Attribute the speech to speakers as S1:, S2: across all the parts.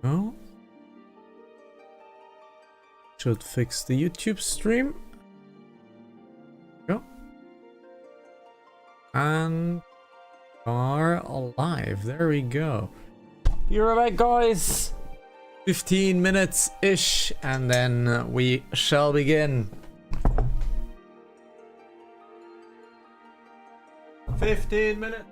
S1: Oh. Should fix the YouTube stream. Go. And are alive. There we go. Be right back, guys. 15 minutes-ish, and then we shall begin. 15 minutes.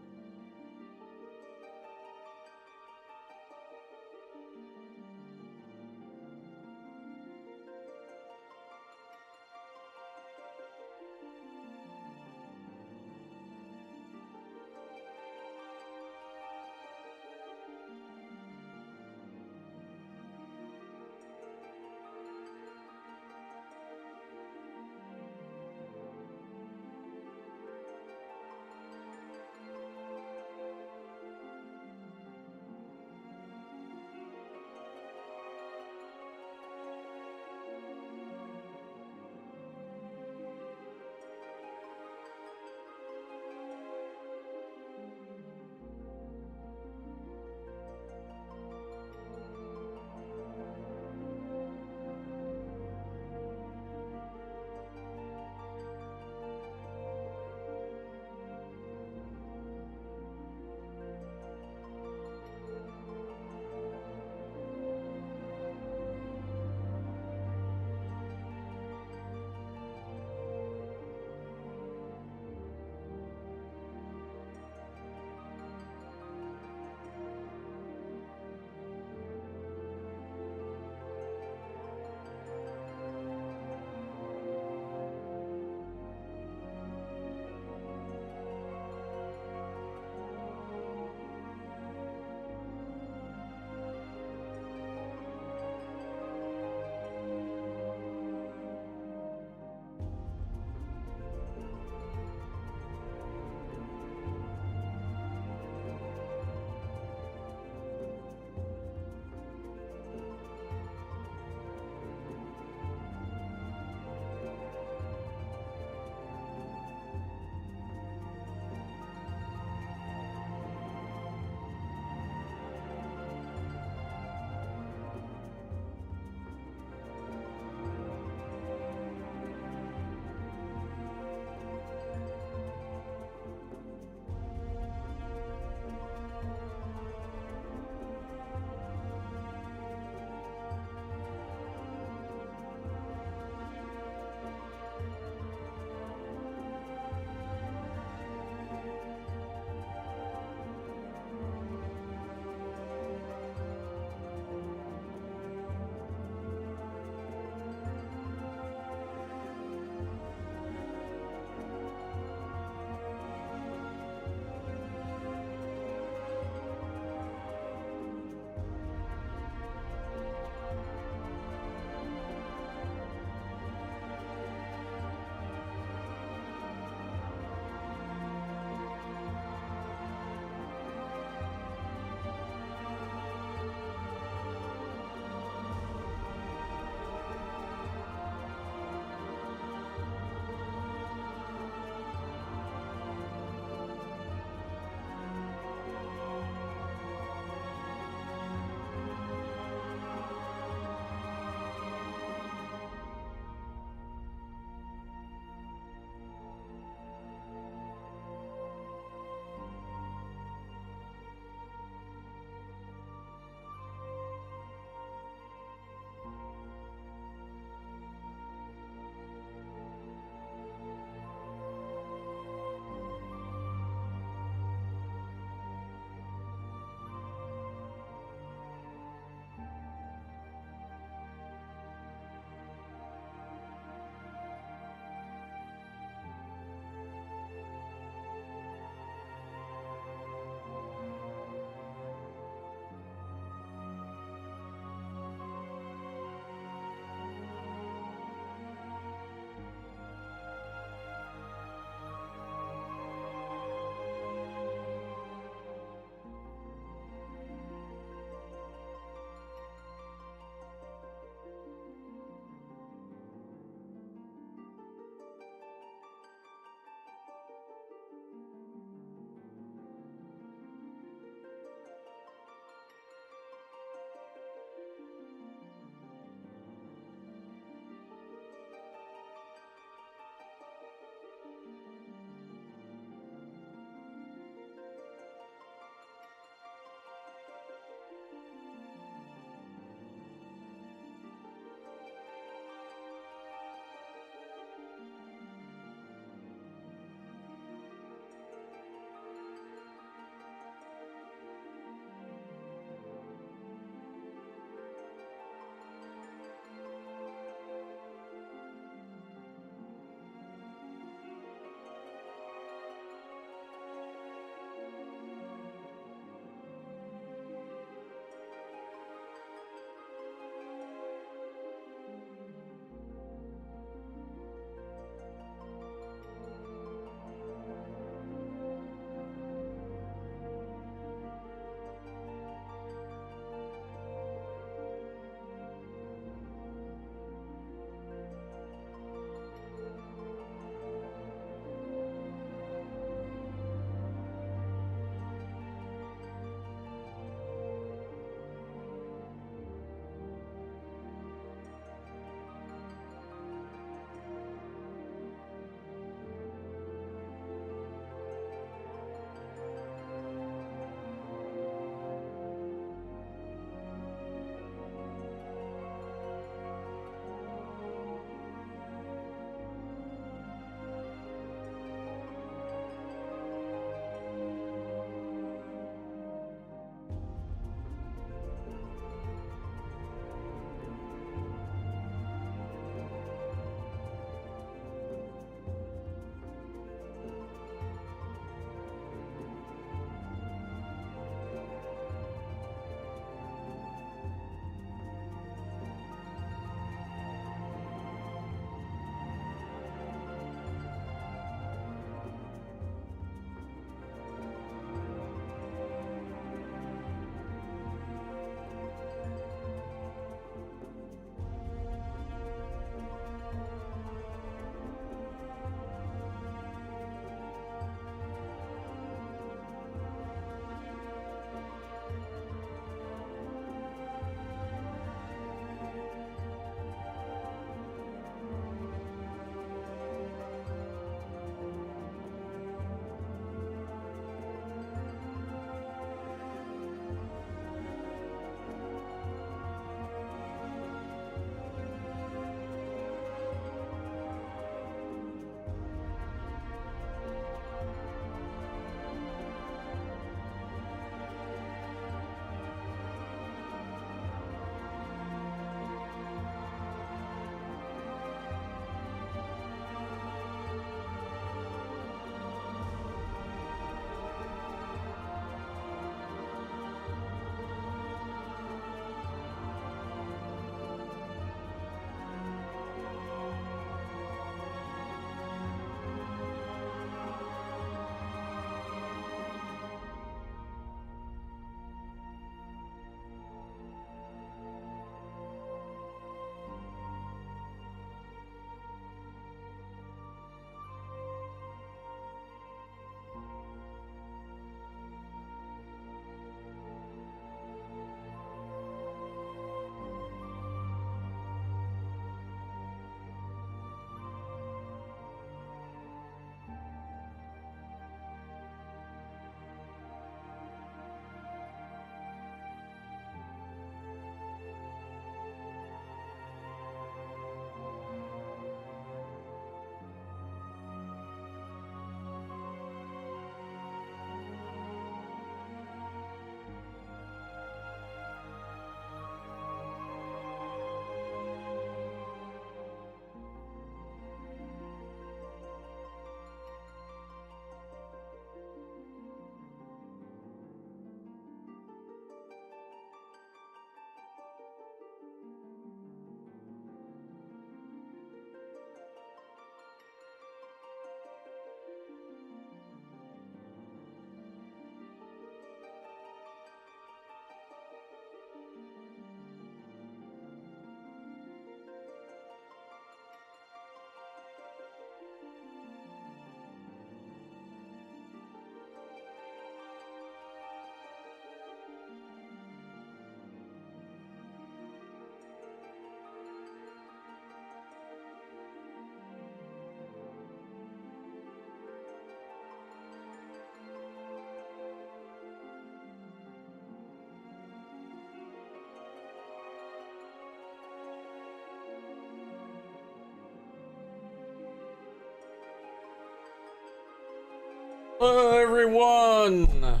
S1: Hello everyone!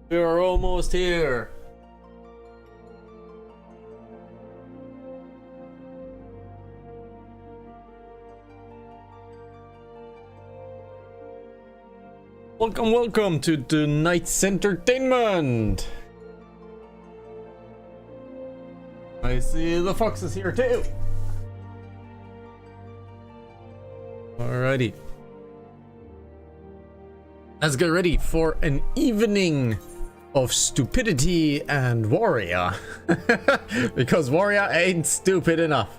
S1: We are almost here. Welcome, welcome to tonight's entertainment. I see the fox is here too. Alrighty. Let's get ready for an evening of stupidity and warrior. Because warrior ain't stupid enough.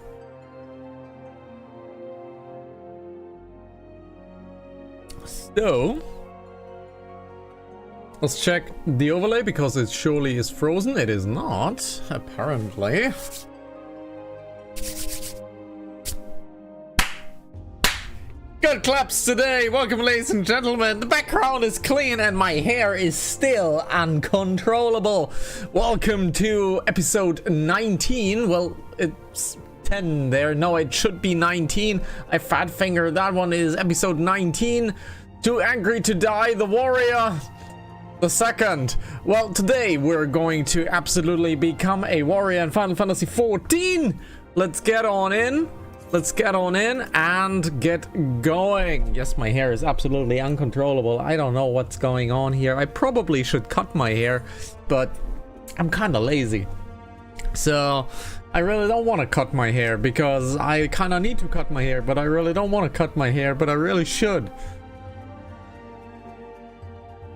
S1: So let's check the overlay because it surely is frozen. It is not, apparently. Good claps today. Welcome, ladies and gentlemen. The background is clean and my hair is still uncontrollable. Welcome to episode 19. Well, it's 10 there. No, it should be 19. I fat fingered. That one is episode 19. Too angry to die, the warrior. The second. Well, today we're going to absolutely become a warrior in Final Fantasy XIV. Let's get on in. Let's get on in and get going. Yes, my hair is absolutely uncontrollable. I don't know what's going on here. I probably should cut my hair, but I'm kind of lazy. So I really don't want to cut my hair because I kind of need to cut my hair, but I really don't want to cut my hair, but I really should.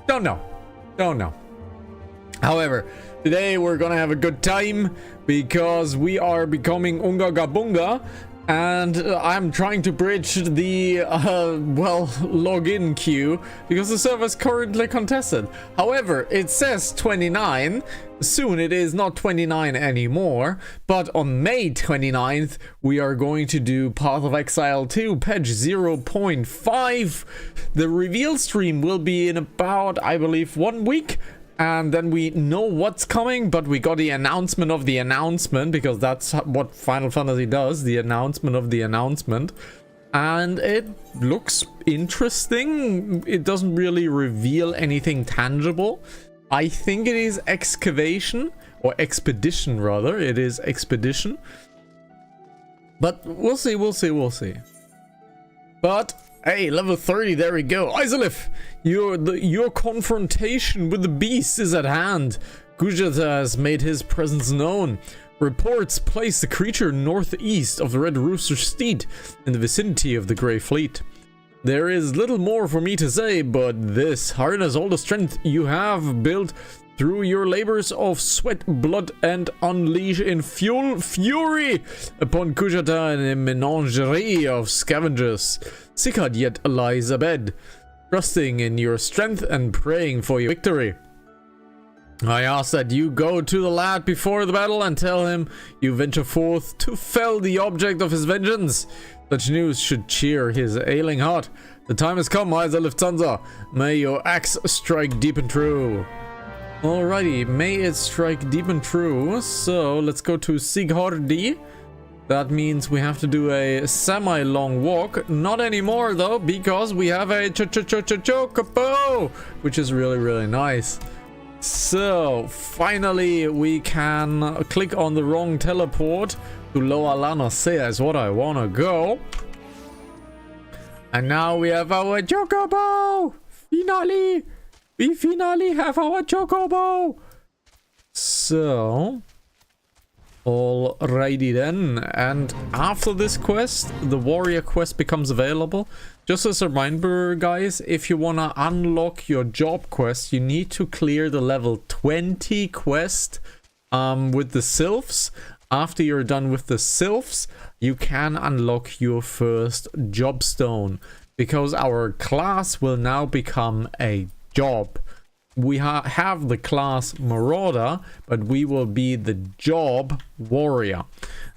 S1: Don't know. Don't know. However, today we're gonna have a good time because we are becoming Unga Gabunga. And I'm trying to bridge the, well, login queue because the server is currently contested. However, it says 29. Soon it is not 29 anymore. But on May 29th, we are going to do Path of Exile 2, patch 0.5. The reveal stream will be in about, I believe, 1 week. And then we know what's coming, but we got the announcement of the announcement because that's what Final Fantasy does, the announcement of the announcement. And it looks interesting. It doesn't really reveal anything tangible. I think it is excavation, or expedition rather. It is expedition. But we'll see, we'll see, we'll see. But hey, level 30, there we go. Isolith, your confrontation with the beast is at hand. Gujata has made his presence known. Reports place the creature northeast of the Red Rooster Steed in the vicinity of the Grey Fleet. There is little more for me to say, but this: harness all the strength you have built through your labors of sweat, blood, and unleash in fury upon Kujata and a menagerie of scavengers. Sikad yet lies abed, trusting in your strength and praying for your victory. I ask that you go to the lad before the battle and tell him you venture forth to fell the object of his vengeance. Such news should cheer his ailing heart. The time has come, Isa Lufthansa. May your axe strike deep and true. Alrighty, may it strike deep and true. So let's go to Sighordi. That means we have to do a semi-long walk. Not anymore though, because we have a chocobo, which is really, really nice. So finally we can click on the wrong teleport to Loa Lana Sea is what I want to go. And now we have our chocobo. Finally, we finally have our chocobo. So alrighty then, and after this quest, the warrior quest becomes available. Just as a reminder, guys, if you want to unlock your job quest, you need to clear the level 20 quest with the sylphs. After you're done with the sylphs, you can unlock your first job stone, because our class will now become a job. We have the class Marauder, but we will be the job warrior.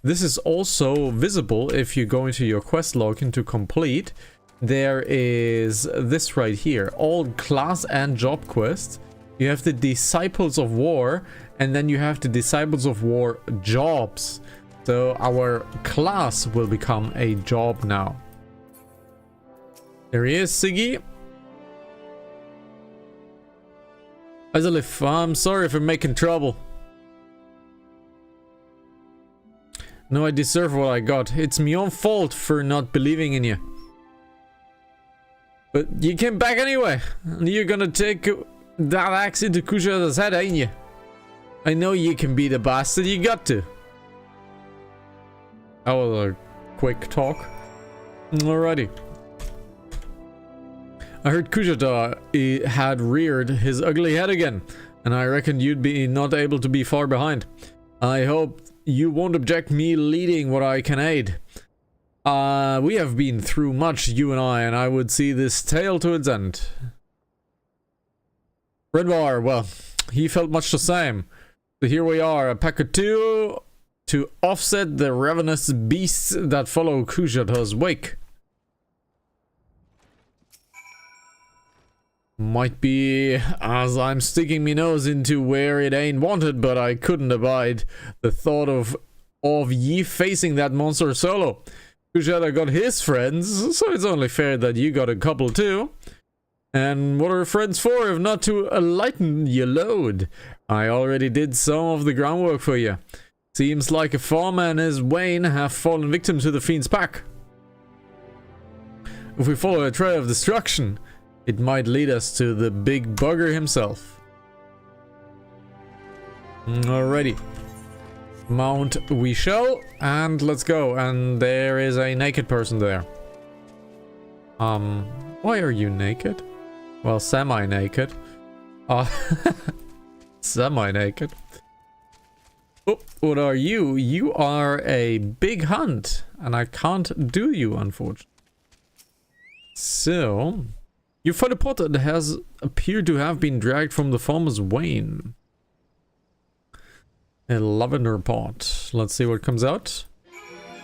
S1: This is also visible if you go into your quest log into complete. There is this right here, all class and job quests. You have the Disciples of War, and then you have the Disciples of War jobs. So our class will become a job now. There he is, Siggy. Azalif, I'm sorry for making trouble. No, I deserve what I got. It's my own fault for not believing in you. But you came back anyway. And you're gonna take that axe into Kushada's head, ain't you? I know you can be the bastard, you got to. That was a quick talk. Alrighty. I heard Kushada had reared his ugly head again, and I reckon you'd be not able to be far behind. I hope you won't object me leading what I can aid. We have been through much, you and I would see this tale to its end. Redbar, well, he felt much the same. So here we are, a pack of two to offset the ravenous beasts that follow Kushada's wake. Might be as I'm sticking me nose into where it ain't wanted, but I couldn't abide the thought of ye facing that monster solo. Kushada got his friends, so it's only fair that you got a couple too. And what are friends for if not to lighten your load? I already did some of the groundwork for you. Seems like a farmer and his Wayne have fallen victim to the fiend's pack. If we follow a trail of destruction, it might lead us to the big bugger himself. Alrighty. Mount we shall, and let's go. And there is a naked person there. Why are you naked? Well, semi-naked. Semi-naked. Oh, what are you? You are a big hunt, and I can't do you, unfortunately. So... you find a pot that has appeared to have been dragged from the farmer's wain. A lavender pot. Let's see what comes out.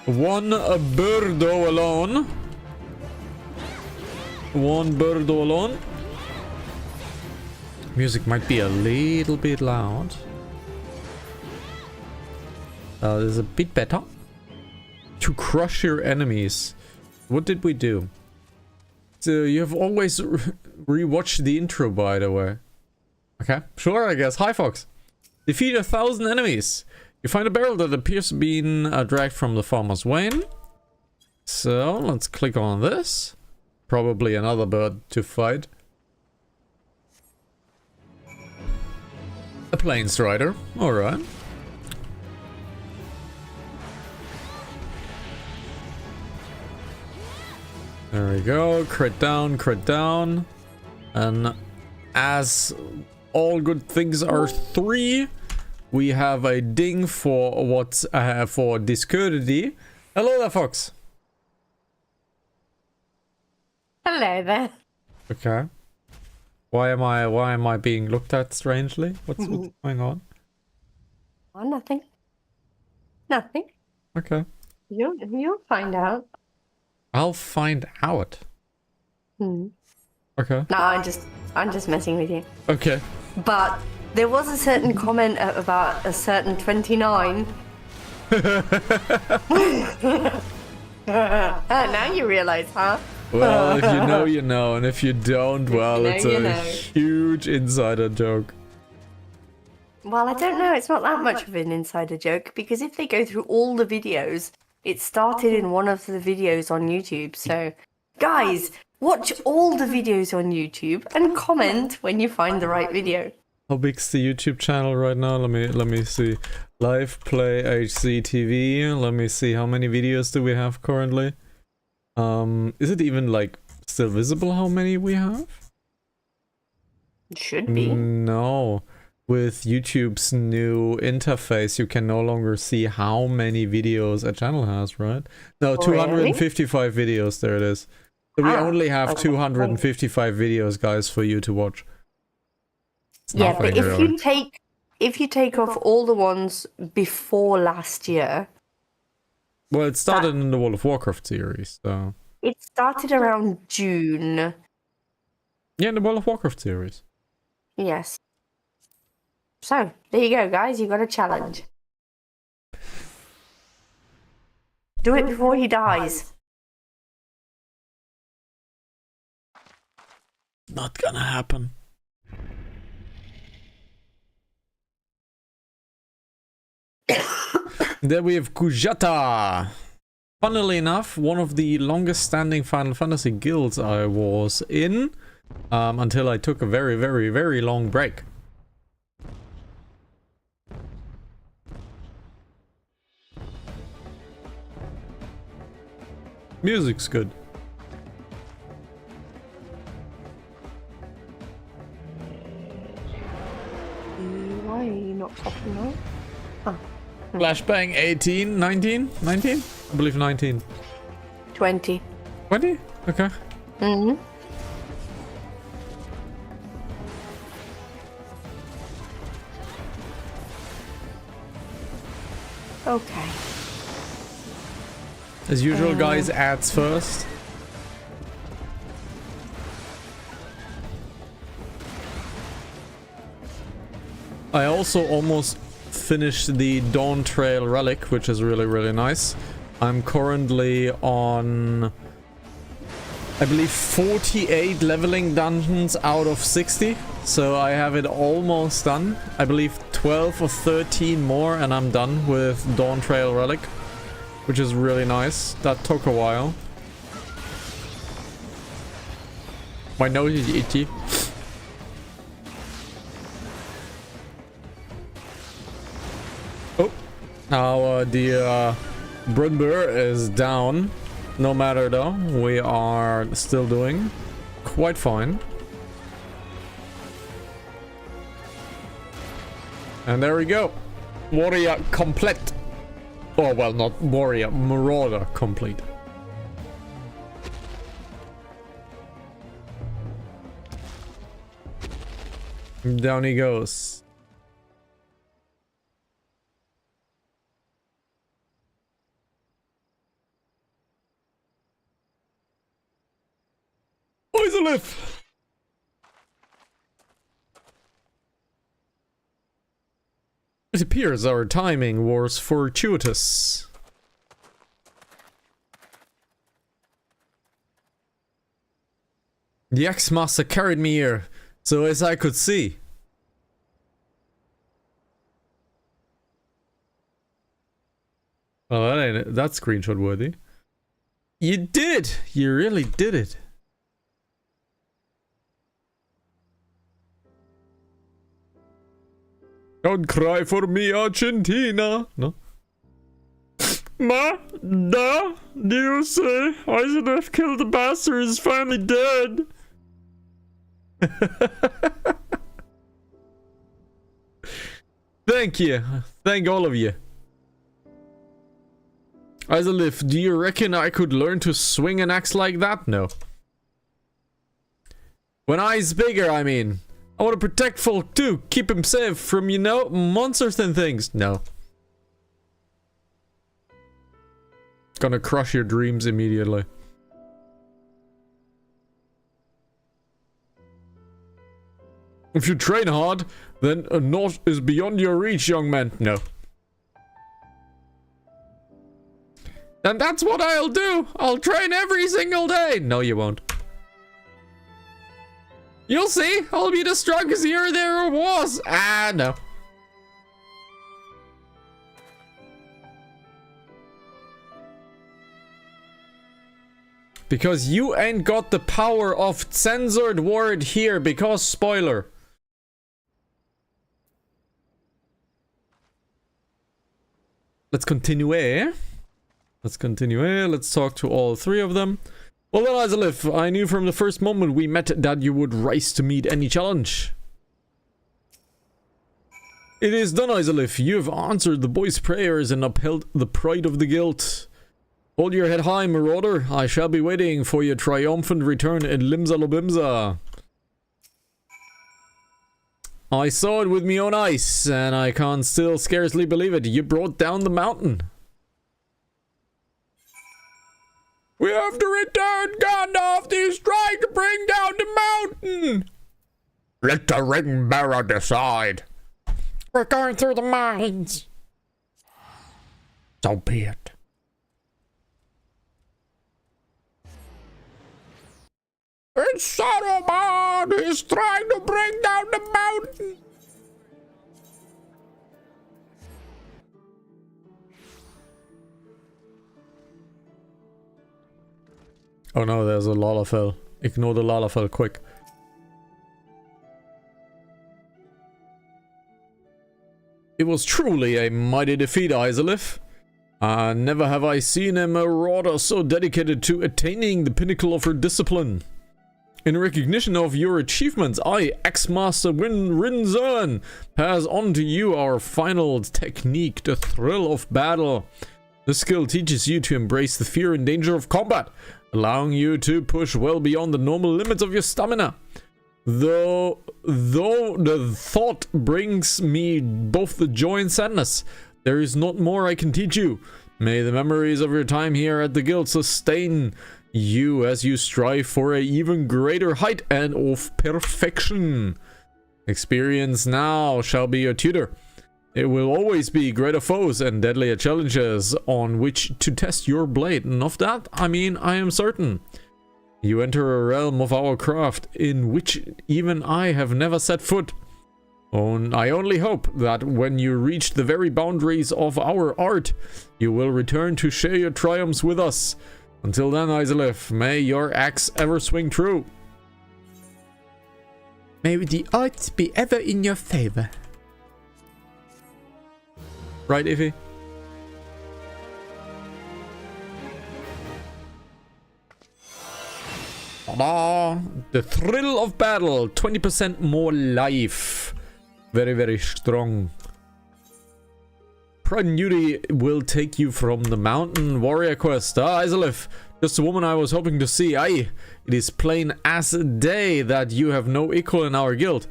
S1: One birdo alone. One birdo alone. Music might be a little bit loud. This is a bit better. To crush your enemies. What did we do? So you have always rewatched the intro, by the way. Okay, sure, I guess. Hi, Fox. Defeat 1,000 enemies. You find a barrel that appears to have been dragged from the farmer's wain. So let's click on this. Probably another bird to fight. A plain strider. Alright. There we go. Crit down. And as all good things are 3, we have a ding for what's for discourtesy. Hello there, Fox.
S2: Hello there.
S1: Okay. Why am I being looked at strangely? What's going on?
S2: Oh, nothing. Nothing.
S1: Okay.
S2: You'll find out.
S1: I'll find out. Okay.
S2: No, I'm just messing with you.
S1: Okay.
S2: But there was a certain comment about a certain 29. Now you realize, huh?
S1: Well, if you know, you know, and if you don't, well, it's a huge insider joke.
S2: Well, I don't know. It's not that much of an insider joke, because if they go through all the videos, it started in one of the videos on YouTube. So, guys, watch all the videos on YouTube and comment when you find the right video.
S1: How big's the YouTube channel right now? Let me see. LivePlay XIV. Let me see, how many videos do we have currently? Is it even like still visible how many we have?
S2: It should be.
S1: No. With YouTube's new interface, you can no longer see how many videos a channel has, right? No, 255 videos, there it is. So we only have 255 videos, guys, for you to watch.
S2: Yeah, but if you take off all the ones before last year.
S1: Well, it started in the World of Warcraft series, so.
S2: It started around June.
S1: Yeah, in the World of Warcraft series.
S2: Yes. So, there you go, guys. You got a challenge. Do it before he dies.
S1: Not gonna happen. Then we have Kujata. Funnily enough, one of the longest standing Final Fantasy guilds I was in, until I took a very, very, very long break. Music's good.
S2: Why are you not popping up? Oh.
S1: Flashbang 18, 19? 19? I believe 19.
S2: 20.
S1: 20? Okay.
S2: Mm-hmm. Okay.
S1: As usual, guys, ads first. I also almost finished the Dawn Trail Relic, which is really, really nice. I'm currently on, I believe, 48 leveling dungeons out of 60. So I have it almost done. I believe 12 or 13 more and I'm done with Dawn Trail Relic, which is really nice. That took a while. My nose is itchy. Oh, now the Brunber is down. No matter though, we are still doing quite fine. And there we go. Warrior complete. Oh, well, not warrior, marauder complete. Down he goes. Oizelif! It appears our timing was fortuitous. The X-Master carried me here, so as I could see. Oh, that's screenshot worthy. You did it! You really did it. Don't cry for me, Argentina. No? Ma? Da? Do you say I should have killed the bastard is finally dead? Thank you. Thank all of you. Isolif, do you reckon I could learn to swing an axe like that? No. When I's bigger, I mean. I want to protect folk too. Keep him safe from, you know, monsters and things. No. Gonna crush your dreams immediately. If you train hard, then a knot is beyond your reach, young man. No. And that's what I'll do. I'll train every single day. No, you won't. You'll see. I'll be the strongest hero there ever was. Ah, no. Because you ain't got the power of censored word here, because spoiler. Let's continue. Let's continue. Let's talk to all three of them. Well then, Isolif, I knew from the first moment we met that you would rise to meet any challenge. It is done, Isolif. You have answered the boys' prayers and upheld the pride of the guild. Hold your head high, marauder. I shall be waiting for your triumphant return in Limsa Lobimsa. I saw it with me own eyes, and I can't still scarcely believe it. You brought down the mountain. We have to return, Gandalf. He's trying to bring down the mountain. Let the ring bearer decide. We're going through the mines. So be it. It's Saruman! He's trying to bring down the mountain! Oh no, there's a Lalafell. Ignore the Lalafell quick. It was truly a mighty defeat, XIV. Never have I seen a marauder so dedicated to attaining the pinnacle of her discipline. In recognition of your achievements, I, Ex-Master Rinzern, pass on to you our final technique, the thrill of battle. This skill teaches you to embrace the fear and danger of combat, allowing you to push well beyond the normal limits of your stamina. Though the thought brings me both the joy and sadness, there is not more I can teach you. May the memories of your time here at the guild sustain you as you strive for an even greater height and of perfection. Experience now shall be your tutor. It will always be greater foes and deadlier challenges on which to test your blade, and of that, I mean, I am certain. You enter a realm of our craft in which even I have never set foot. I only hope that when you reach the very boundaries of our art, you will return to share your triumphs with us. Until then, XIV, may your axe ever swing true. May the odds be ever in your favor. Right, Iffy? Ta-da! The thrill of battle, 20% more life. Very, very strong. Pride and Duty will take you from the mountain warrior quest. XIV, just a woman I was hoping to see. Aye, it is plain as day that you have no equal in our guild.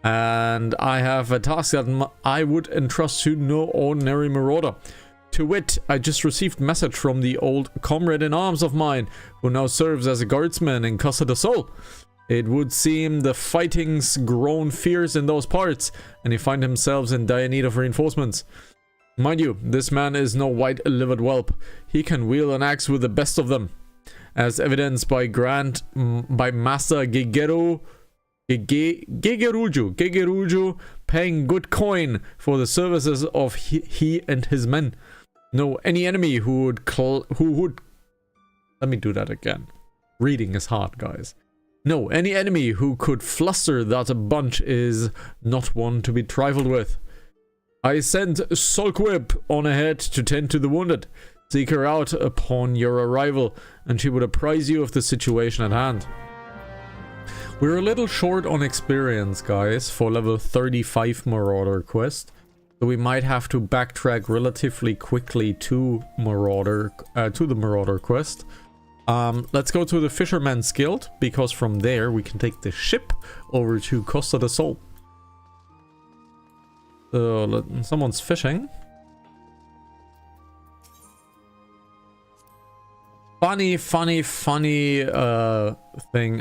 S1: And I have a task that I would entrust to no ordinary marauder. To wit, I just received a message from the old comrade in arms of mine, who now serves as a guardsman in Casa del Sol. It would seem the fighting's grown fierce in those parts, and he find themselves in dire need of reinforcements. Mind you, this man is no white-livered whelp. He can wield an axe with the best of them, as evidenced by Master Gegeruju paying good coin for the services of he and his men. No, any enemy who would let me do that again. Reading is hard, guys. No, any enemy who could fluster that bunch is not one to be trifled with. I sent Solquib on ahead to tend to the wounded. Seek her out upon your arrival, and she would apprise you of the situation at hand. We're a little short on experience, guys, for level 35 Marauder quest. So we might have to backtrack relatively quickly to the Marauder quest. Let's go to the Fisherman's Guild, because from there we can take the ship over to Costa del Sol. Someone's fishing. Funny thing.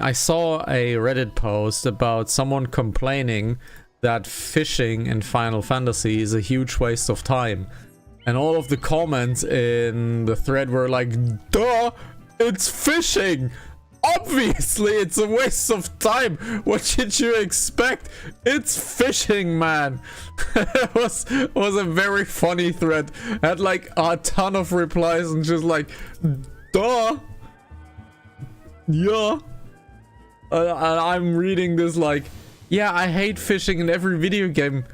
S1: I saw a Reddit post about someone complaining that fishing in Final Fantasy is a huge waste of time. And all of the comments in the thread were like, duh! It's fishing! Obviously it's a waste of time! What did you expect? It's fishing, man! It was a very funny thread. Had like a ton of replies and just like, duh! Yeah! And I'm reading this like, yeah, I hate fishing in every video game,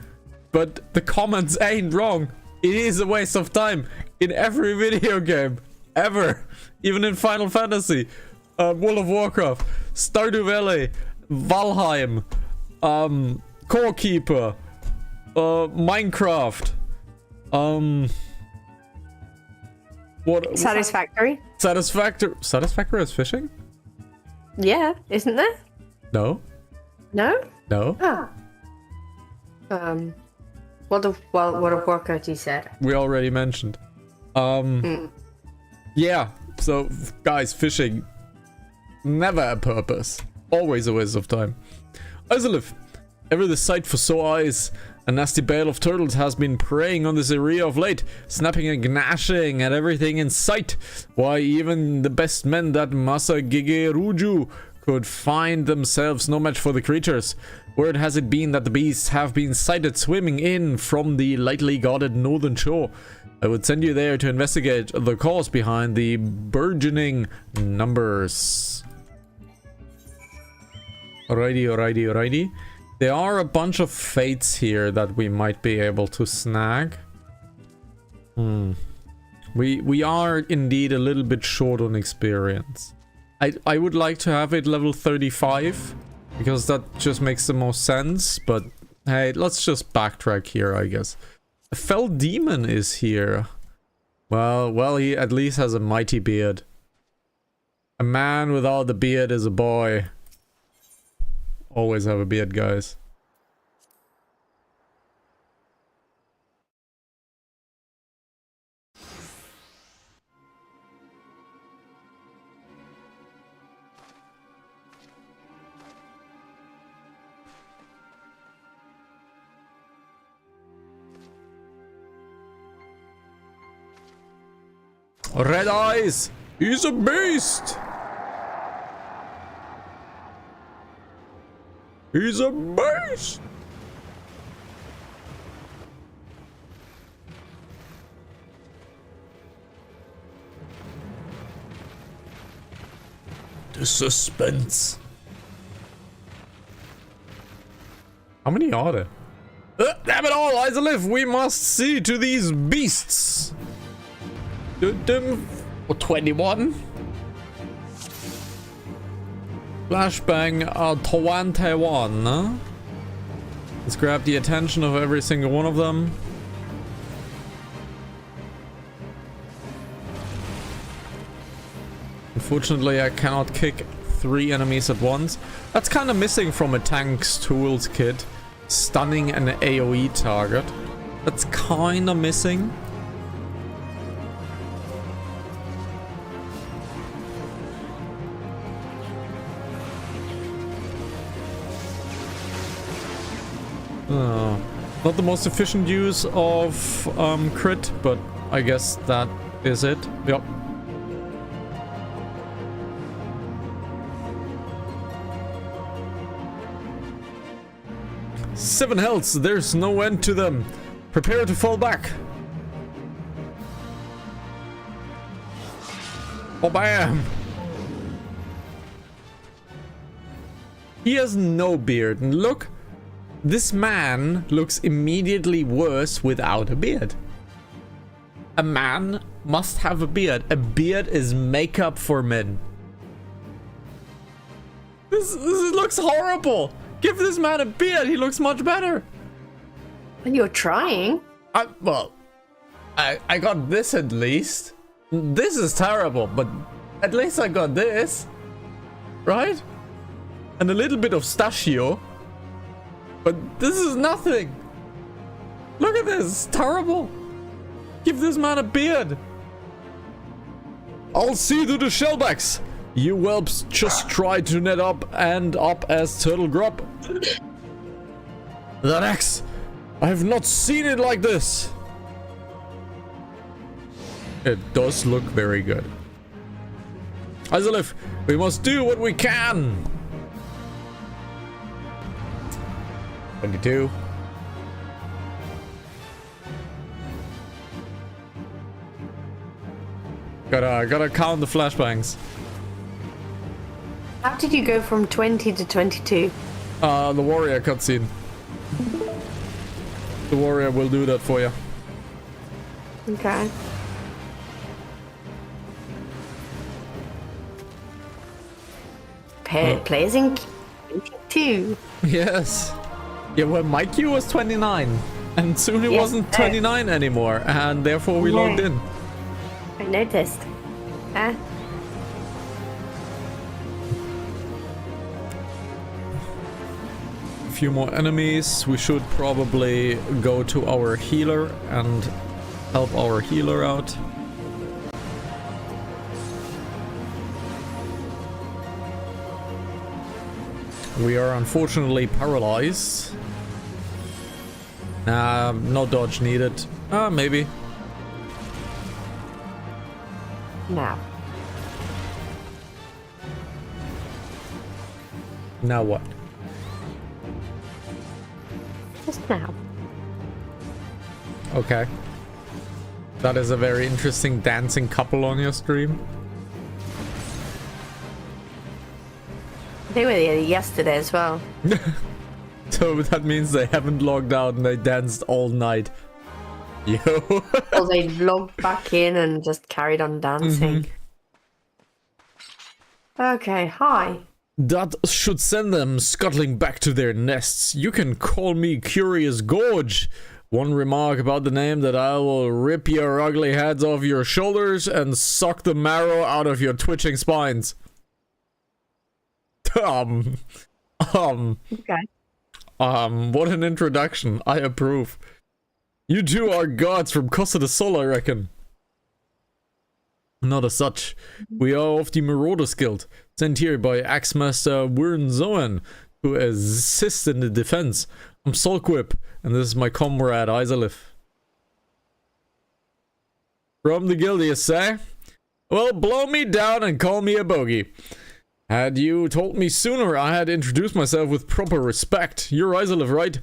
S1: but the comments ain't wrong. It is a waste of time in every video game, ever. Even in Final Fantasy, World of Warcraft, Stardew Valley, Valheim, Core Keeper, Minecraft, what?
S2: Satisfactory.
S1: Satisfactory is fishing?
S2: Yeah, isn't there?
S1: No.
S2: No?
S1: No.
S2: Oh. What of Warcraft you said?
S1: We already mentioned. Yeah. So, guys, fishing, never a purpose. Always a waste of time. XIV, ever the sight for sore eyes. A nasty bale of turtles has been preying on this area of late, snapping and gnashing at everything in sight. Why, even the best men that Masa Gegeruju could find themselves no match for the creatures. Word has it been that the beasts have been sighted swimming in from the lightly guarded northern shore. I would send you there to investigate the cause behind the burgeoning numbers. Alrighty. There are a bunch of fates here that we might be able to snag. We are indeed a little bit short on experience. I would like to have it level 35 because that just makes the most sense, but hey, let's just backtrack here, I guess. A fell demon is here. Well, he at least has a mighty beard. A man without a beard is a boy. Always have a beard, guys. Red eyes! He's a beast! He's a beast! The suspense. How many are there? Damn it all, eyes alive! We must see to these beasts! 21. Flashbang 21. Let's grab the attention of every single one of them. Unfortunately, I cannot kick 3 enemies at once. That's kind of missing from a tank's tools kit. Stunning an AoE target. That's kind of missing. Not the most efficient use of crit, but I guess that is it. Yep. Seven healths, there's no end to them. Prepare to fall back. Oh, bam! He has no beard, and look. This man looks immediately worse without a beard. A man must have a beard. A beard is makeup for men. This looks horrible. Give this man a beard. He looks much better.
S2: Well, you're trying.
S1: I got this at least. This is terrible, but at least I got this. Right? And a little bit of stachio. But this is nothing. Look at this. It's terrible. Give this man a beard. I'll see to the shellbacks. You whelps just try to net up and up as turtle grub. That axe. I have not seen it like this. It does look very good. Azalif, we must do what we can. 22. Gotta count the flashbangs.
S2: How did you go from 20 to 22?
S1: The warrior cutscene. The warrior will do that for you.
S2: Okay. Players in 22.
S1: Yes. Yeah, well, my queue was 29, and soon it wasn't 29 anymore, and therefore we logged in.
S2: I noticed. A
S1: few more enemies. We should probably go to our healer and help our healer out. We are unfortunately paralyzed. No dodge needed. Maybe.
S2: No.
S1: Now what?
S2: Just now.
S1: Okay. That is a very interesting dancing couple on your stream.
S2: They were here yesterday as well.
S1: So that means they haven't logged out and they danced all night. Yo.
S2: Or they logged back in and just carried on dancing. Okay, hi.
S1: That should send them scuttling back to their nests. You can call me Curious Gorge. One remark about the name that I will rip your ugly heads off your shoulders and suck the marrow out of your twitching spines. Okay. What an introduction. I approve. You two are gods from Costa del Sol, I reckon. Not as such. We are of the Marauders Guild, sent here by Axemaster Wyrnzoen to assist in the defense. I'm Sulkwhip, and this is my comrade Isalith. From the guild, you say? Well, blow me down and call me a bogey. Had you told me sooner, I had introduced myself with proper respect. You're Isalith, right?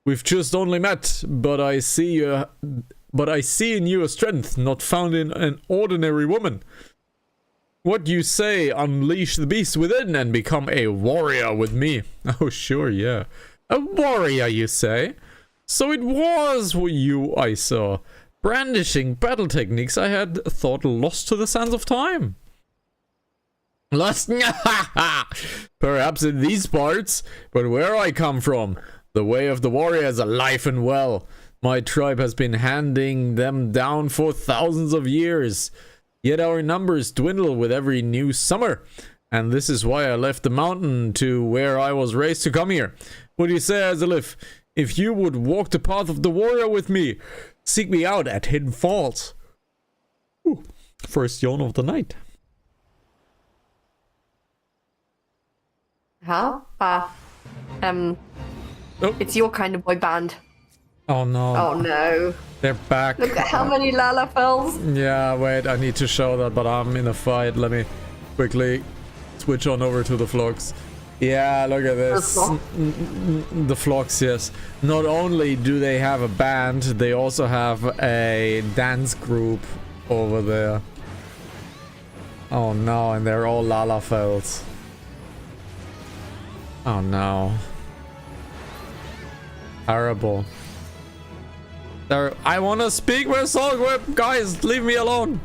S1: We've just only met, but I see in you a strength not found in an ordinary woman. What you say, unleash the beast within and become a warrior with me. Oh, sure, yeah. A warrior, you say? So it was you I saw, brandishing battle techniques I had thought lost to the sands of time. Lost? Perhaps in these parts, but where I come from, the way of the warrior is alive and well. My tribe has been handing them down for thousands of years. Yet our numbers dwindle with every new summer. And this is why I left the mountain to where I was raised to come here. What do you say, Isalith? If you would walk the path of the warrior with me, seek me out at Hidden Falls. Ooh, first yawn of the night.
S2: Huh?
S1: Oh.
S2: It's your kind of boy band.
S1: Oh no.
S2: Oh no.
S1: They're back.
S2: Look at how many Lalafels.
S1: Yeah, wait, I need to show that, but I'm in a fight. Let me quickly switch on over to the vlogs. Yeah, look at this. The vlogs, yes. Not only do they have a band, they also have a dance group over there. Oh no, and they're all Lalafels. Oh no. Terrible. I want to speak with Sulkwhip. Guys, leave me alone.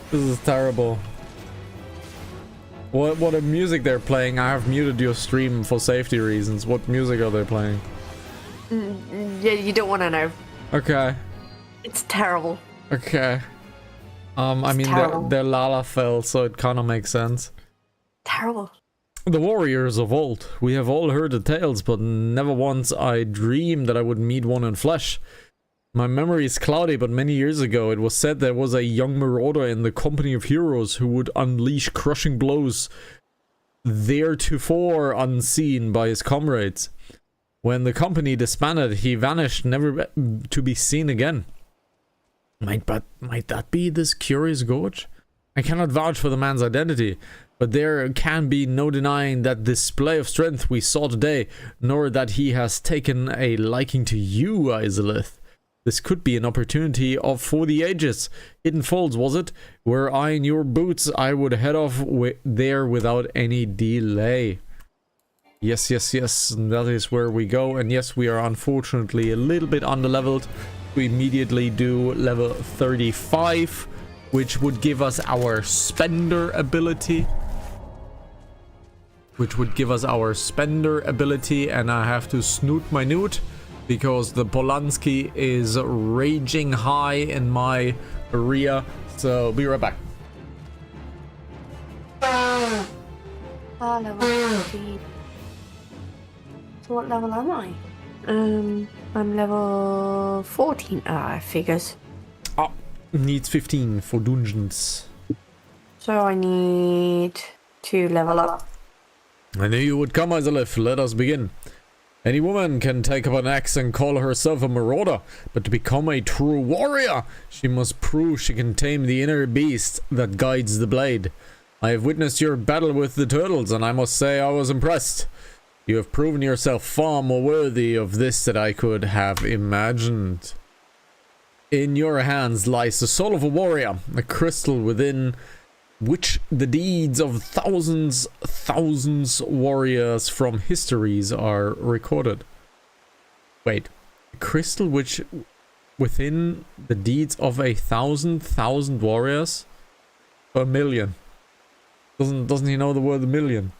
S1: This is terrible. What a music they're playing. I have muted your stream for safety reasons. What music are they playing?
S2: Yeah, you don't want to know.
S1: Okay.
S2: It's terrible.
S1: Okay. I mean, they're Lalafell, so it kind of makes sense.
S2: Terrible.
S1: The warriors of old. We have all heard the tales, but never once I dreamed that I would meet one in flesh. My memory is cloudy, but many years ago it was said there was a young marauder in the company of heroes who would unleash crushing blows theretofore unseen by his comrades. When the company disbanded, he vanished, never to be seen again. Might that be this Curious Gorge? I cannot vouch for the man's identity, but there can be no denying that display of strength we saw today, nor that he has taken a liking to you, Isalith. This could be an opportunity for the ages. Hidden Falls, was it? Were I in your boots, I would head off there without any delay. Yes, yes, yes, that is where we go. And yes, we are unfortunately a little bit underleveled. We immediately do level 35, which would give us our spender ability. And I have to snoot my newt, because the Polanski is raging high in my area. So, be right back.
S2: Level 15. So what level am I? I'm level 14. Figures.
S1: Oh, needs 15 for dungeons.
S2: So I need to level up.
S1: I knew you would come, Isalith. Let us begin. Any woman can take up an axe and call herself a marauder, but to become a true warrior, she must prove she can tame the inner beast that guides the blade. I have witnessed your battle with the turtles, and I must say I was impressed. You have proven yourself far more worthy of this than I could have imagined. In your hands lies the soul of a warrior, a crystal within which the deeds of thousands warriors from histories are recorded. Wait, a crystal which within the deeds of a thousand warriors? A million. Doesn't he know the word a million?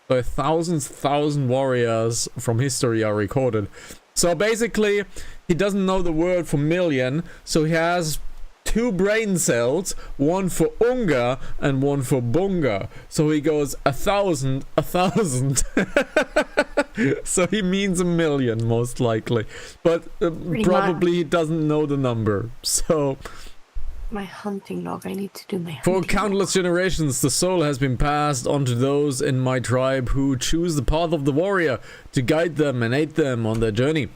S1: So a thousand warriors from history are recorded. So basically, he doesn't know the word for million, so he has 2 brain cells, one for Unga and one for Bunga. So he goes 1,000. So he means a million, most likely. But probably he doesn't know the number. So
S2: my hunting log, I need to do my
S1: for
S2: hunting
S1: countless generations, the soul has been passed on to those in my tribe who choose the path of the warrior to guide them and aid them on their journey.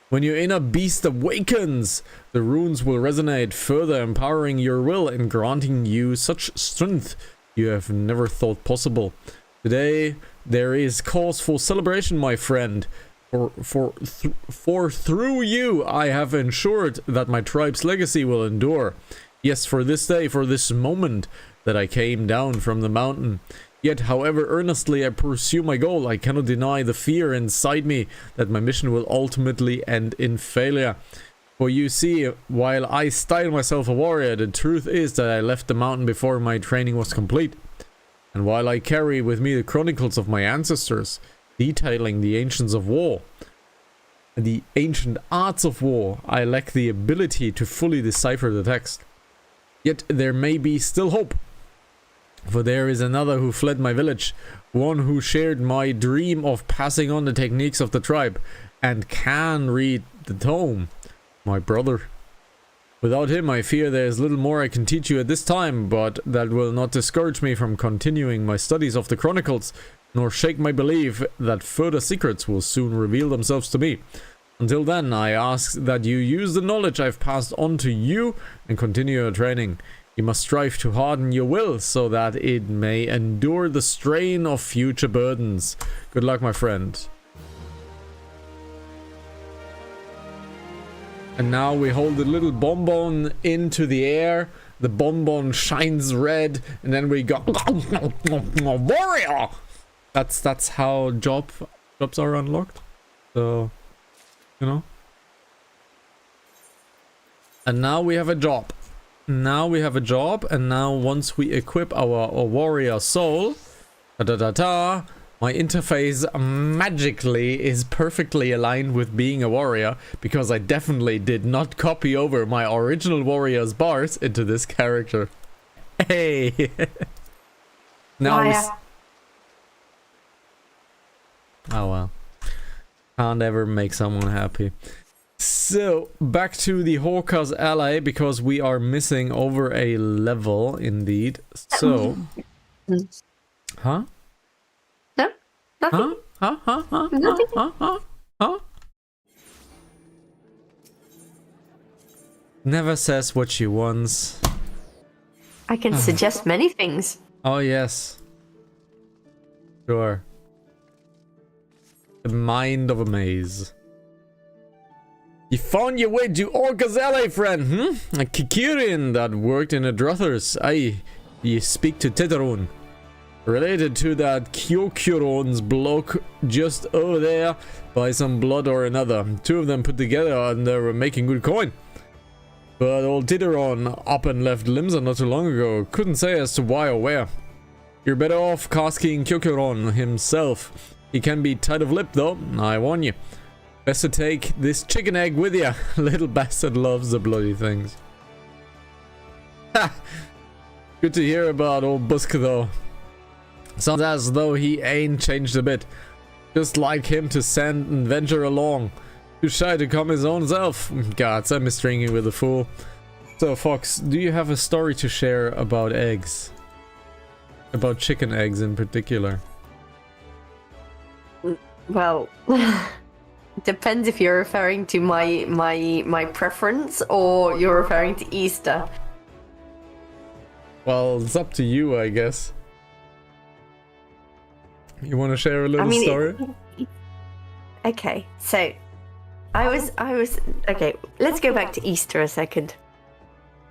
S1: When your inner beast awakens, the runes will resonate, further empowering your will and granting you such strength you have never thought possible. Today, there is cause for celebration, my friend. For through you, I have ensured that my tribe's legacy will endure. Yes, for this day, for this moment that I came down from the mountain. Yet, however earnestly I pursue my goal, I cannot deny the fear inside me that my mission will ultimately end in failure. For you see, while I style myself a warrior, the truth is that I left the mountain before my training was complete. And while I carry with me the chronicles of my ancestors, detailing the ancients of war, the ancient arts of war, I lack the ability to fully decipher the text. Yet there may be still hope. For there is another who fled my village, one who shared my dream of passing on the techniques of the tribe, and can read the tome, my brother. Without him, I fear there is little more I can teach you at this time, but that will not discourage me from continuing my studies of the chronicles, nor shake my belief that further secrets will soon reveal themselves to me. Until then, I ask that you use the knowledge I've passed on to you and continue your training. You must strive to harden your will so that it may endure the strain of future burdens. Good luck, my friend. And now we hold the little bonbon into the air. The bonbon shines red, and then we go warrior. That's how jobs are unlocked. So, you know. And now we have a job. Now we have a job, and now once we equip our warrior soul, my interface magically is perfectly aligned with being a warrior, because I definitely did not copy over my original warrior's bars into this character. Hey! Now oh well. Can't ever make someone happy. So, back to the Hawker's Ally, because we are missing over a level, indeed. So... Huh?
S2: No, nothing.
S1: Huh? Never says what she wants.
S2: I can suggest many things.
S1: Oh, yes. Sure. The mind of a maze. You found your way to Orca's Ally, friend, A Kikirian that worked in a Druthers. Aye, you speak to Teteron. Related to that Kyokuron's bloke just over there by some blood or another. 2 of them put together and they were making good coin. But old Teteron up and left Limsa not too long ago. Couldn't say as to why or where. You're better off asking Kyokuron himself. He can be tight of lip though, I warn you. Best to take this chicken egg with you. Little bastard loves the bloody things. Ha! Good to hear about old Busk though. Sounds as though he ain't changed a bit. Just like him to send and venture along. Too shy to come his own self. Gods, I'm stringing with a fool. So Fox, do you have a story to share about eggs? About chicken eggs in particular?
S2: Well... Depends if you're referring to my preference or you're referring to Easter.
S1: Well, it's up to you, I guess. You want to share a little story?
S2: Okay, so I was okay, let's go back to Easter a second.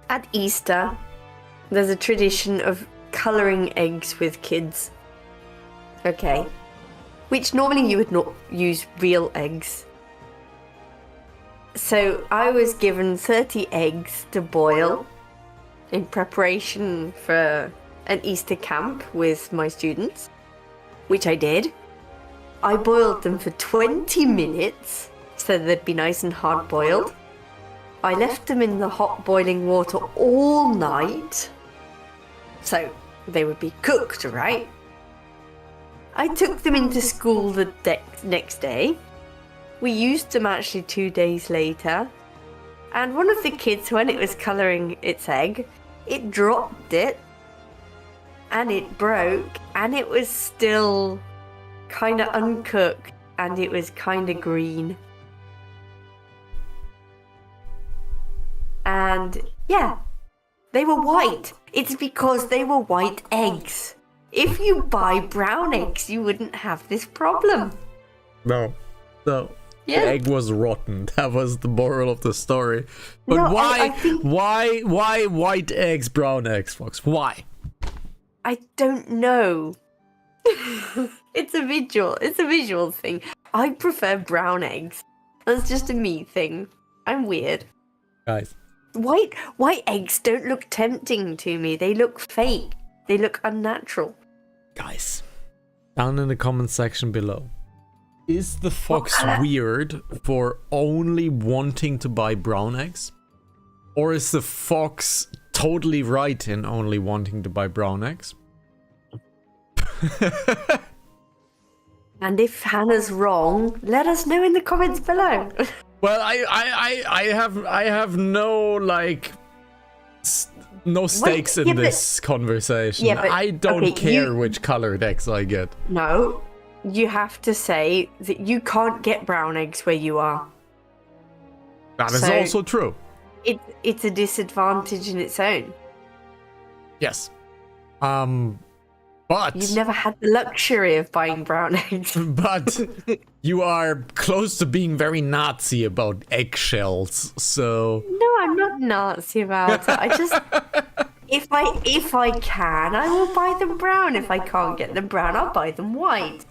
S2: At Easter, there's a tradition of colouring eggs with kids. Okay. Which normally you would not use real eggs. So I was given 30 eggs to boil in preparation for an Easter camp with my students, which I did. I boiled them for 20 minutes so they'd be nice and hard boiled. I left them in the hot boiling water all night so they would be cooked, right? I took them into school the next day. We used them actually 2 days later. And one of the kids, when it was colouring its egg, it dropped it and it broke and it was still kind of uncooked and it was kind of green. And yeah, they were white. It's because they were white eggs. If you buy brown eggs, you wouldn't have this problem.
S1: No. The egg was rotten. That was the moral of the story. But
S2: no,
S1: why white eggs, brown eggs, Fox? Why?
S2: I don't know. It's a visual thing. I prefer brown eggs. That's just a me thing. I'm weird.
S1: Guys.
S2: White eggs don't look tempting to me. They look fake. They look unnatural.
S1: Guys, down in the comment section below, is the Fox weird for only wanting to buy brown eggs? Or is the Fox totally right in only wanting to buy brown eggs?
S2: And if Hannah's wrong, let us know in the comments below.
S1: Well, I have no no stakes in this conversation.
S2: Yeah, but,
S1: I don't care which colored eggs I get.
S2: No, you have to say that you can't get brown eggs where you are.
S1: That is also true.
S2: It's a disadvantage in its own.
S1: Yes. But
S2: you've never had the luxury of buying brown eggs.
S1: But you are close to being very Nazi about eggshells, so
S2: no, I'm not Nazi about it. I just if I can, I will buy them brown. If I can't get them brown, I'll buy them white.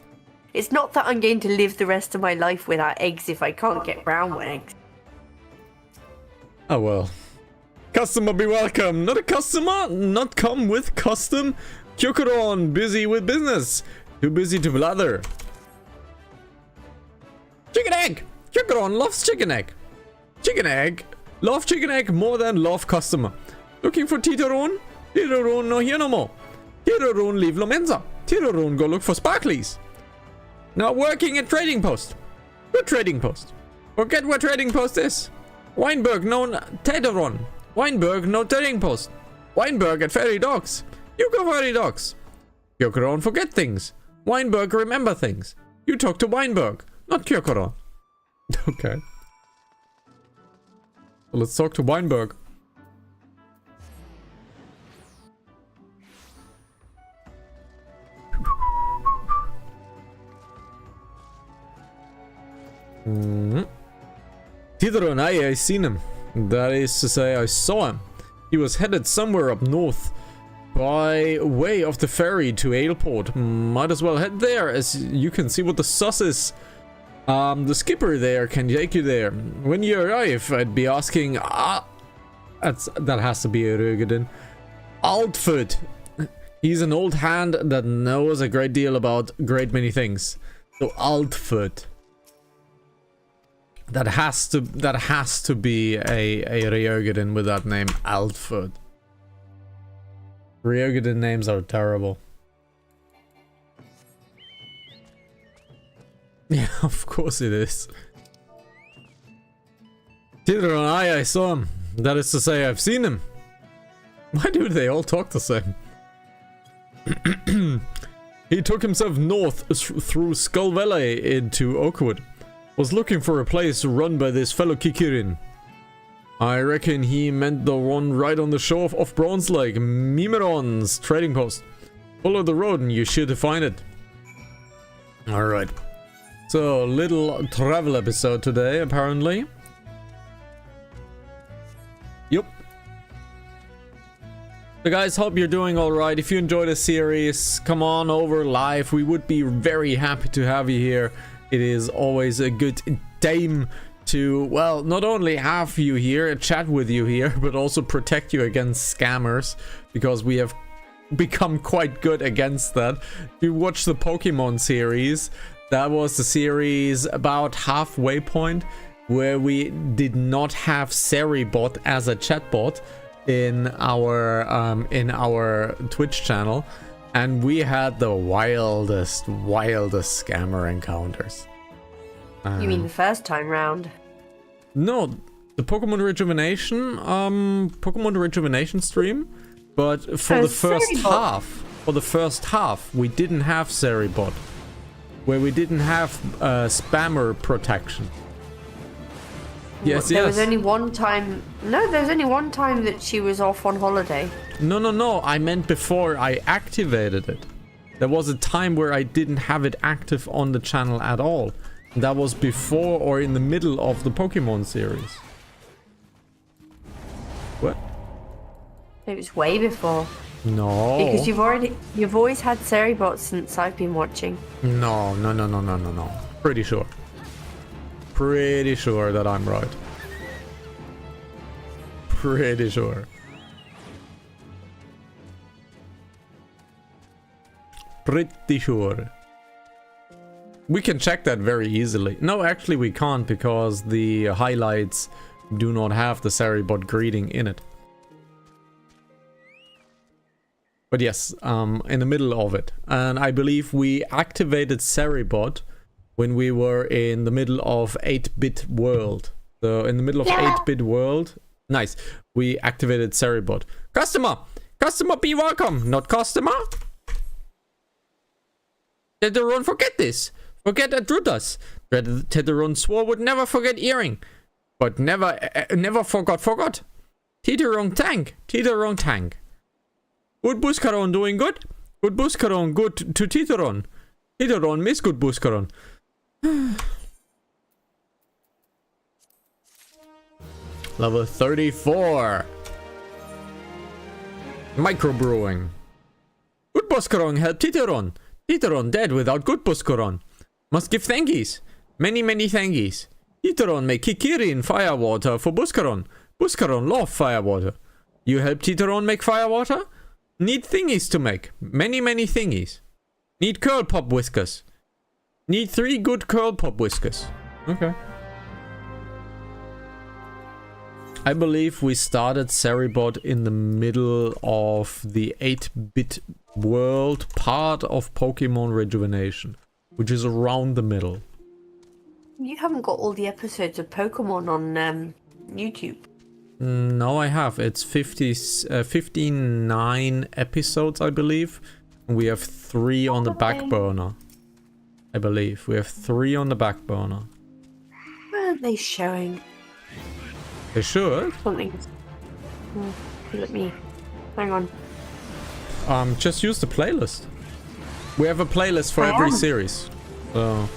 S2: It's not that I'm going to live the rest of my life without eggs if I can't get brown eggs.
S1: Oh well. Customer be welcome. Not a customer, not come with custom. Kyokuron, busy with business. Too busy to blather. Chicken egg! Kyokuron loves chicken egg. Chicken egg. Love chicken egg more than love customer. Looking for Titoron? Titoron no here no more. Titoron leave Lomenza. Titoron go look for Sparklies. Now working at Trading Post. Good Trading Post. Forget what Trading Post is. Weinberg no Titoron. Weinberg no Trading Post. Weinberg at Fairy Dogs. You go Fairy Dogs. Kyokuron forget things. Weinberg remember things. You talk to Weinberg, not Kyokuron. Okay. So let's talk to Weinberg. Titoron, I seen him. That is to say, I saw him. He was headed somewhere up north. By way of the ferry to Aleport. Might as well head there, as you can see what the sus is. The skipper there can take you there. When you arrive, I'd be asking... that has to be a Rögeden. Altfoot. He's an old hand that knows a great deal about great many things. So Altfoot. That has to be a Rögeden with that name, Altfoot. Ryogoden names are terrible. Yeah, of course it is. Titoron, I saw him. That is to say, I've seen him. Why do they all talk the same? He took himself north through Skull Valley into Oakwood. Was looking for a place run by this fellow Kikirin. I reckon he meant the one right on the shore of Bronze Lake, Mimeron's trading post. Follow the road and you should find it. Alright. So, little travel episode today, apparently. Yup. So guys, hope you're doing alright. If you enjoy the series, come on over live. We would be very happy to have you here. It is always a good time to, well, not only have you here, chat with you here, but also protect you against scammers, because we have become quite good against that. If you watch the Pokemon series, that was the series about halfway point where we did not have Seribot as a chatbot in our Twitch channel, and we had the wildest scammer encounters.
S2: You mean the first time round?
S1: No, the Pokemon Rejuvenation stream, but for the first half, we didn't have Seribot, where we didn't have spammer protection. Yes,
S2: there was only one time. No, there was only one time that she was off on holiday.
S1: No. I meant before I activated it. There was a time where I didn't have it active on the channel at all. That was before or in the middle of the Pokemon series. What?
S2: It was way before.
S1: No.
S2: Because you've always had Seribot since I've been watching.
S1: No. Pretty sure that I'm right. Pretty sure. We can check that very easily. No, actually we can't, because the highlights do not have the Seribot greeting in it. But yes, in the middle of it. And I believe we activated Seribot when we were in the middle of 8-bit world. So in the middle of 8-bit world, nice, we activated Seribot. Customer be welcome, not customer. Tetheron forget this. Forget Adrutas. Tetheron swore would never forget earring. But never forgot. Tetheron tank. Good Buscaron doing good? Good Buscaron good to Tetheron. Tetheron miss good Buscaron. Level 34. Microbrewing. Good Buscaron help Tetheron. Tetheron dead without good Buscaron. Must give thankies. Many thankies. Tetheron make Kikiri in firewater for Buscaron. Buscaron love firewater. You help Tetheron make firewater? Need thingies to make. Many thingies. Need curl pop whiskers. Need 3 good curl pop whiskers. Okay. I believe we started Seribot in the middle of the 8-bit world part of Pokemon Rejuvenation, which is around the middle.
S2: You haven't got all the episodes of Pokemon on YouTube.
S1: No, I have. It's 59 episodes, I believe. We have 3 on the back burner. I believe. We have 3 on the back burner.
S2: Where are they showing?
S1: They should.
S2: Something. Let me... Hang on.
S1: Just use the playlist. We have a playlist for every series. So...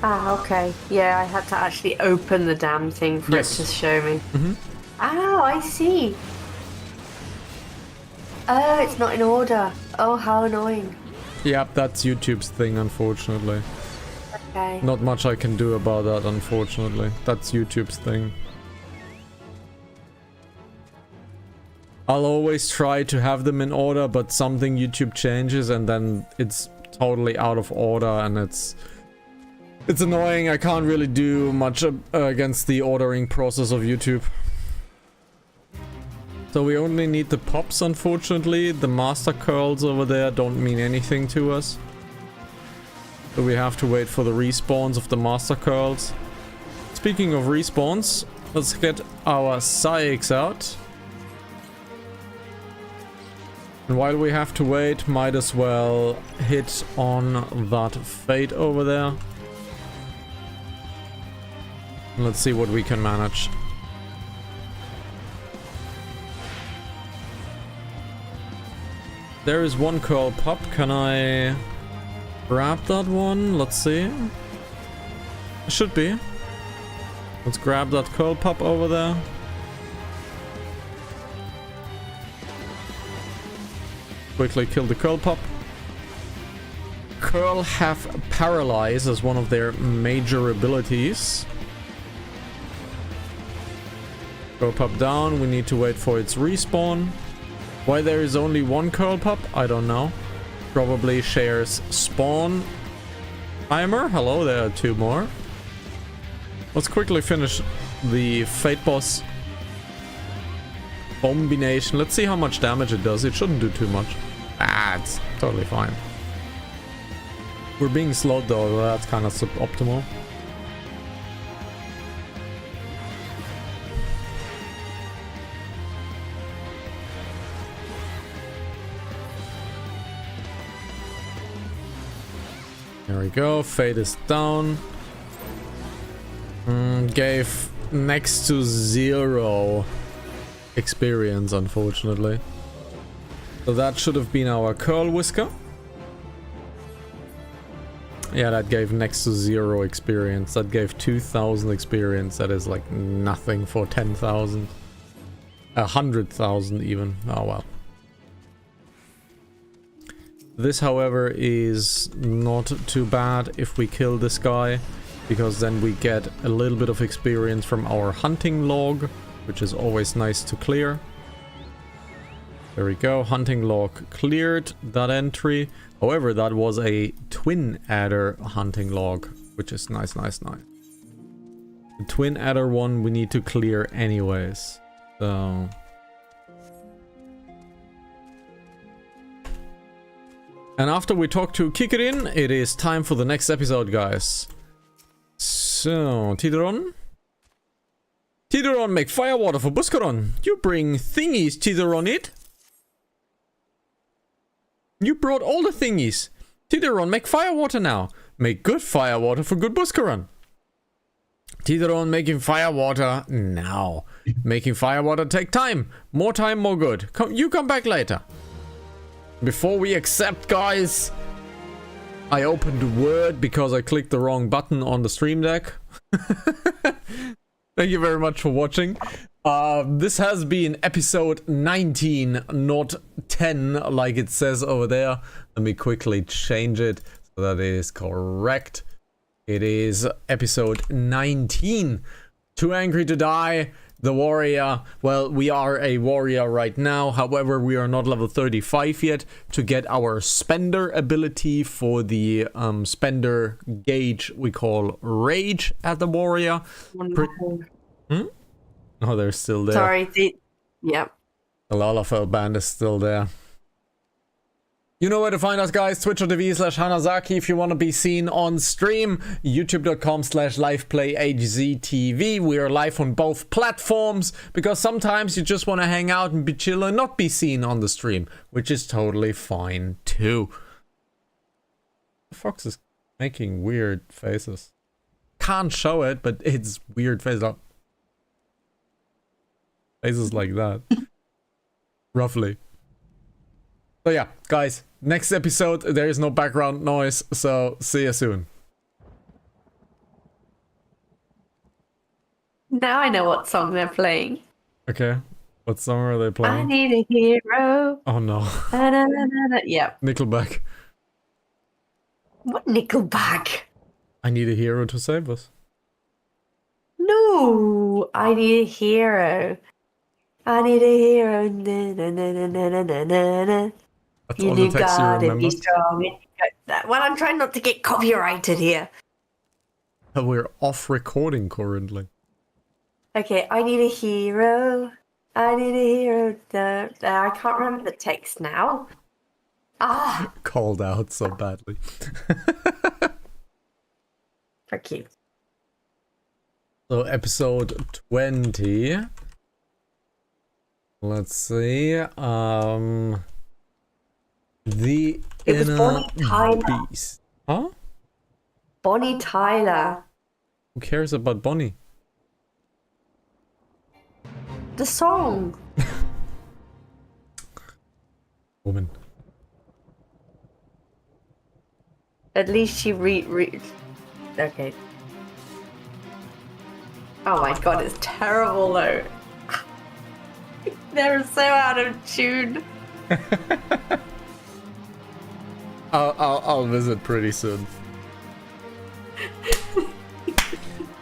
S2: Ah, okay. Yeah, I had to actually open the damn thing for it to show me. Oh, I see. Oh, it's not in order. Oh, how annoying.
S1: Yep, that's YouTube's thing, unfortunately.
S2: Okay.
S1: Not much I can do about that, unfortunately. That's YouTube's thing. I'll always try to have them in order, but something YouTube changes and then it's totally out of order, and it's annoying. I can't really do much against the ordering process of YouTube. So we only need the pops, unfortunately. The master curls over there don't mean anything to us. So we have to wait for the respawns of the master curls. Speaking of respawns, let's get our Psyx out. And while we have to wait, might as well hit on that Fate over there. Let's see what we can manage. There is one curl pop. Can I grab that one. Let's see. Should be. Let's grab that curl pop over there. Quickly kill the curl pop. Curl have paralyze as one of their major abilities. Curl pop down. We need to wait for its respawn. Why there is only one curl pop? I don't know. Probably shares spawn timer. Hello, there are 2 more. Let's quickly finish the Fate Boss combination. Let's see how much damage it does. It shouldn't do too much. Ah, it's totally fine. We're being slowed though, that's kind of suboptimal. There we go, Fate is down. Gave next to 0 experience, unfortunately. So that should have been our Curl Whisker. Yeah, that gave next to 0 experience. That gave 2,000 experience. That is like nothing for 10,000. 100,000 even. Oh well. This, however, is not too bad if we kill this guy, because then we get a little bit of experience from our hunting log, which is always nice to clear. There we go, hunting log cleared that entry. However, that was a twin adder hunting log, which is nice. The twin adder one we need to clear anyways. So and after we talk to Kikerin, it is time for the next episode, guys. So, Tideron? Tideron, make firewater for Buscaron. You bring thingies, Tideron, it? You brought all the thingies. Tideron, make firewater now. Make good firewater for good Buscaron. Tideron, making firewater now. Making firewater take time. More time, more good. You come back later. Before we accept, guys, I opened Word because I clicked the wrong button on the stream deck. Thank you very much for watching. This has been episode 19, not 10 like it says over there. Let me quickly change it so that it is correct. It is episode 19. Too Angry to Die. The warrior. Well, we are a warrior right now. However, we are not level 35 yet to get our spender ability for the spender gauge we call Rage at the warrior. Oh, they're still there.
S2: Sorry. Yep.
S1: The Lalafell band is still there. You know where to find us, guys. Twitch.tv/Hanazaki if you want to be seen on stream. YouTube.com/LivePlayHZTV. We are live on both platforms because sometimes you just want to hang out and be chill and not be seen on the stream, which is totally fine too. The fox is making weird faces. Can't show it, but it's weird faces. Faces like that. Roughly. So yeah, guys, next episode, there is no background noise, so see you soon.
S2: Now I know what song they're playing.
S1: Okay, what song are they
S2: I
S1: playing?
S2: need a hero.
S1: Oh no.
S2: Yep.
S1: Nickelback.
S2: What Nickelback?
S1: I need a hero to save us.
S2: No, I need a hero. I need a hero. Na, na, na, na, na, na, na, na.
S1: That's all the text you remember.
S2: Well, I'm trying not to get copyrighted here.
S1: We're off recording currently.
S2: Okay, I need a hero. I need a hero. I can't remember the text now. Ah,
S1: Called out so badly.
S2: fuck you.
S1: So episode 20. Let's see. The
S2: It was
S1: Inner
S2: Bonnie Tyler.
S1: Beast. Huh?
S2: Bonnie Tyler.
S1: Who cares about Bonnie?
S2: The song.
S1: Woman.
S2: At least she Okay. Oh my god, it's terrible though. They're so out of tune.
S1: I'll visit pretty soon.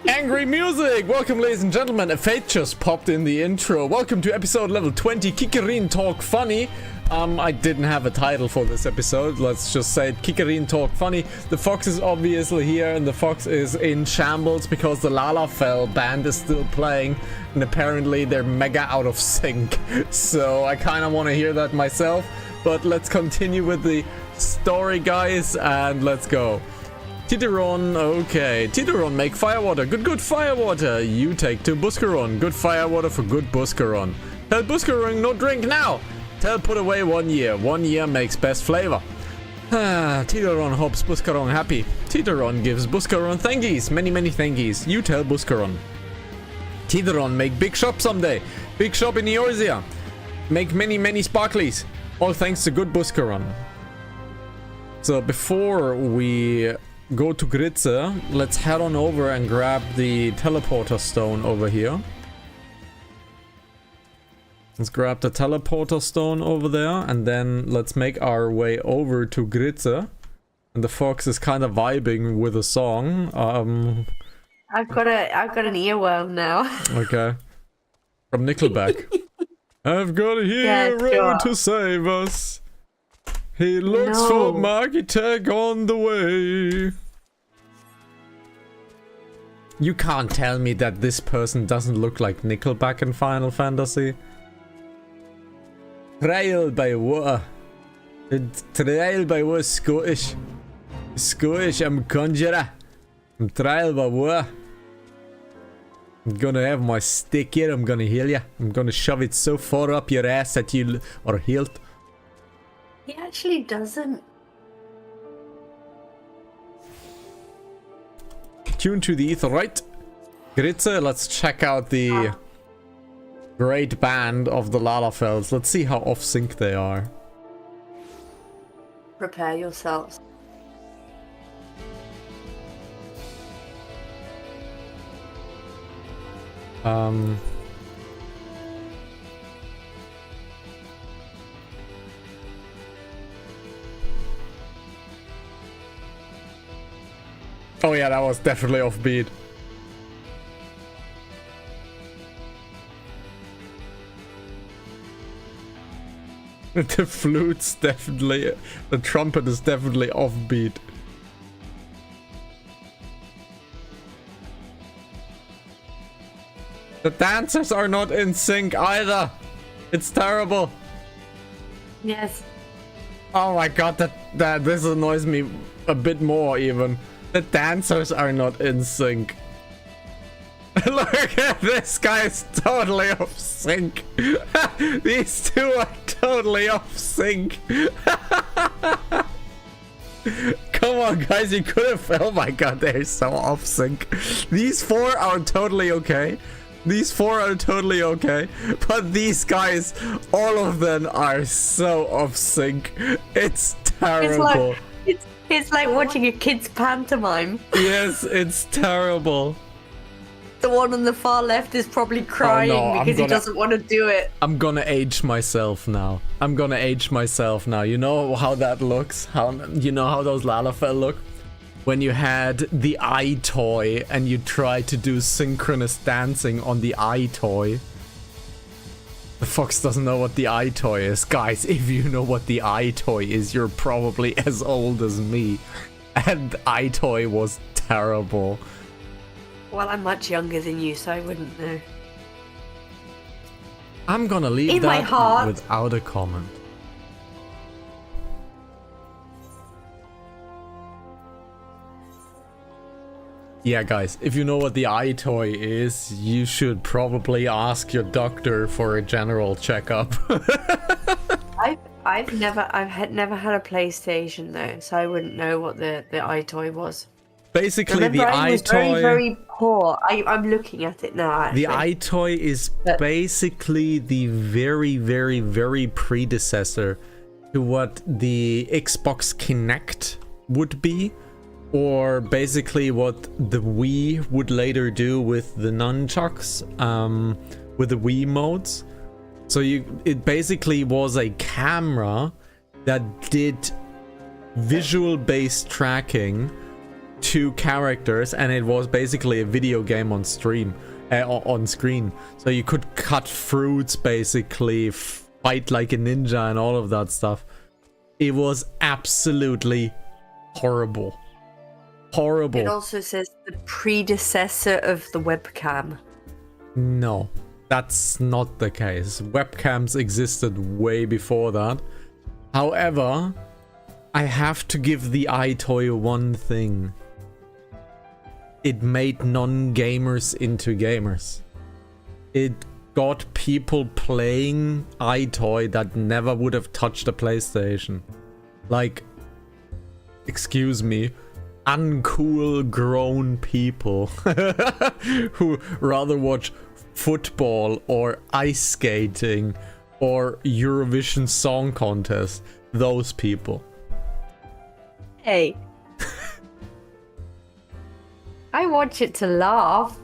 S1: Angry music! Welcome, ladies and gentlemen. A fate just popped in the intro. Welcome to episode level 20, Kikarin Talk Funny. I didn't have a title for this episode. Let's just say it, Kikarin Talk Funny. The fox is obviously here, and the fox is in shambles because the Lalafell band is still playing, and apparently they're mega out of sync. So I kind of want to hear that myself. But let's continue with the story, guys, and let's go. Titeron, okay. Titeron, make firewater. Good firewater. You take to Buscaron. Good firewater for good Buscaron. Tell Buscaron no drink now. Tell put away 1 year. 1 year makes best flavor. Titeron hopes Buscaron happy. Titeron gives Buscaron thankies. Many thankies. You tell Buscaron. Titeron, make big shop someday. Big shop in Eorzea. Make many sparklies. All thanks to good Buscaron. So before we go to Gritze, let's head on over and grab the teleporter stone over here. Let's grab the teleporter stone over there, and then let's make our way over to Gritze. And the fox is kind of vibing with a song.
S2: I've got an earworm now.
S1: Okay. From Nickelback. I've got a hero to save us. He looks for Magitech on the way. You can't tell me that this person doesn't look like Nickelback in Final Fantasy. Trial by what? Trial by what? Scottish. Scottish, I'm conjurer. I'm trial by what? I'm gonna have my stick here, I'm gonna heal ya. I'm gonna shove it so far up your ass that you are healed.
S2: He actually doesn't.
S1: Tune to the ether, right? Gritze, let's check out the great band of the Lalafells. Let's see how off sync they are.
S2: Prepare yourselves.
S1: Oh yeah, that was definitely offbeat. The flute's definitely... The trumpet is definitely offbeat. The dancers are not in sync either. It's terrible.
S2: Yes.
S1: Oh my god, that this annoys me a bit more even. The dancers are not in sync. Look at this guy's totally off sync. These two are totally off sync. Come on, guys, you could have. Oh my god, they're so off sync. These four are totally okay. These four are totally okay. But these guys, all of them are so off sync. It's terrible.
S2: It's like watching a kid's pantomime.
S1: Yes, it's terrible.
S2: The one on the far left is probably crying because he doesn't want to do it.
S1: I'm gonna age myself now. I'm gonna age myself now. You know how that looks? You know how those Lalafell look? When you had the eye toy and you tried to do synchronous dancing on the eye toy. The fox doesn't know what the eye toy is. Guys, if you know what the eye toy is, you're probably as old as me. And the eye toy was terrible.
S2: Well, I'm much younger than you, so I wouldn't know.
S1: I'm gonna leave that without a comment. Yeah, guys, if you know what the eye toy is, you should probably ask your doctor for a general checkup.
S2: I've never had a PlayStation though, so I wouldn't know what the eye toy was.
S1: Basically, the eye toy.
S2: Very poor. I'm looking at it now. Actually.
S1: The eye toy is basically the very predecessor to what the Xbox Kinect would be. or basically what the Wii would later do with the nunchucks, with the Wii modes. So it basically was a camera that did visual-based tracking to characters, and it was basically a video game on screen. So you could cut fruits, basically fight like a ninja and all of that stuff. It was absolutely horrible. Horrible.
S2: It also says the predecessor of the webcam.
S1: No, that's not the case. Webcams existed way before that. However, I have to give the iToy one thing. It made non-gamers into gamers. It got people playing iToy that never would have touched a PlayStation. Like, excuse me, uncool grown people who rather watch football or ice skating or Eurovision Song Contest. Those people.
S2: Hey. I watch it to laugh.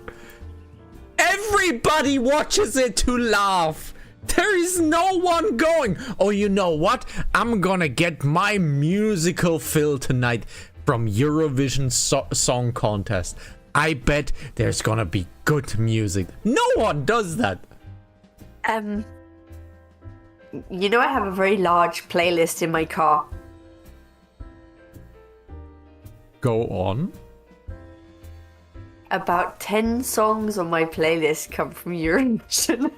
S1: Everybody watches it to laugh. There is no one going, oh, you know what? I'm gonna get my musical fill tonight from Eurovision Song Contest. I bet there's gonna be good music. No one does that.
S2: You know, I have a very large playlist in my car.
S1: Go on.
S2: About 10 songs on my playlist come from Eurovision.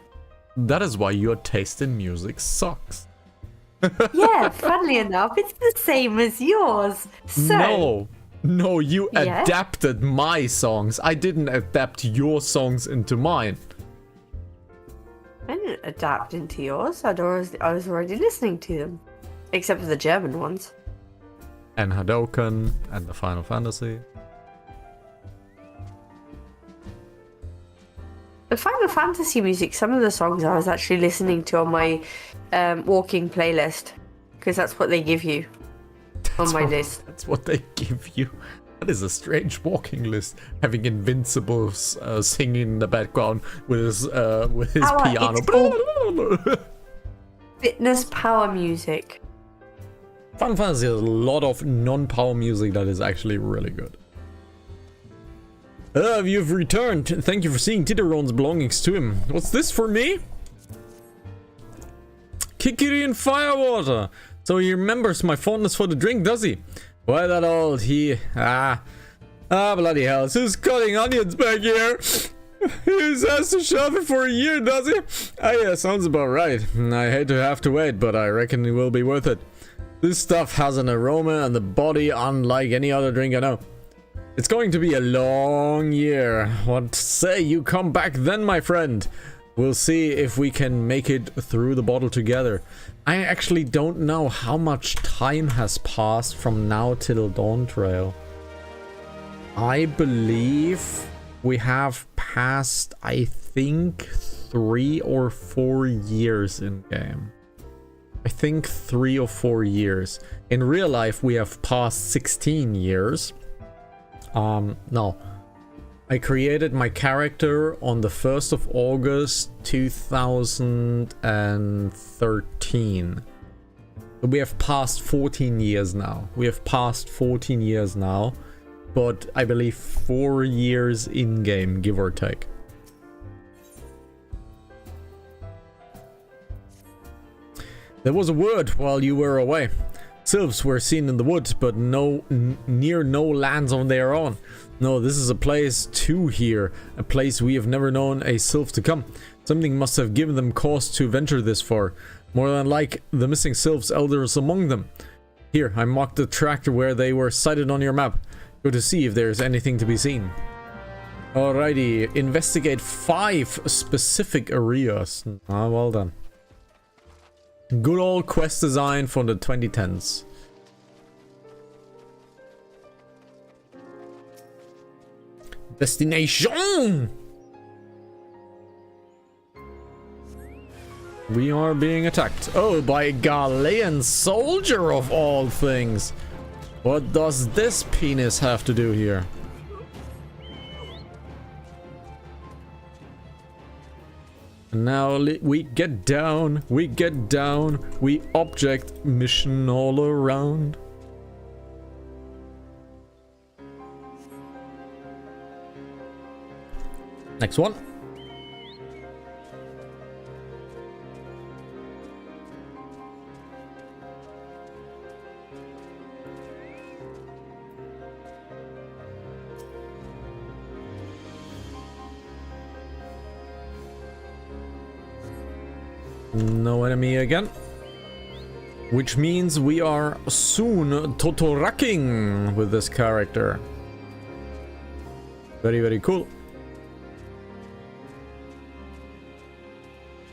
S1: That is why your taste in music sucks.
S2: Yeah, funnily enough, it's the same as yours. So,
S1: no, you adapted my songs. I didn't adapt your songs into mine.
S2: I didn't adapt into yours. I was already listening to them. Except for the German ones.
S1: And Hadoken, and the Final Fantasy.
S2: The Final Fantasy music, some of the songs I was actually listening to on my walking playlist. Because that's what they give you on my list.
S1: That's what they give you. That is a strange walking list. Having Invincibles singing in the background with his piano.
S2: Fitness power music.
S1: Final Fantasy has a lot of non-power music that is actually really good. You've returned. Thank you for seeing Titeron's belongings to him. What's this for me? Kikiri and Firewater. So he remembers my fondness for the drink, does he? Why that old he... bloody hell. Who's cutting onions back here? He has to shove it for a year, does he? Yeah, sounds about right. I hate to have to wait, but I reckon it will be worth it. This stuff has an aroma and the body unlike any other drink I know. It's going to be a long year. What say you come back then, my friend? We'll see if we can make it through the bottle together. I actually don't know how much time has passed from now till Dawn Trail. I believe we have passed, I think, 3 or 4 years in game. I think 3 or 4 years. In real life, we have passed 16 years. No. I created my character on the 1st of August 2013. So we have passed 14 years now. But I believe 4 years in-game, give or take. There was a word while you were away. Sylphs were seen in the woods, but near no lands on their own. No, this is a place too here, a place we have never known a sylph to come. Something must have given them cause to venture this far. More than like the missing sylphs, elders among them. Here, I marked the track where they were sighted on your map. Go to see if there's anything to be seen. Alrighty, investigate 5 specific areas. Well done. Good old quest design for the 2010s. Destination! We are being attacked. Oh, by a Galilean soldier of all things. What does this penis have to do here? And now we get down, we object mission all around. Next one. No enemy again. Which means we are soon Totoraking with this character. Very, very cool.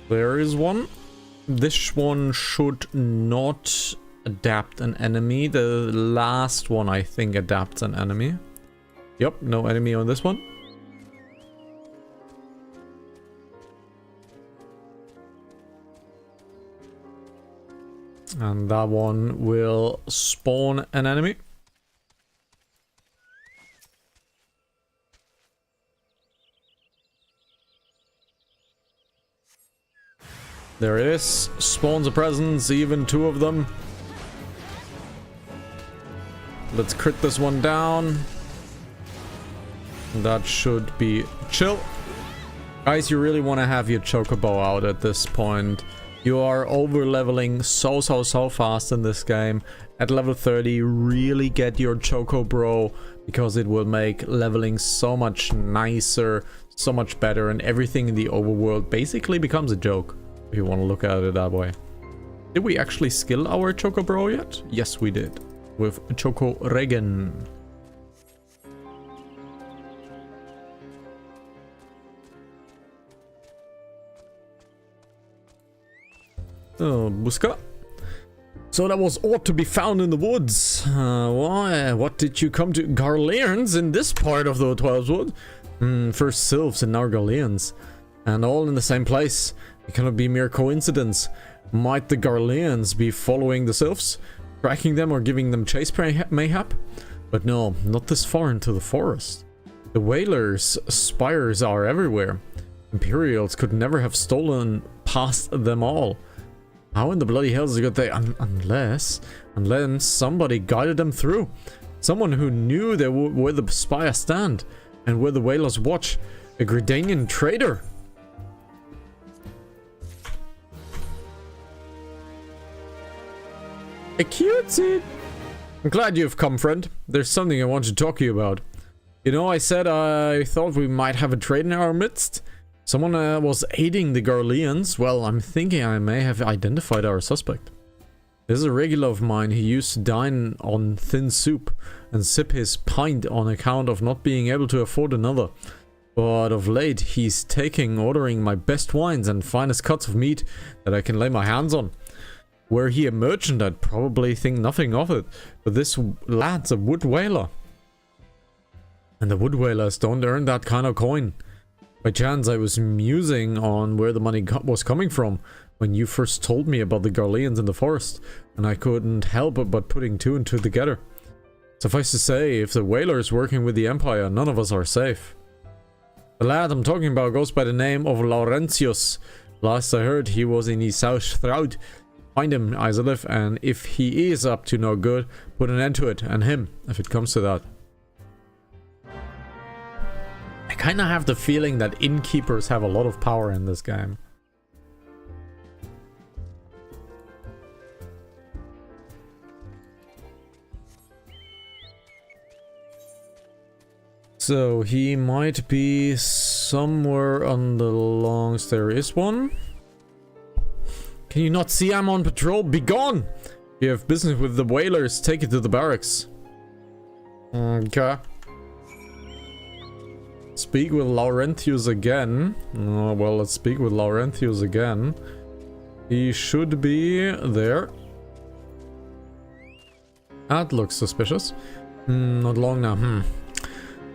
S1: There is one. This one should not adapt an enemy. The last one, I think, adapts an enemy. Yep, no enemy on this one. And that one will spawn an enemy. There it is. Spawns a presence, even two of them. Let's crit this one down. That should be chill. Guys, you really want to have your chocobo out at this point. You are over leveling so fast in this game. At level 30, really get your Chocobro, because it will make leveling so much nicer, so much better, and everything in the overworld basically becomes a joke, if you want to look at it that way. Did we actually skill our Chocobro yet? Yes, we did. With Choco Regen. Oh, Buska. So that was ought to be found in the woods. Why? What did you come to? Garleans in this part of the 12's wood? First sylphs and now Garleans. And all in the same place. It cannot be mere coincidence. Might the Garleans be following the sylphs? Tracking them or giving them chase mayhap? But no, not this far into the forest. The Whalers' spires are everywhere. Imperials could never have stolen past them all. How in the bloody hell could they, unless somebody guided them through. Someone who knew where the spires stand and where the Whalers watch. A Gridanian trader. A cutie. I'm glad you've come, friend. There's something I want to talk to you about. You know, I said I thought we might have a trade in our midst. Someone was aiding the Garleans. Well, I'm thinking I may have identified our suspect. This is a regular of mine. He used to dine on thin soup and sip his pint on account of not being able to afford another. But of late, he's ordering my best wines and finest cuts of meat that I can lay my hands on. Were he a merchant, I'd probably think nothing of it. But this lad's a wood whaler. And the wood whalers don't earn that kind of coin. By chance, I was musing on where the money was coming from when you first told me about the Garleans in the forest, and I couldn't help but putting two and two together. Suffice to say, if the whaler's working with the Empire, none of us are safe. The lad I'm talking about goes by the name of Laurentius. Last I heard, he was in the South Shroud. Find him, Isolith, and if he is up to no good, put an end to it, and him, if it comes to that. I kind of have the feeling that innkeepers have a lot of power in this game. So he might be somewhere on the longs. There is one. Can you not see I'm on patrol? Be gone! If you have business with the whalers, take it to the barracks. Okay. Speak with Laurentius again. Oh, well, let's speak with Laurentius again. He should be there. That looks suspicious. Not long now.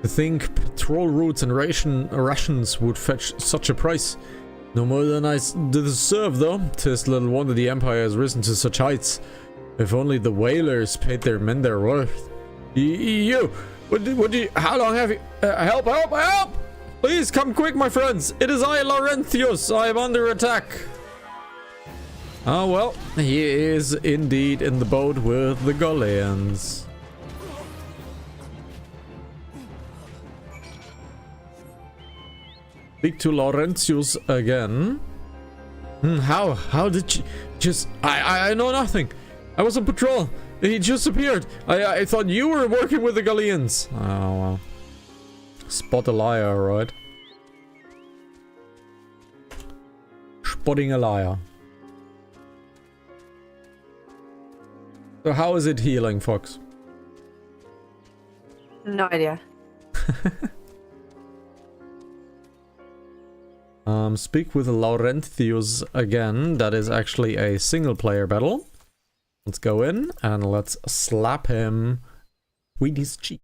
S1: To think patrol routes and rations would fetch such a price. No more than I deserve, though. 'Tis little wonder the Empire has risen to such heights. If only the whalers paid their men their worth. You! What do you... How long have you... help! Help! Help! Please come quick, my friends! It is I, Laurentius! I am under attack! Oh, well. He is indeed in the boat with the Galileans. Speak to Laurentius again. How did you... Just... I know nothing. I was on patrol. He just appeared. I thought you were working with the Galileans. Oh, well. Spot a liar, right? Spotting a liar. So how is it healing, Fox?
S2: No idea.
S1: Speak with Laurentius again. That is actually a single player battle. Let's go in and let's slap him with his cheek.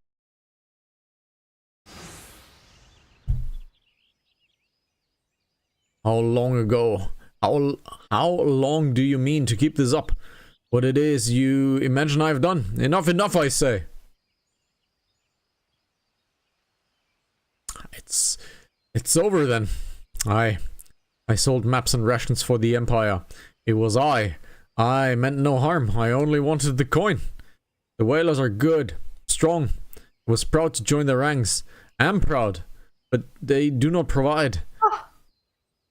S1: How long ago? How long do you mean to keep this up? What it is you imagine I've done? Enough, enough, I say. It's over then. I sold maps and rations for the Empire. It was I meant no harm. I only wanted the coin. The whalers are good, strong. I was proud to join their ranks. I'm proud, but they do not provide.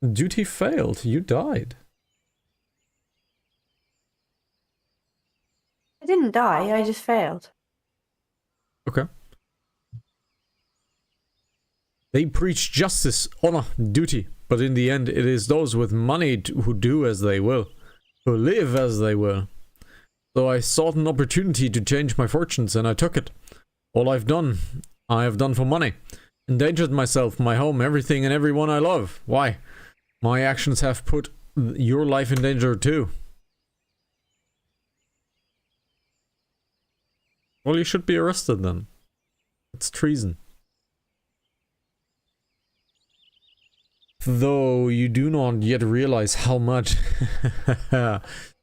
S1: Duty failed. You died.
S2: I didn't die, I just failed.
S1: Okay. They preach justice, honor, duty, but in the end it is those with money who do as they will, who live as they will. So I sought an opportunity to change my fortunes and I took it. All I have done for money. Endangered myself, my home, everything and everyone I love. Why? My actions have put your life in danger too. Well, you should be arrested then. It's treason. Though you do not yet realize how much.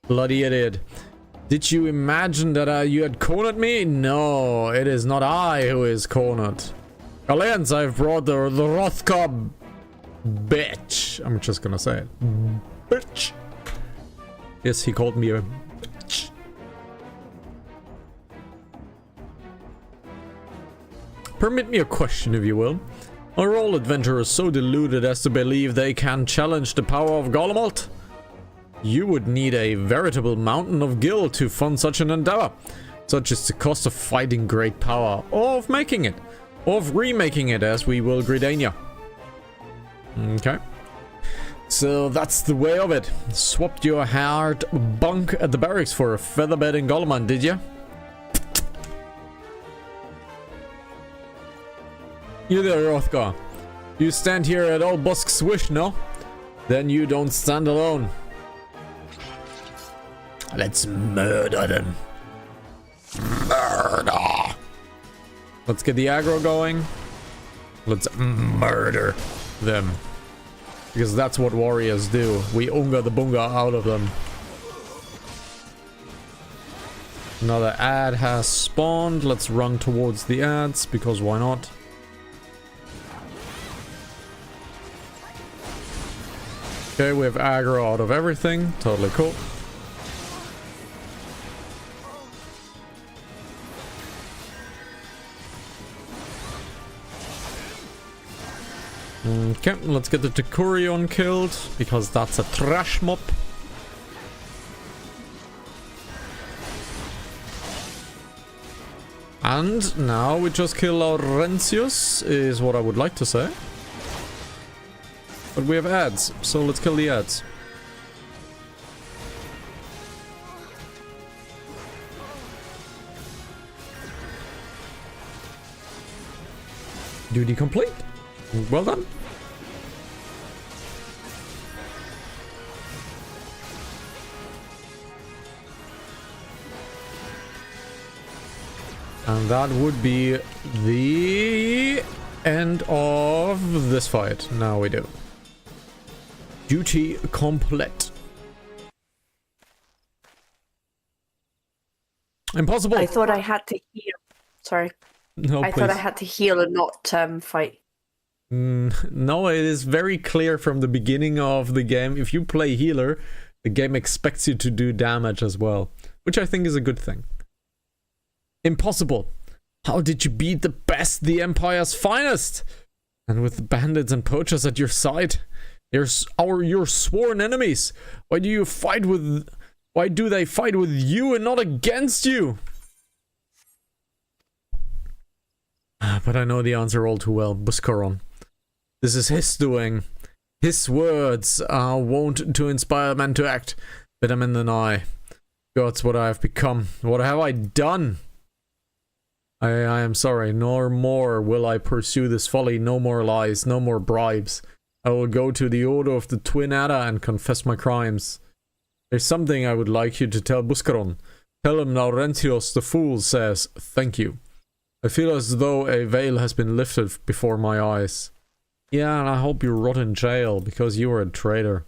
S1: Bloody idiot. Did you imagine that you had cornered me? No, it is not I who is cornered. Alliance, I've brought the Rothkob bitch. I'm just gonna say it. Bitch. Yes, he called me a bitch. Permit me a question, if you will. Are all adventurers so deluded as to believe they can challenge the power of Golemalt? You would need a veritable mountain of gil to fund such an endeavor. Such is the cost of fighting great power, or of making it, or of remaking it, as we will Gridania. Okay. So that's the way of it. Swapped your hard bunk at the barracks for a featherbed in Golemalt, did you? You there, Rothgar. You stand here at all Busk's wish, no? Then you don't stand alone. Let's murder them. Murder. Let's get the aggro going. Let's murder them. Because that's what warriors do. We unga the bunga out of them. Another ad has spawned. Let's run towards the ads, because why not? Okay, we have aggro out of everything. Totally cool. Okay, let's get the Decurion killed, because that's a trash mob. And now we just kill Laurentius, is what I would like to say. But we have ads, so let's kill the ads. Duty complete. Well done. And that would be the end of this fight. Now we do. Duty complete. Impossible.
S2: I thought I had to heal. Sorry.
S1: No,
S2: I
S1: please.
S2: thought I had to heal and not fight.
S1: No, it is very clear from the beginning of the game. If you play healer, the game expects you to do damage as well, which I think is a good thing. Impossible. How did you beat the best, the Empire's finest? And with the bandits and poachers at your side, your sworn enemies. Why do they fight with you and not against you? But I know the answer all too well, Buscaron. This is his doing. His words are wont to inspire men to act. Better men than I. God's what I have become. What have I done? I am sorry. No more will I pursue this folly. No more lies. No more bribes. I will go to the Order of the Twin Adder and confess my crimes. There's something I would like you to tell Buscaron. Tell him Laurentius the Fool says thank you. I feel as though a veil has been lifted before my eyes. Yeah, and I hope you rot in jail because you were a traitor.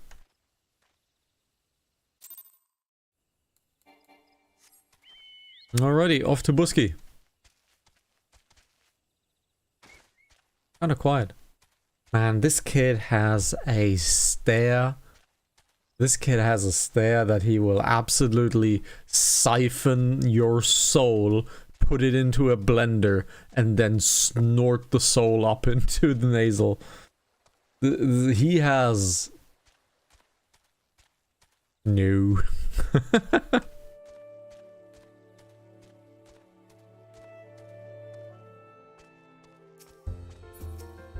S1: Alrighty, off to Busky. Kinda quiet. Man, this kid has a stare. This kid has a stare that he will absolutely siphon your soul, put it into a blender, and then snort the soul up into the nasal. He has... No.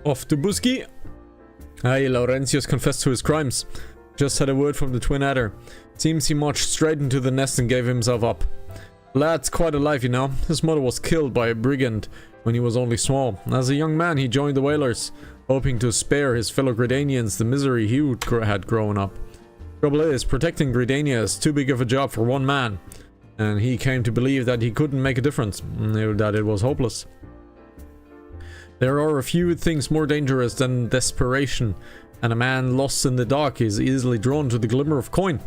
S1: Off to Busky. Aye, Laurentius confessed to his crimes. Just had a word from the Twin Adder. Seems he marched straight into the nest and gave himself up. Lad's quite alive, you know. His mother was killed by a brigand when he was only small. As a young man, he joined the Whalers, hoping to spare his fellow Gridanians the misery he had grown up. Trouble is, protecting Gridania is too big of a job for one man, and he came to believe that he couldn't make a difference, that it was hopeless. There are a few things more dangerous than desperation, and a man lost in the dark is easily drawn to the glimmer of coin.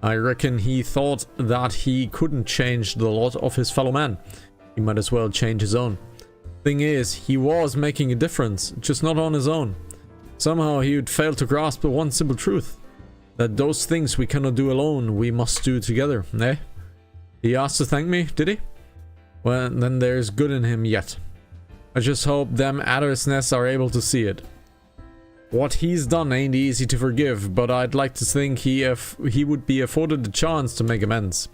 S1: I reckon he thought that he couldn't change the lot of his fellow man. He might as well change his own. Thing is, he was making a difference, just not on his own. Somehow he would fail to grasp the one simple truth. That those things we cannot do alone, we must do together, eh? He asked to thank me, did he? Well, then there's good in him yet. I just hope them Adder's nests are able to see it. What he's done ain't easy to forgive, but I'd like to think he would be afforded the chance to make amends.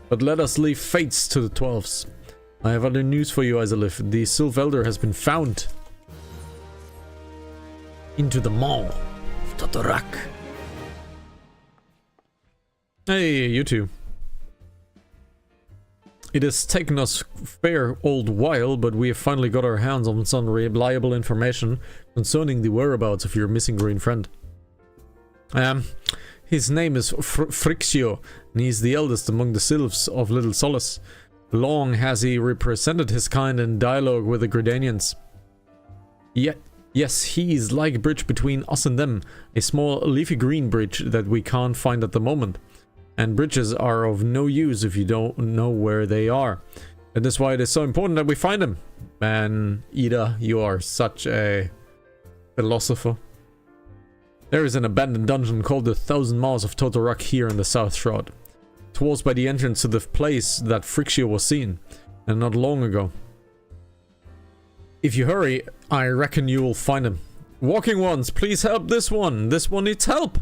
S1: But let us leave fates to the 12s. I have other news for you, Isalif. The Sylph Elder has been found. Into the maw of Totorak. Hey, you two. It has taken us a fair old while, but we have finally got our hands on some reliable information concerning the whereabouts of your missing green friend. His name is Frixio, and he's the eldest among the Sylphs of Little Solace. Long has he represented his kind in dialogue with the Gridanians. Yet, yes, he is like a bridge between us and them, a small leafy green bridge that we can't find at the moment. And bridges are of no use if you don't know where they are. And that's why it is so important that we find them. Man, Ida, you are such a philosopher. There is an abandoned dungeon called the 1,000 Maws of Totorak here in the South Shroud. It was by the entrance to the place that Frixio was seen, and not long ago. If you hurry, I reckon you will find him. Walking ones, please help this one. This one needs help.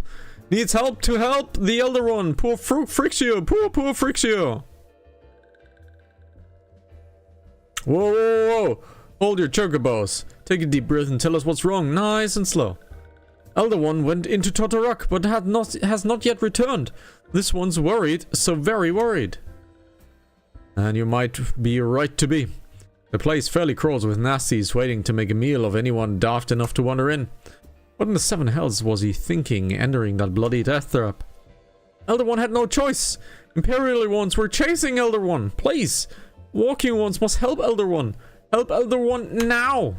S1: Needs help to help the elder one. Poor Frixio. Poor Frixio. Whoa, whoa, whoa. Hold your chocobos. Take a deep breath and tell us what's wrong. Nice and slow. Elder one went into Totorak, but has not yet returned. This one's worried, so very worried. And you might be right to be. The place fairly crawls with nasties waiting to make a meal of anyone daft enough to wander in. What in the seven hells was he thinking entering that bloody death trap? Elder One had no choice. Imperial ones were chasing Elder One. Please. Walking ones must help Elder One. Help Elder One now.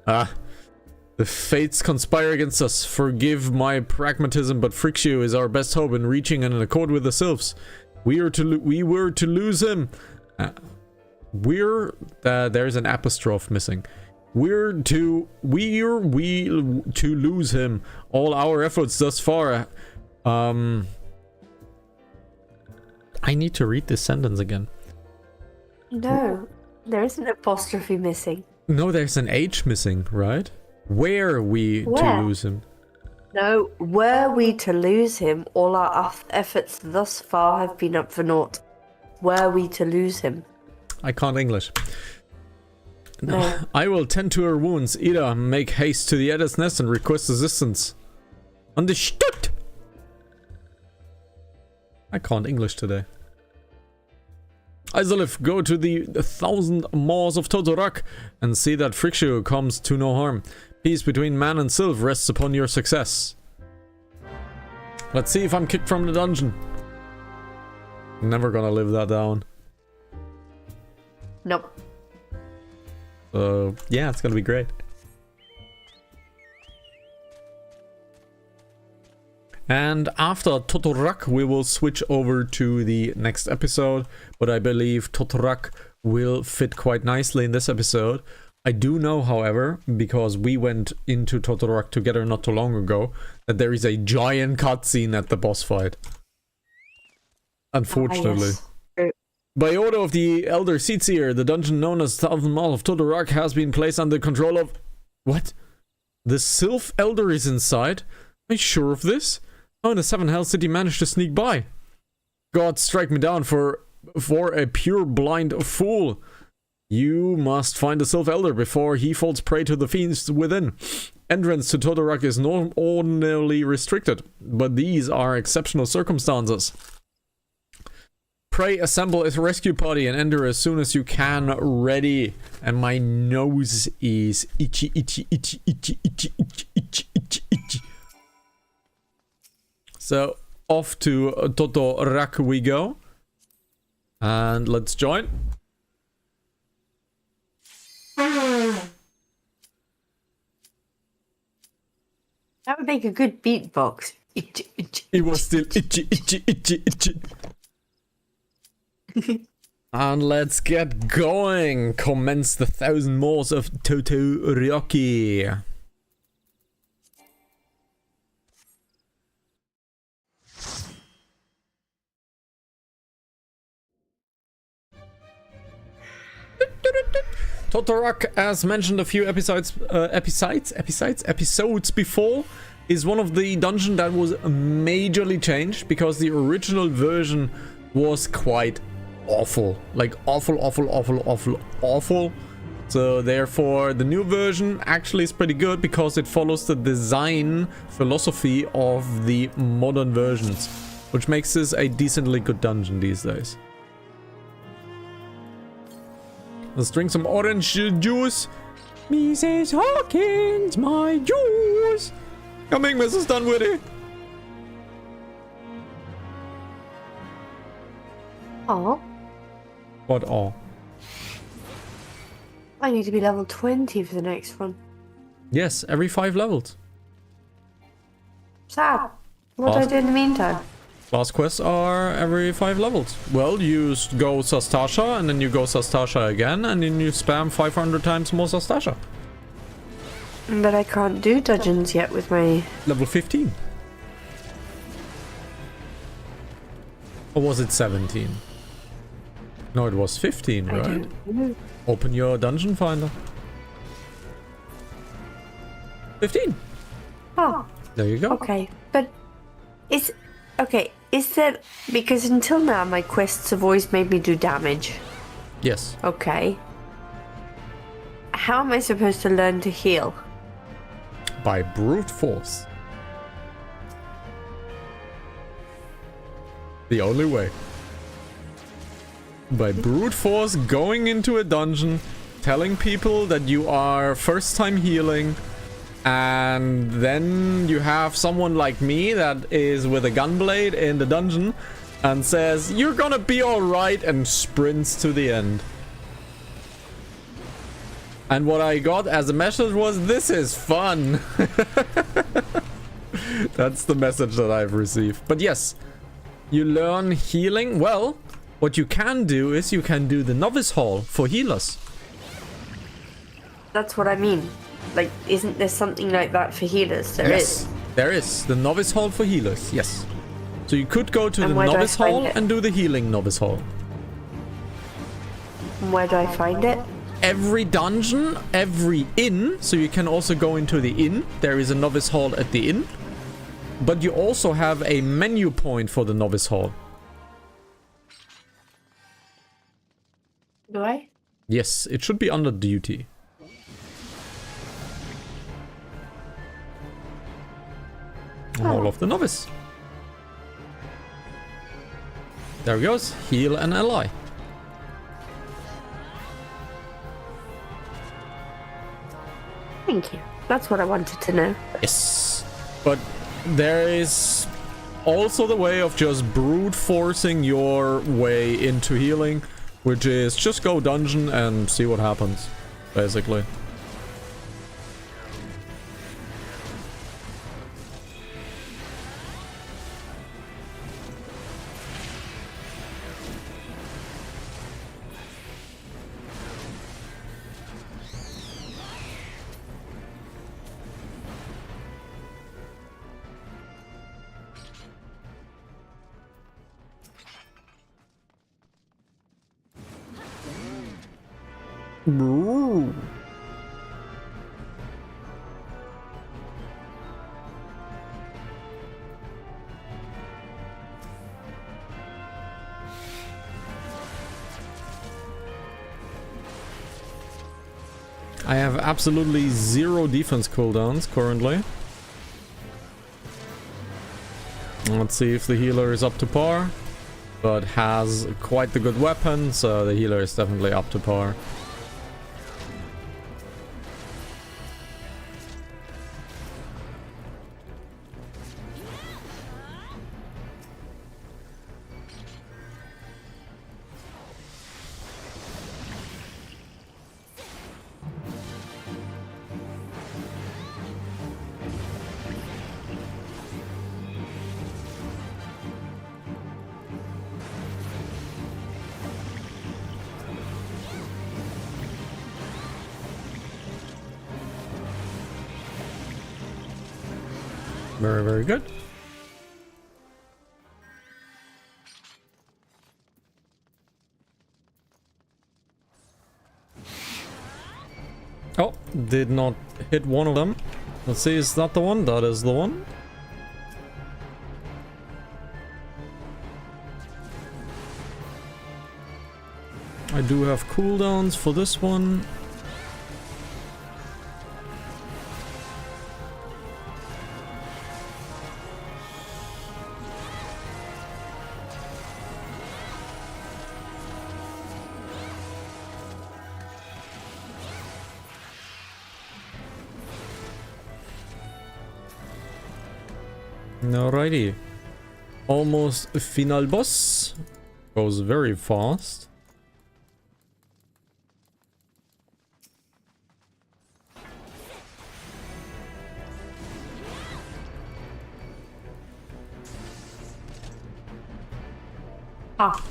S1: Ah. The fates conspire against us. Forgive my pragmatism, but Frixio is our best hope in reaching an accord with the Sylphs. We were to lose him. There's an apostrophe missing. We're to lose him. All our efforts thus far. I need to read this sentence again.
S2: No, there is an apostrophe missing.
S1: No, there's an H missing, right? Were we to lose him?
S2: No, were we to lose him, all our efforts thus far have been up for naught. Were we to lose him?
S1: I can't English.
S2: No.
S1: I will tend to her wounds. Ida, make haste to the Edda's nest and request assistance. Understood! I can't English today. Isolif, go to the 1,000 maws of Totorak and see that Frixio comes to no harm. Peace between man and Sylph rests upon your success. Let's see if I'm kicked from the dungeon. Never gonna live that down.
S2: Nope.
S1: So, yeah, it's gonna be great. And after Totorak, we will switch over to the next episode. But I believe Totorak will fit quite nicely in this episode. I do know, however, because we went into Totorak together not too long ago, that there is a giant cutscene at the boss fight. Unfortunately.
S2: Yes.
S1: By order of the Elder Seatseer, the dungeon known as 1,000 Maws of Totorak has been placed under control of... What? The Sylph Elder is inside? Are you sure of this? How in the Seven Hells did he manage to sneak by? God strike me down for a pure blind fool. You must find the Sylph Elder before he falls prey to the fiends within. Entrance to Totorak is ordinarily restricted, but these are exceptional circumstances. Pray assemble a rescue party and enter as soon as you can. Ready. And my nose is itchy, itchy, itchy, itchy, itchy, itchy, itchy, itchy, itchy. So, off to Totorak we go. And let's join.
S2: That would make a good beatbox. Itchy, itchy.
S1: It was still itchy, itchy, itchy, itchy. And let's get going. Commence the 1,000 Maws of Totorak. Totorak, as mentioned a few episodes before, is one of the dungeons that was majorly changed because the original version was quite awful. Like awful. So therefore the new version actually is pretty good because it follows the design philosophy of the modern versions, which makes this a decently good dungeon these days. Let's drink some orange juice. Mrs. Hawkins, my juice. Coming, Mrs. Dunwoody.
S2: Oh.
S1: What all?
S2: I need to be level 20 for the next one.
S1: Yes, every 5 levels.
S2: Sad. What do I do in the meantime?
S1: Last quests are every 5 levels. Well, you go Sastasha, and then you go Sastasha again, and then you spam 500 times more Sastasha.
S2: But I can't do dungeons yet with my...
S1: Level 15. Or was it 17? No, it was 15, right?
S2: I don't know.
S1: Open your dungeon finder. 15.
S2: Oh,
S1: There you go.
S2: okay. But is... Okay, is that... Because until now my quests have always made me do damage.
S1: Yes.
S2: Okay. How am I supposed to learn to heal?
S1: By brute force. The only way. By brute force going into a dungeon, telling people that you are first time healing, and then you have someone like me that is with a gunblade in the dungeon and says, "You're gonna be alright," and sprints to the end. And what I got as a message was, "This is fun." That's the message that I've received. But yes, you learn healing. Well, what you can do is you can do the novice hall for healers.
S2: That's what I mean. Like, isn't there something like that for healers? There is.
S1: There is. The novice hall for healers, yes. So you could go to
S2: And
S1: the
S2: where do I
S1: novice
S2: find
S1: hall
S2: it?
S1: and do the healing novice hall.
S2: And where do I find it?
S1: Every dungeon, every inn, so you can also go into the inn. There is a novice hall at the inn. But you also have a menu point for the novice hall.
S2: Do I?
S1: Yes, it should be under duty. Hall of the novice. There he goes. Heal an ally.
S2: Thank you. That's what I wanted to know.
S1: Yes. But there is also the way of just brute forcing your way into healing, which is just go dungeon and see what happens, basically. Ooh. I have absolutely 0 defense cooldowns currently. Let's see if the healer is up to par, but has quite the good weapon, so the healer is definitely up to par. Very, very good. Oh, did not hit one of them. Let's see, is that the one? That is the one. I do have cooldowns for this one. Alrighty. Almost final boss. Goes very fast.
S2: Ah.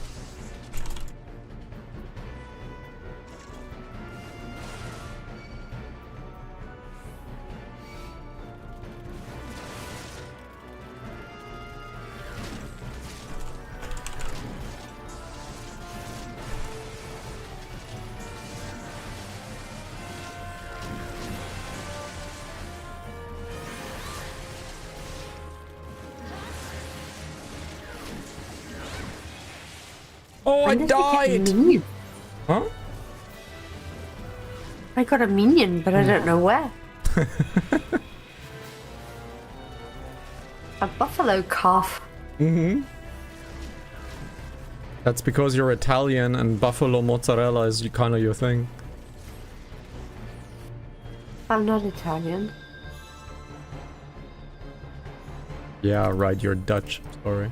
S1: Oh, I
S2: When did I get a
S1: died!
S2: minion?
S1: Huh?
S2: I got a minion, but I don't know where. A buffalo calf.
S1: Mm-hmm. That's because you're Italian and buffalo mozzarella is kind of your thing.
S2: I'm not Italian.
S1: Yeah, right, you're Dutch. Sorry.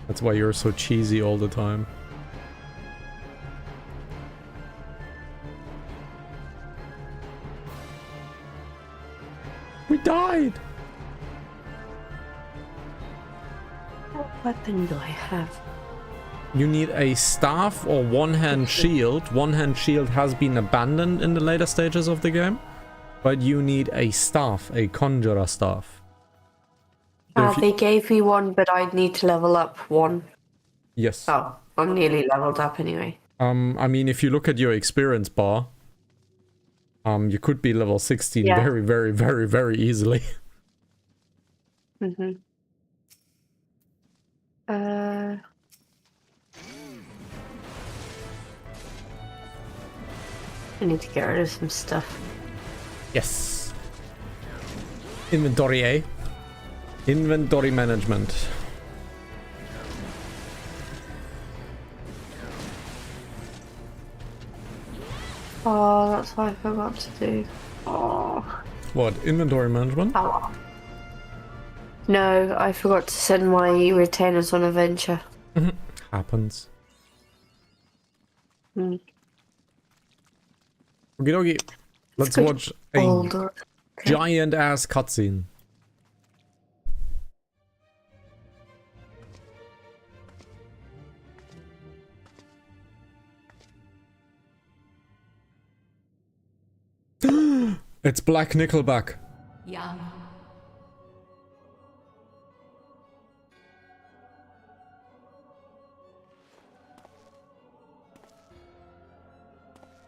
S1: That's why you're so cheesy all the time. We died!
S2: weapon do I have?
S1: You need a staff or one-hand shield. One-hand shield has been abandoned in the later stages of the game. But you need a staff, a conjurer staff.
S2: They gave me one, but I'd need to level up one.
S1: Yes.
S2: Oh, I'm nearly leveled up anyway.
S1: I mean, if you look at your experience bar, you could be level 16 very, very, very, very easily.
S2: Mm-hmm. I need to get rid of some stuff.
S1: Yes. Inventory, eh? Inventory management.
S2: Oh, that's what I forgot to do. Oh.
S1: What? Inventory management?
S2: Oh. No, I forgot to send my retainers on a venture.
S1: Happens.
S2: Mm.
S1: Okie dokie. Let's watch a giant ass cutscene. It's Black Nickelback.
S3: Young.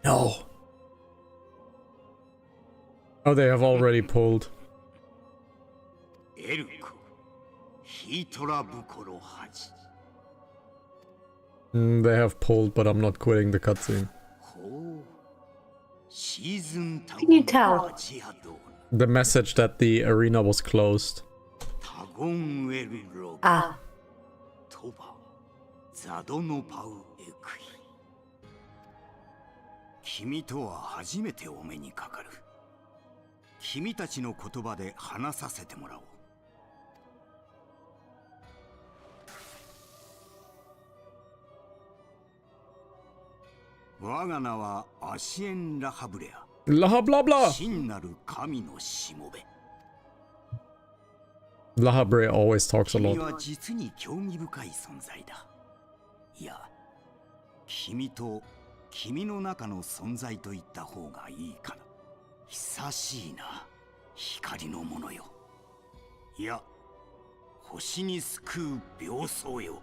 S1: No. Oh, they have already pulled. They have pulled, but I'm not quitting the cutscene.
S2: Can you tell?
S1: The message that the arena was closed.
S2: Ah.
S4: 君とは初めてお目にかかる。君たちの言葉で話させてもらおう。我が名はアシエン・ラハブレア。
S1: ラハブラブラ。
S4: 真なる神のしもべ。
S1: ラハブレア always talks a lot.
S4: 君は実に興味深い存在だ。いや、君と君の中の存在と言った方がいいかな。久しいな、光のものよ。いや、星に救う病巣よ。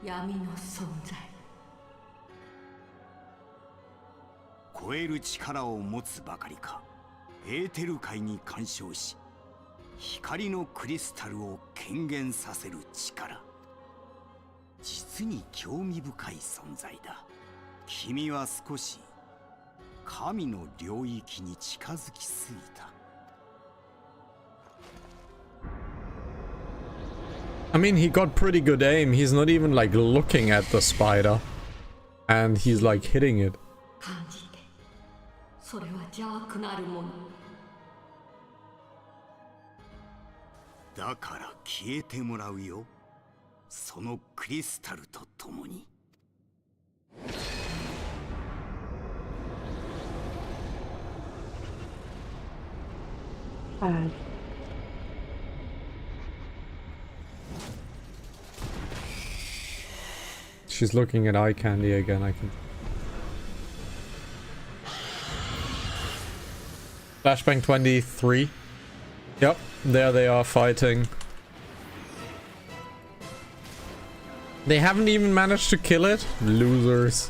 S3: 闇の存在。
S4: 超える力を持つばかりか、エーテル界に干渉し、光のクリスタルを顕現させる力。実に興味深い存在だ。君は少し神の領域に近づきすぎた。
S1: I mean, he got pretty good aim. He's not even like looking at the spider. And he's like hitting it.
S3: 感じて。それは邪悪なるもの。
S4: だから消えてもらうよ。そのクリスタルと共に。
S1: She's looking at eye candy again, I can. Flashbang 23. Yep, there they are fighting. They haven't even managed to kill it? Losers.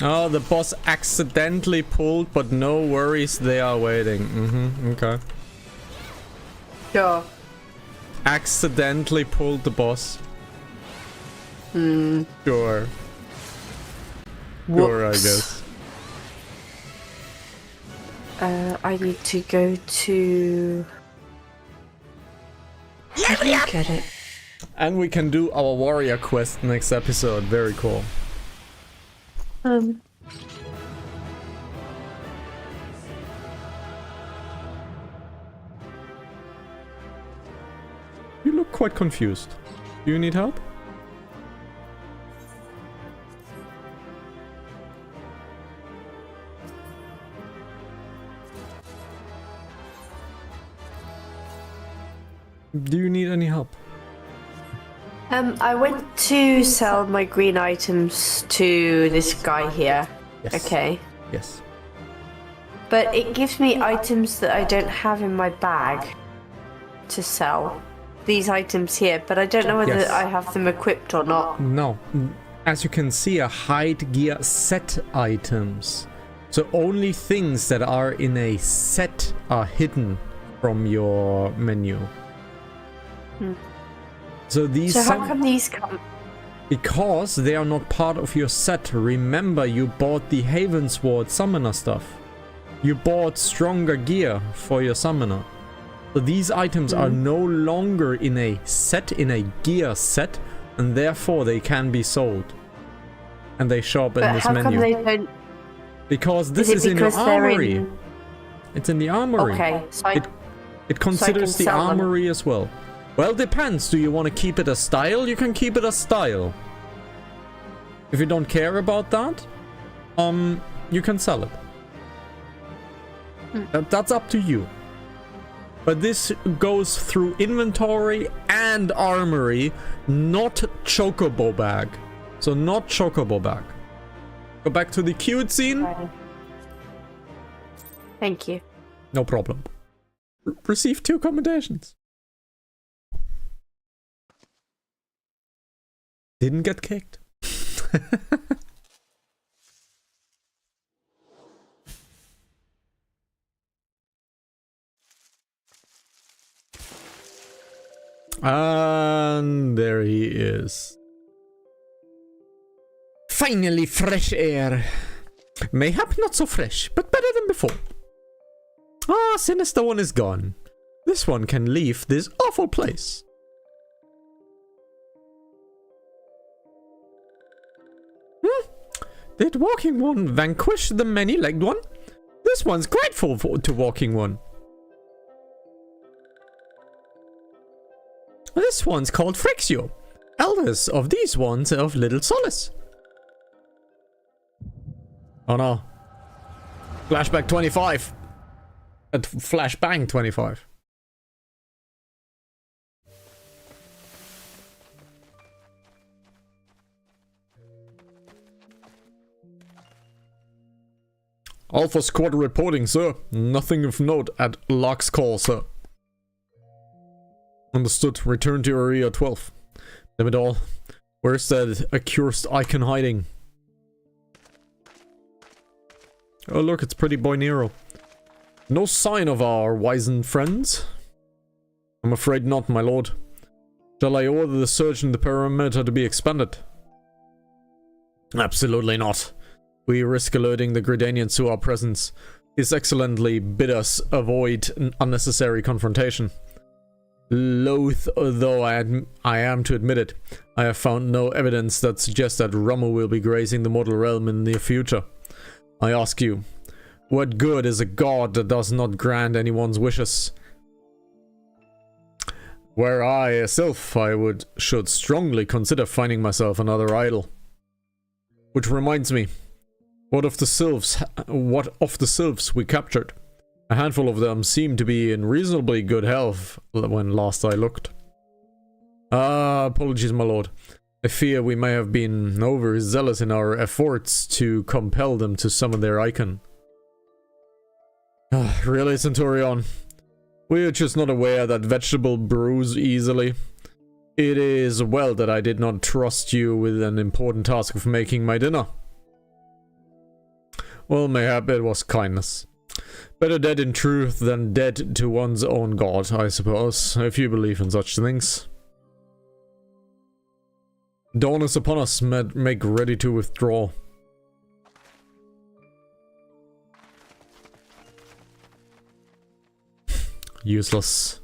S1: Oh, the boss accidentally pulled, but no worries, they are waiting. Okay.
S2: Sure.
S1: Accidentally pulled the boss. Sure. Sure, I guess.
S2: I need to go to... Get it.
S1: And we can do our warrior quest next episode. Very cool. You look quite confused. Do you need help? Do you need any help?
S2: I went to sell my green items to this guy here.
S1: Yes.
S2: Okay.
S1: Yes.
S2: But it gives me items that I don't have in my bag to sell. These items here, but I don't know whether
S1: Yes.
S2: I have them equipped or not.
S1: No. As you can see, a hide gear set items. So only things that are in a set are hidden from your menu. So these
S2: So how come these come?
S1: because they are not part of your set. Remember, you bought the Havensward summoner stuff. You bought stronger gear for your summoner. So these items are no longer in a set, in a gear set, and therefore they can be sold. And they show up in
S2: But
S1: this
S2: how
S1: menu.
S2: come they don't?
S1: Because this
S2: it
S1: is in your
S2: because they're
S1: armory.
S2: in-
S1: It's in the armory.
S2: Okay, so
S1: It considers the
S2: sell them.
S1: armory as well. Well, depends. Do you want to keep it a style? You can keep it a style. If you don't care about that, you can sell it. That's up to you. But this goes through inventory and armory, not chocobo bag. So not chocobo bag. Go back to the cute scene.
S2: Thank you.
S1: No problem. Receive 2 commendations. Didn't get kicked. And there he is. Finally, fresh air. Mayhap not so fresh, but better than before. Ah, Sinister One is gone. This one can leave this awful place. Did Walking One vanquish the many-legged one? This one's grateful to Walking One. This one's called Frixio, eldest of these ones of Little Solace. Oh no. Flashback 25. Flashbang 25. Alpha Squad reporting, sir. Nothing of note at Locke's call, sir. Understood. Return to Area 12. Damn it all. Where's that accursed icon hiding? Oh look, it's Pretty Boy Nero. No sign of our wizened friends? I'm afraid not, my lord. Shall I order the search in the perimeter to be expanded? Absolutely not. We risk alerting the Gridanians to our presence. His Excellently bid us avoid an unnecessary confrontation. Loath though I am to admit it, I have found no evidence that suggests that Rommel will be gracing the mortal realm in the near future. I ask you, what good is a god that does not grant anyone's wishes? Were I a sylph, I should strongly consider finding myself another idol. Which reminds me, what of the sylphs we captured? A handful of them seemed to be in reasonably good health when last I looked. Apologies, my lord. I fear we may have been overzealous in our efforts to compel them to summon their icon. Really, Centurion? We are just not aware that vegetable bruise easily. It is well that I did not trust you with an important task of making my dinner. Well, mayhap it was kindness. Better dead in truth than dead to one's own god, I suppose, if you believe in such things. Dawn is upon us, make ready to withdraw. Useless.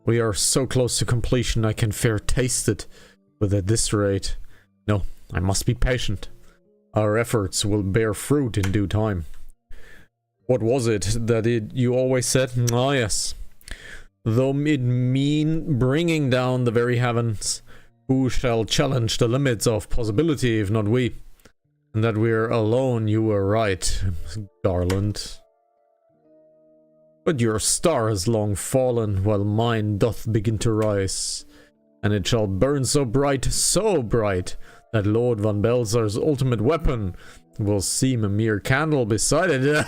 S1: We are so close to completion I can fair taste it, but at this rate... No, I must be patient. Our efforts will bear fruit in due time. What was it that you always said? Ah, yes. Though it mean bringing down the very heavens, who shall challenge the limits of possibility if not we? And that we're alone, you were right, Garland. But your star has long fallen, while mine doth begin to rise. And it shall burn so bright, that Lord Van Belzer's ultimate weapon will seem a mere candle beside it.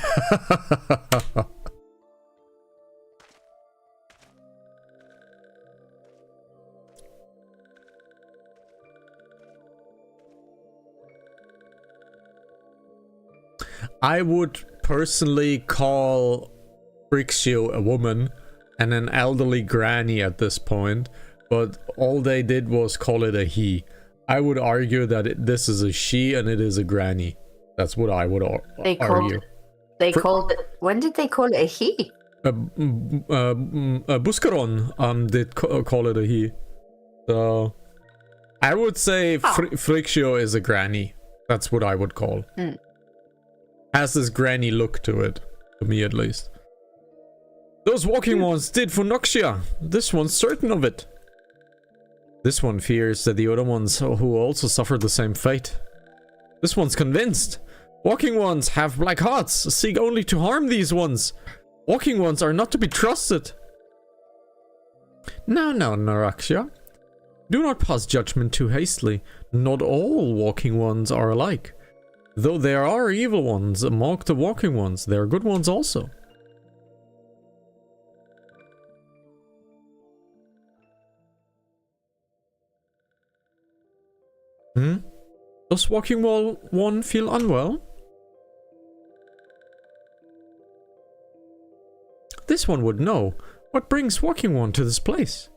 S1: I would personally call Brixio a woman and an elderly granny at this point, but all they did was call it a he. I would argue that this is a she and it is a granny. That's what I would argue.
S2: Called it. When did they call it a he?
S1: Buscaron did call it a he. So I would say Frixio is a granny. That's what I would call. Has this granny look to it, to me at least. Those walking ones did for Noxia. This one's certain of it. This one fears that the other ones who also suffered the same fate. This one's convinced. Walking ones have black hearts, seek only to harm these ones. Walking ones are not to be trusted. Now, Naraxia. Do not pass judgment too hastily. Not all walking ones are alike. Though there are evil ones among the walking ones, there are good ones also. Does walking one feel unwell? This one would know. What brings walking one to this place?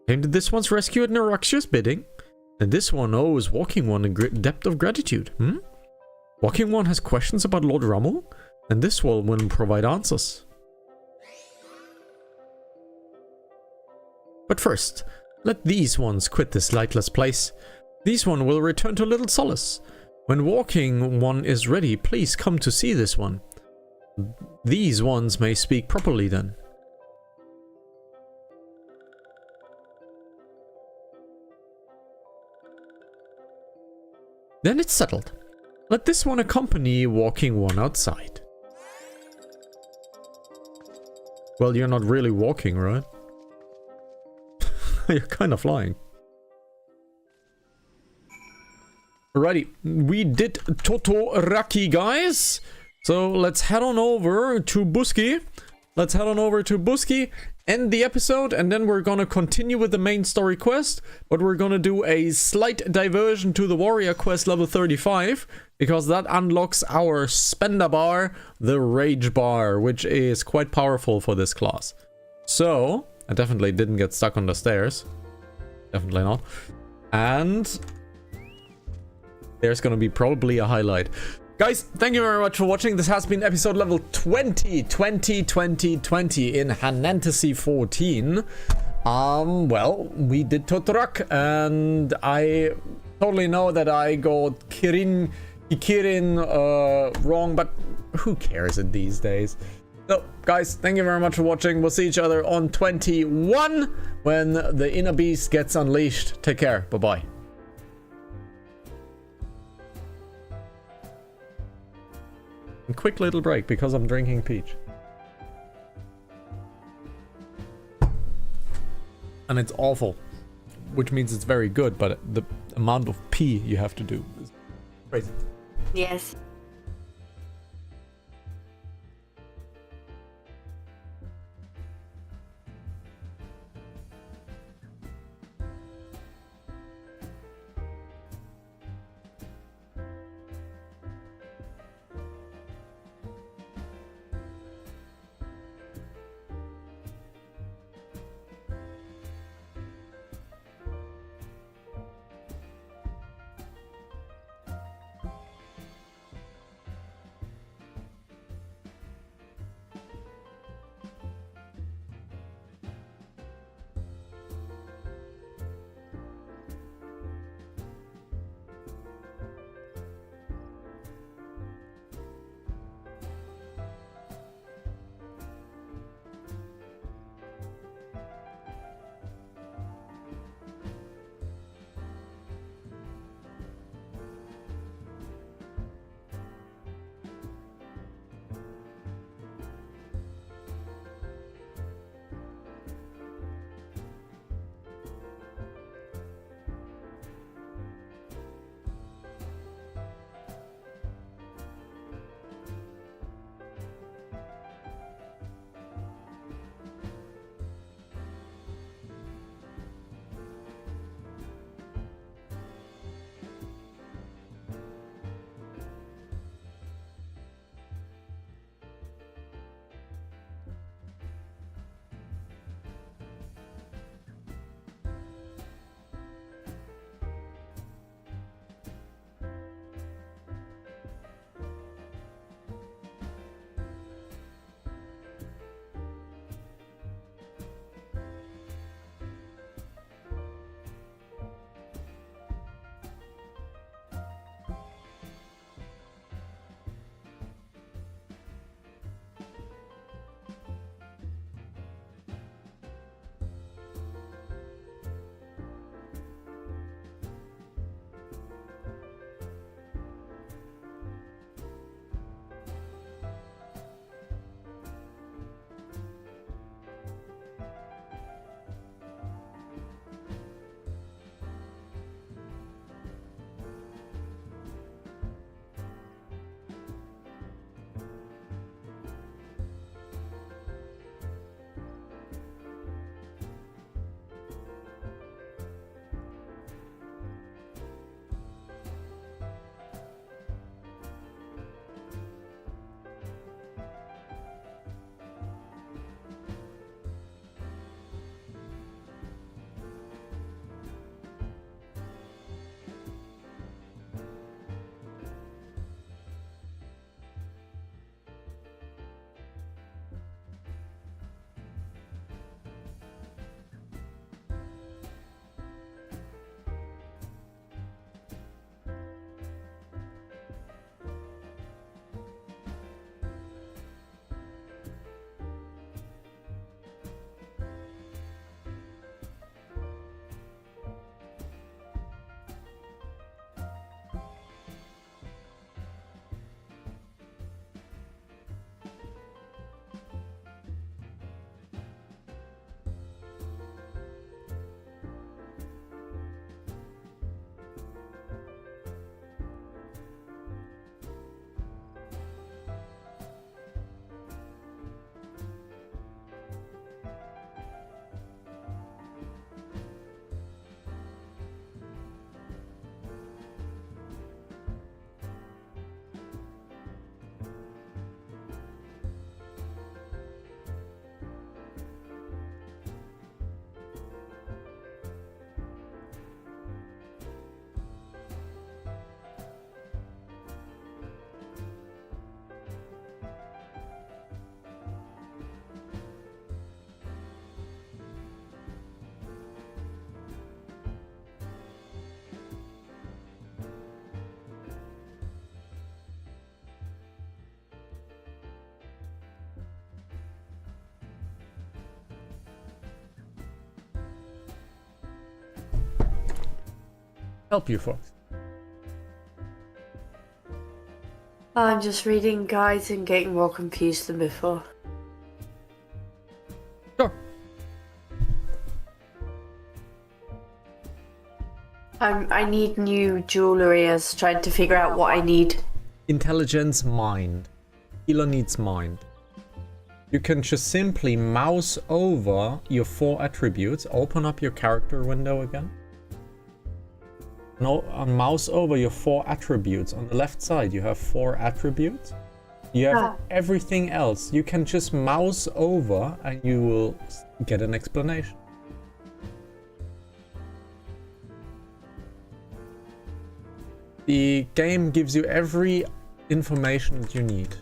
S1: And did this one's rescue at Naraxia's bidding? And this one owes walking one a great depth of gratitude. Walking one has questions about Lord Rommel, and this one will provide answers. But first, let these ones quit this lightless place. These one will return to Little Solace. When walking one is ready, please come to see this one. These ones may speak properly then. Then it's settled. Let this one accompany walking one outside. Well, you're not really walking, right? You're kind of flying. Alrighty, we did Totoraki, guys. So let's head on over to Buski. End the episode, and then we're gonna continue with the main story quest, but we're gonna do a slight diversion to the warrior quest level 35, because that unlocks our spender bar, the rage bar, which is quite powerful for this class. So I definitely didn't get stuck on the stairs, definitely not, and there's gonna be probably a highlight. Guys, thank you very much for watching. This has been episode level 20 in Hanantasy 14. Well, we did Totorak, and I totally know that I got Kirin wrong, but who cares in these days? So, guys, thank you very much for watching. We'll see each other on 21 when the inner beast gets unleashed. Take care. Bye-bye. Quick little break because I'm drinking peach. And it's awful, which means it's very good, but the amount of pee you have to do is crazy.
S2: Yes.
S1: help you, Fox?
S2: I'm just reading guides and getting more confused than before.
S1: Sure.
S2: I need new jewellery as trying to figure out what I need.
S1: Intelligence, mind. Healer needs mind. You can just simply mouse over your 4 attributes, open up your character window again. No, mouse over your 4 attributes. On the left side, you have 4 attributes. You have everything else. You can just mouse over and you will get an explanation. The game gives you every information that you need.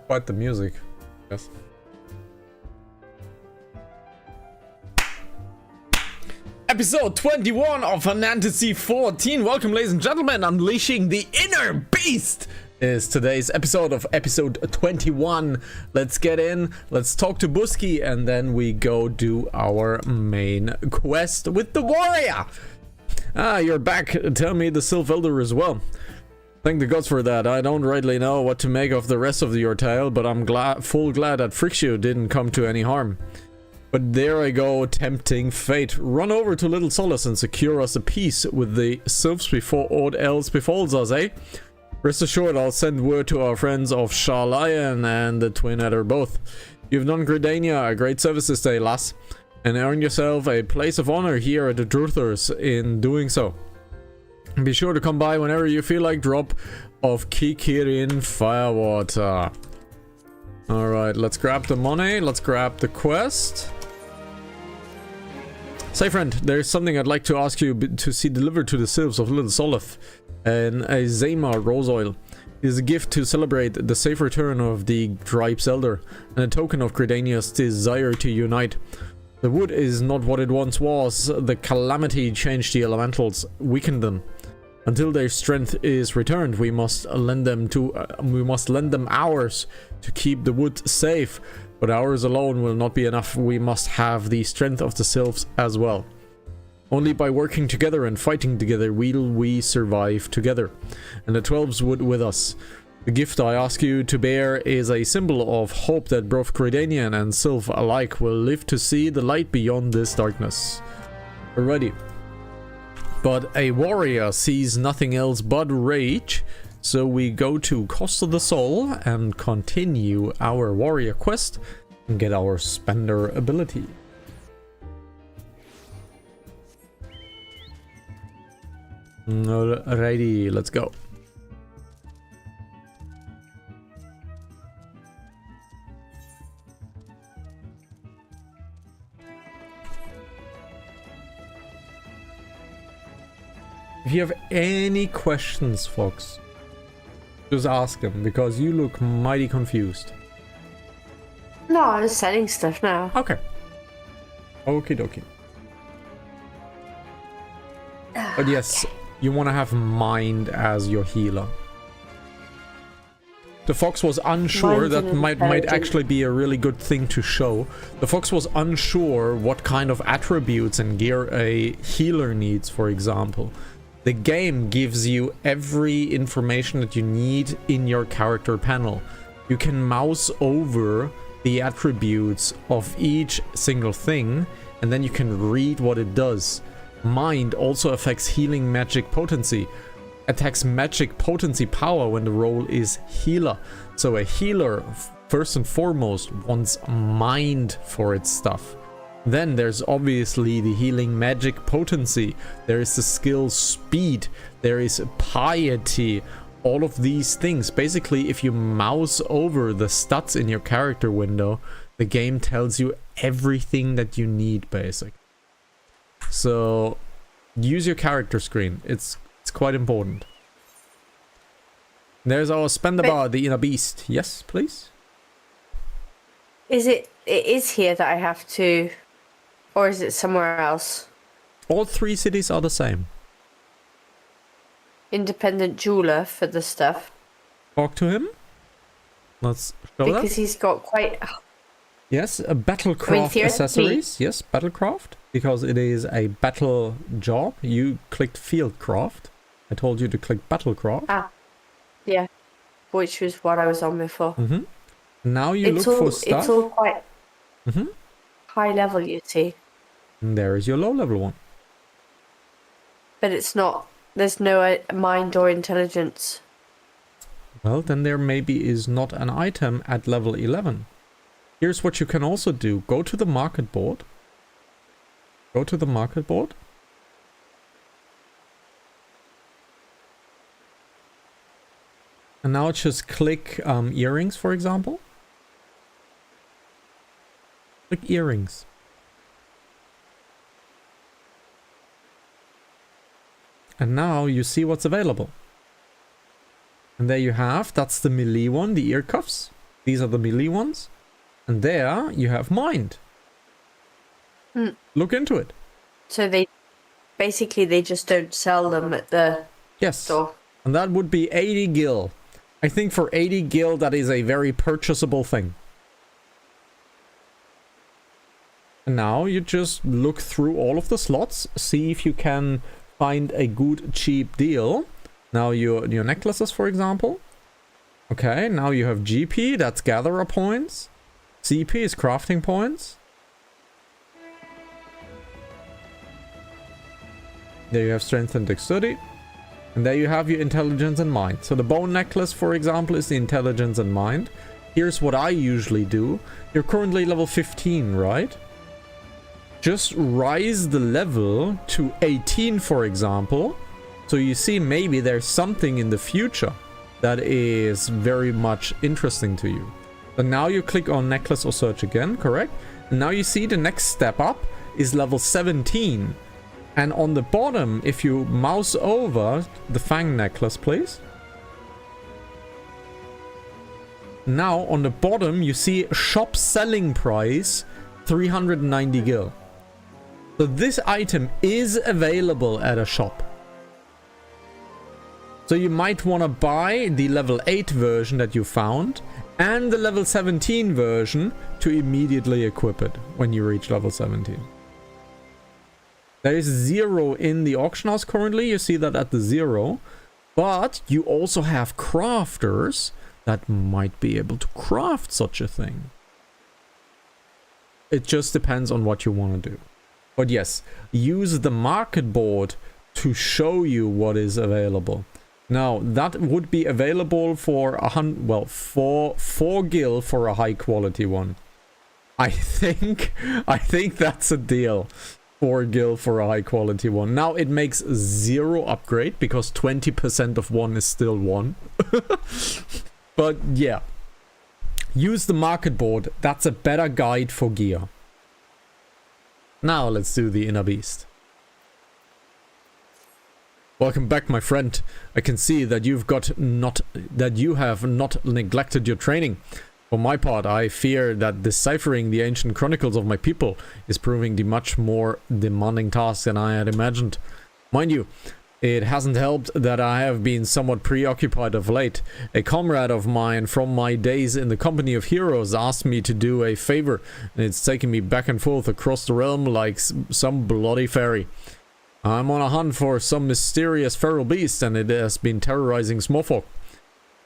S1: Quite the music, yes. Episode 21 of Hanantasy 14. Welcome, ladies and gentlemen. Unleashing the Inner Beast is today's episode of episode 21. Let's get in, let's talk to Busky, and then we go do our main quest with the warrior. Ah, you're back. Tell me the Sylph Elder as well. Thank the gods for that. I don't rightly know what to make of the rest of your tale, but I'm glad that Frixio didn't come to any harm. But there I go, tempting fate. Run over to Little Solace and secure us a peace with the Sylphs before aught else befalls us, eh? Rest assured, I'll send word to our friends of Sharlayan and the Twin Adder both. You've done Gridania a great service this day, lass, and earned yourself a place of honor here at the Truthers in doing so. Be sure to come by whenever you feel like drop of Kikirin Firewater. Alright, let's grab the money, let's grab the quest. Say friend, there's something I'd like to ask you to see delivered to the Sylphs of Little Solif. And a Zema rose oil. It is a gift to celebrate the safe return of the Gripes Elder, and a token of Gridania's desire to unite. The wood is not what it once was. The calamity changed the elementals, weakened them. Until their strength is returned, we must lend them ours to keep the wood safe. But ours alone will not be enough. We must have the strength of the Sylphs as well. Only by working together and fighting together will we survive together. And the 12s would with us. The gift I ask you to bear is a symbol of hope that both Gridanian and Sylph alike will live to see the light beyond this darkness. Alrighty. But a warrior sees nothing else but rage. So we go to Cost of the Soul and continue our warrior quest and get our spender ability. Alrighty, let's go. If you have any questions, Fox, just ask them, because you look mighty confused.
S2: No, I was selling stuff now.
S1: Okay. Okie dokie. But yes, you want to have mind as your healer. The Fox was unsure. That might actually be a really good thing to show. The Fox was unsure what kind of attributes and gear a healer needs, for example. The game gives you every information that you need in your character panel. You can mouse over the attributes of each single thing, and then you can read what it does. Mind also affects healing magic potency. Attacks magic potency power when the role is healer. So a healer, first and foremost, wants mind for its stuff. Then there's obviously the healing magic potency. There is the skill speed. There is piety. All of these things. Basically, if you mouse over the stats in your character window, the game tells you everything that you need, basically. So use your character screen. It's quite important. There's our Spendabar, the Inner Beast. Yes, please.
S2: It is here that I have to, or is it somewhere else?
S1: All 3 cities are the same.
S2: Independent jeweler for the stuff.
S1: Talk to him. Let's show that.
S2: Because he's got quite...
S1: Yes, a battlecraft
S2: theoretically-
S1: accessories. Yes, battlecraft, because it is a battle job. You clicked fieldcraft. I told you to click battlecraft.
S2: Ah, yeah. Which was what I was on before.
S1: Mm-hmm. Now you
S2: It's
S1: look
S2: all,
S1: for stuff.
S2: it's all quite
S1: Mm-hmm.
S2: high level, you see.
S1: And there is your low level one.
S2: But it's not... There's no mind or intelligence.
S1: Well, then there maybe is not an item at level 11. Here's what you can also do. Go to the market board. Go to the market board. And now just click earrings, for example. Click earrings. And now you see what's available. And there you have, that's the melee one, the ear cuffs. These are the melee ones. And there you have mind. Look into it.
S2: So they... Basically, they just don't sell them at the
S1: Yes.
S2: store.
S1: And that would be 80 gil. I think for 80 gil that is a very purchasable thing. And now you just look through all of the slots, see if you can find a good cheap deal. Now your necklaces, for example. Okay, now you have GP, that's gatherer points. CP is crafting points. There you have strength and dexterity. And there you have your intelligence and mind. So the bone necklace, for example, is the intelligence and mind. Here's what I usually do. You're currently level 15, right? Just rise the level to 18, for example. So you see, maybe there's something in the future that is very much interesting to you. So now you click on necklace or search again, correct? And now you see the next step up is level 17. And on the bottom, if you mouse over the Fang necklace, please. Now on the bottom, you see shop selling price 390 gil. So this item is available at a shop. So you might want to buy the level 8 version that you found and the level 17 version to immediately equip it when you reach level 17. There is 0 in the auction house currently. You see that at the 0. But you also have crafters that might be able to craft such a thing. It just depends on what you want to do. But yes, use the market board to show you what is available. Now, that would be available for 4 gil for a high quality one. I think that's a deal. 4 gil for a high quality one. Now it makes 0 upgrade because 20% of 1 is still 1. But yeah, use the market board. That's a better guide for gear. Now let's do the inner beast. Welcome back, my friend. I can see that you have not neglected your training. For my part, I fear that deciphering the ancient chronicles of my people is proving the much more demanding task than I had imagined. Mind you, it hasn't helped that I have been somewhat preoccupied of late. A comrade of mine from my days in the company of heroes asked me to do a favor, and it's taking me back and forth across the realm like some bloody fairy. I'm on a hunt for some mysterious feral beast, and it has been terrorizing smallfolk.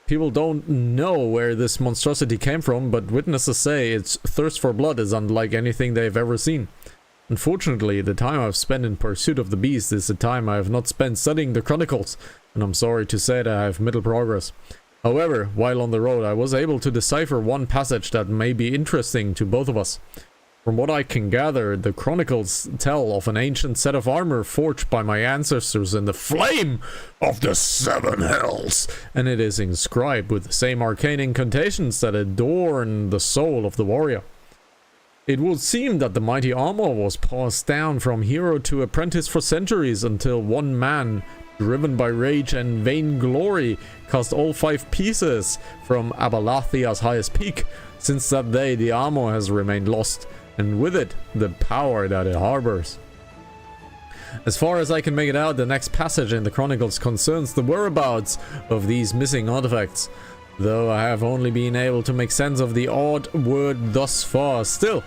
S1: People don't know where this monstrosity came from, but witnesses say its thirst for blood is unlike anything they've ever seen. Unfortunately, the time I've spent in pursuit of the beast is the time I have not spent studying the chronicles, and I'm sorry to say that I have middle progress. However, while on the road, I was able to decipher one passage that may be interesting to both of us. From what I can gather, the chronicles tell of an ancient set of armor forged by my ancestors in the flame of the seven hells, and it is inscribed with the same arcane incantations that adorn the soul of the warrior. It would seem that the mighty armor was passed down from hero to apprentice for centuries until one man, driven by rage and vainglory, cast all 5 pieces from Abalathia's highest peak. Since that day, the armor has remained lost, and with it, the power that it harbors. As far as I can make it out, the next passage in the Chronicles concerns the whereabouts of these missing artifacts. though I have only been able to make sense of the odd word thus far. Still,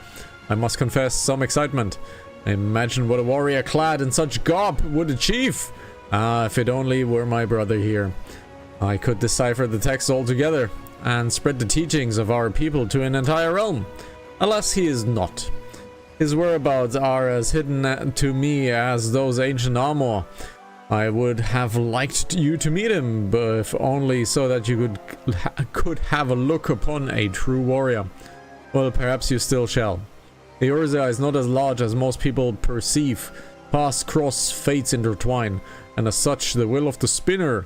S1: I must confess some excitement. Imagine what a warrior clad in such garb would achieve. Ah, if it only were my brother here. I could decipher the text altogether and spread the teachings of our people to an entire realm. Alas, he is not. His whereabouts are as hidden to me as those ancient armor. I would have liked you to meet him, but if only so that you could have a look upon a true warrior. Well, perhaps you still shall. Eorzea is not as large as most people perceive. Paths cross, fates intertwine, and as such, the will of the spinner.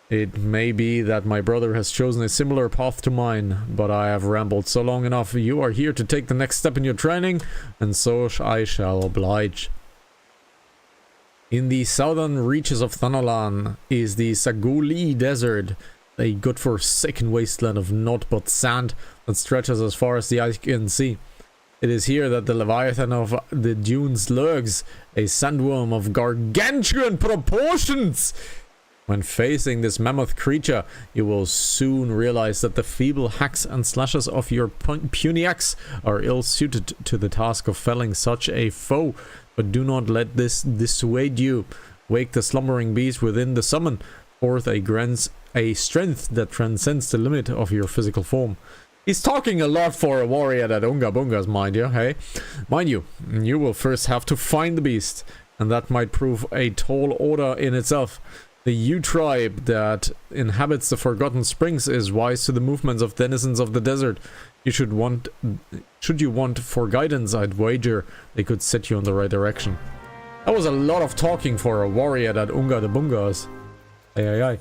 S1: It may be that my brother has chosen a similar path to mine, but I have rambled so long enough. You are here to take the next step in your training, and so I shall oblige. In the southern reaches of Thanalan is the Saguli Desert, a godforsaken wasteland of naught but sand that stretches as far as the eye can see. It is here that the Leviathan of the dunes lurks, a sandworm of gargantuan proportions. When facing this mammoth creature, you will soon realize that the feeble hacks and slashes of your puny axe are ill-suited to the task of felling such a foe. But do not let this dissuade you. Wake the slumbering beast within the summon forth a strength that transcends the limit of your physical form. He's talking a lot for a warrior that Unga Bunga's, mind you, hey? Mind you, you will first have to find the beast, and that might prove a tall order in itself. The Yu tribe that inhabits the Forgotten Springs is wise to the movements of denizens of the desert. Should you want for guidance, I'd wager they could set you in the right direction. That was a lot of talking for a warrior that Unga the Bungas. Ay.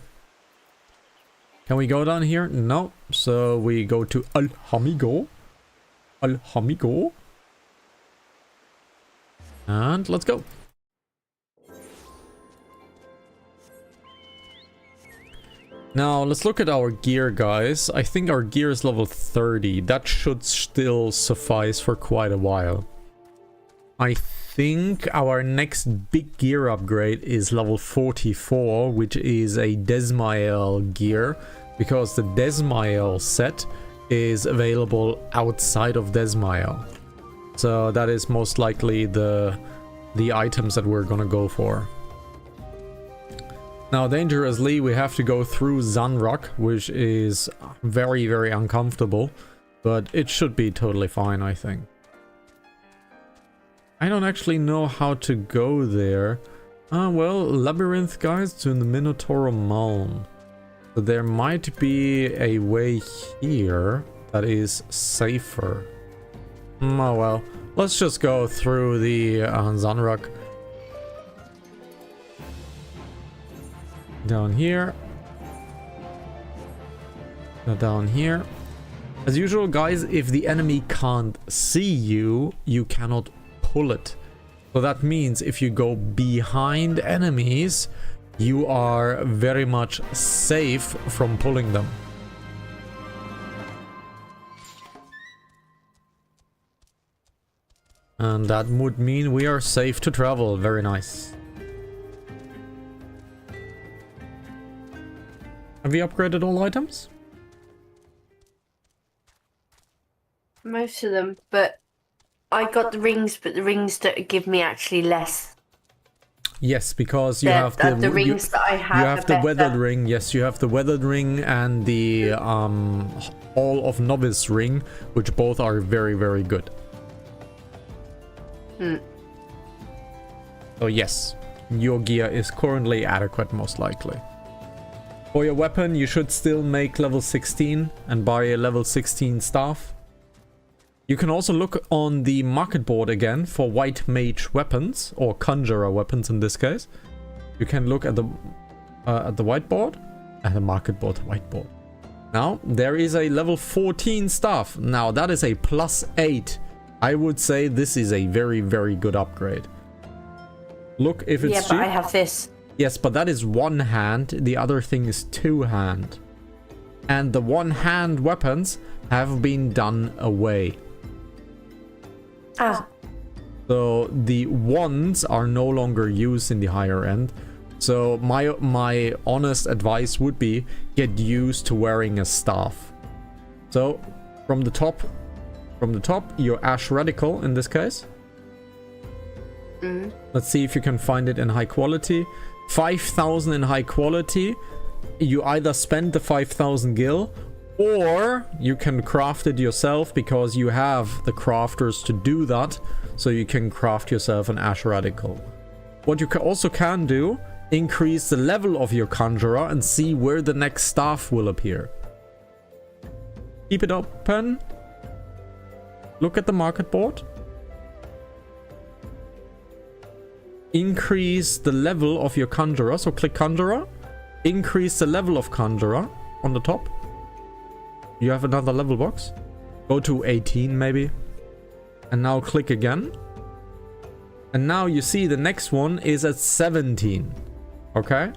S1: Can we go down here? No. So we go to Alhamigo. And let's go. Now, let's look at our gear, guys. I think our gear is level 30. That should still suffice for quite a while. I think our next big gear upgrade is level 44, which is a Desmael gear, because the Desmael set is available outside of Desmael. So that is most likely the items that we're gonna go for. Now, dangerously, we have to go through Zanrock, which is very, very uncomfortable, but it should be totally fine, I think. I don't actually know how to go there. Well, Labyrinth guides to the Minotaur Malm. So there might be a way here that is safer. Oh well, let's just go through the Zanrock. Down here. Down here. As usual, guys, if the enemy can't see you, you cannot pull it. So that means if you go behind enemies, you are very much safe from pulling them. And that would mean we are safe to travel. Very nice. Have you upgraded all items?
S2: Most of them, but I got the rings, but the rings don't give me actually less.
S1: Yes, because you have
S2: the rings that I have.
S1: You have the weathered ring. Yes, you have the weathered ring and the Hall of Novice ring, which both are very, very good. So yes, your gear is currently adequate, most likely. For your weapon, you should still make level 16 and buy a level 16 staff. You can also look on the market board again for white mage weapons, or conjurer weapons in this case. You can look at the whiteboard, at the market board, whiteboard. Now, there is a level 14 staff. Now, that is a +8. I would say this is a very, very good upgrade. Look if it's cheap.
S2: Yeah, but I have this.
S1: Yes, but that is one hand. The other thing is two hand. And the one hand weapons have been done away.
S2: Ah.
S1: So the wands are no longer used in the higher end. So my honest advice would be get used to wearing a staff. So from the top, your ash radical in this case. Let's see if you can find it in high quality. 5,000 in high quality. You either spend the 5,000 gil, or you can craft it yourself because you have the crafters to do that. So you can craft yourself an ash radical. What you also can do, increase the level of your conjurer and see where the next staff will appear. Keep it open. Look at the market board. Increase the level of your conjurer. So click conjurer. Increase the level of conjurer on the top. You have another level box. Go to 18 maybe. And now click again. And now you see the next one is at 17. Okay?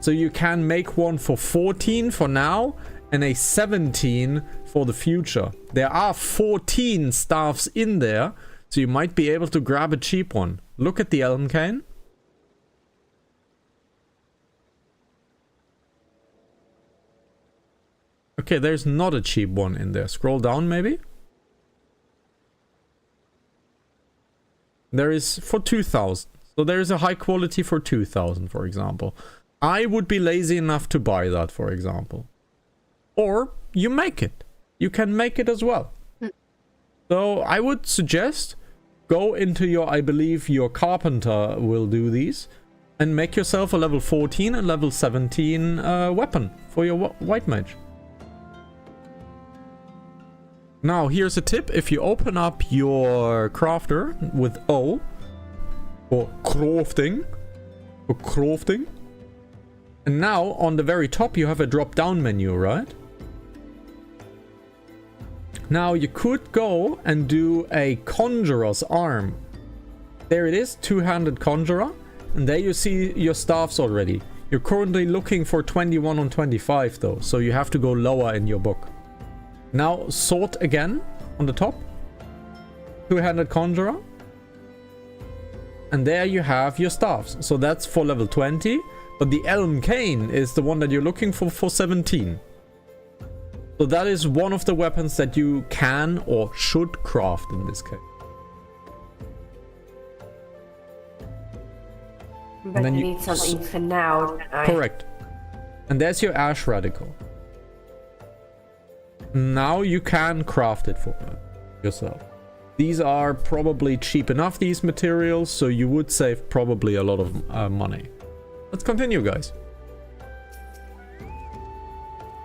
S1: So you can make one for 14 for now and a 17 for the future. There are 14 staffs in there, so you might be able to grab a cheap one. Look at the elm cane. Okay, there's not a cheap one in there. Scroll down maybe. There is for 2,000. So there is a high quality for 2,000, for example. I would be lazy enough to buy that, for example. Or you make it. You can make it as well. So I would suggest go into your, I believe your carpenter will do these, and make yourself a level 14 and level 17 weapon for your white mage. Now here's a tip. If you open up your crafter with O, or crafting, and now on the very top you have a drop down menu, right? Now you could go and do a conjurer's arm. There it is, two-handed conjurer, and there you see your staffs already. You're currently looking for 21 on 25 though, so you have to go lower in your book. Now sort again on the top, two-handed conjurer, and there you have your staffs. So that's for level 20, but the elm cane is the one that you're looking for 17. So that is one of the weapons that you can or should craft in this case.
S2: But
S1: And then
S2: I
S1: you
S2: need something for now, don't I?
S1: Correct. And there's your ash radical. Now you can craft it for yourself. These are probably cheap enough, these materials, so you would save probably a lot of money. Let's continue, guys.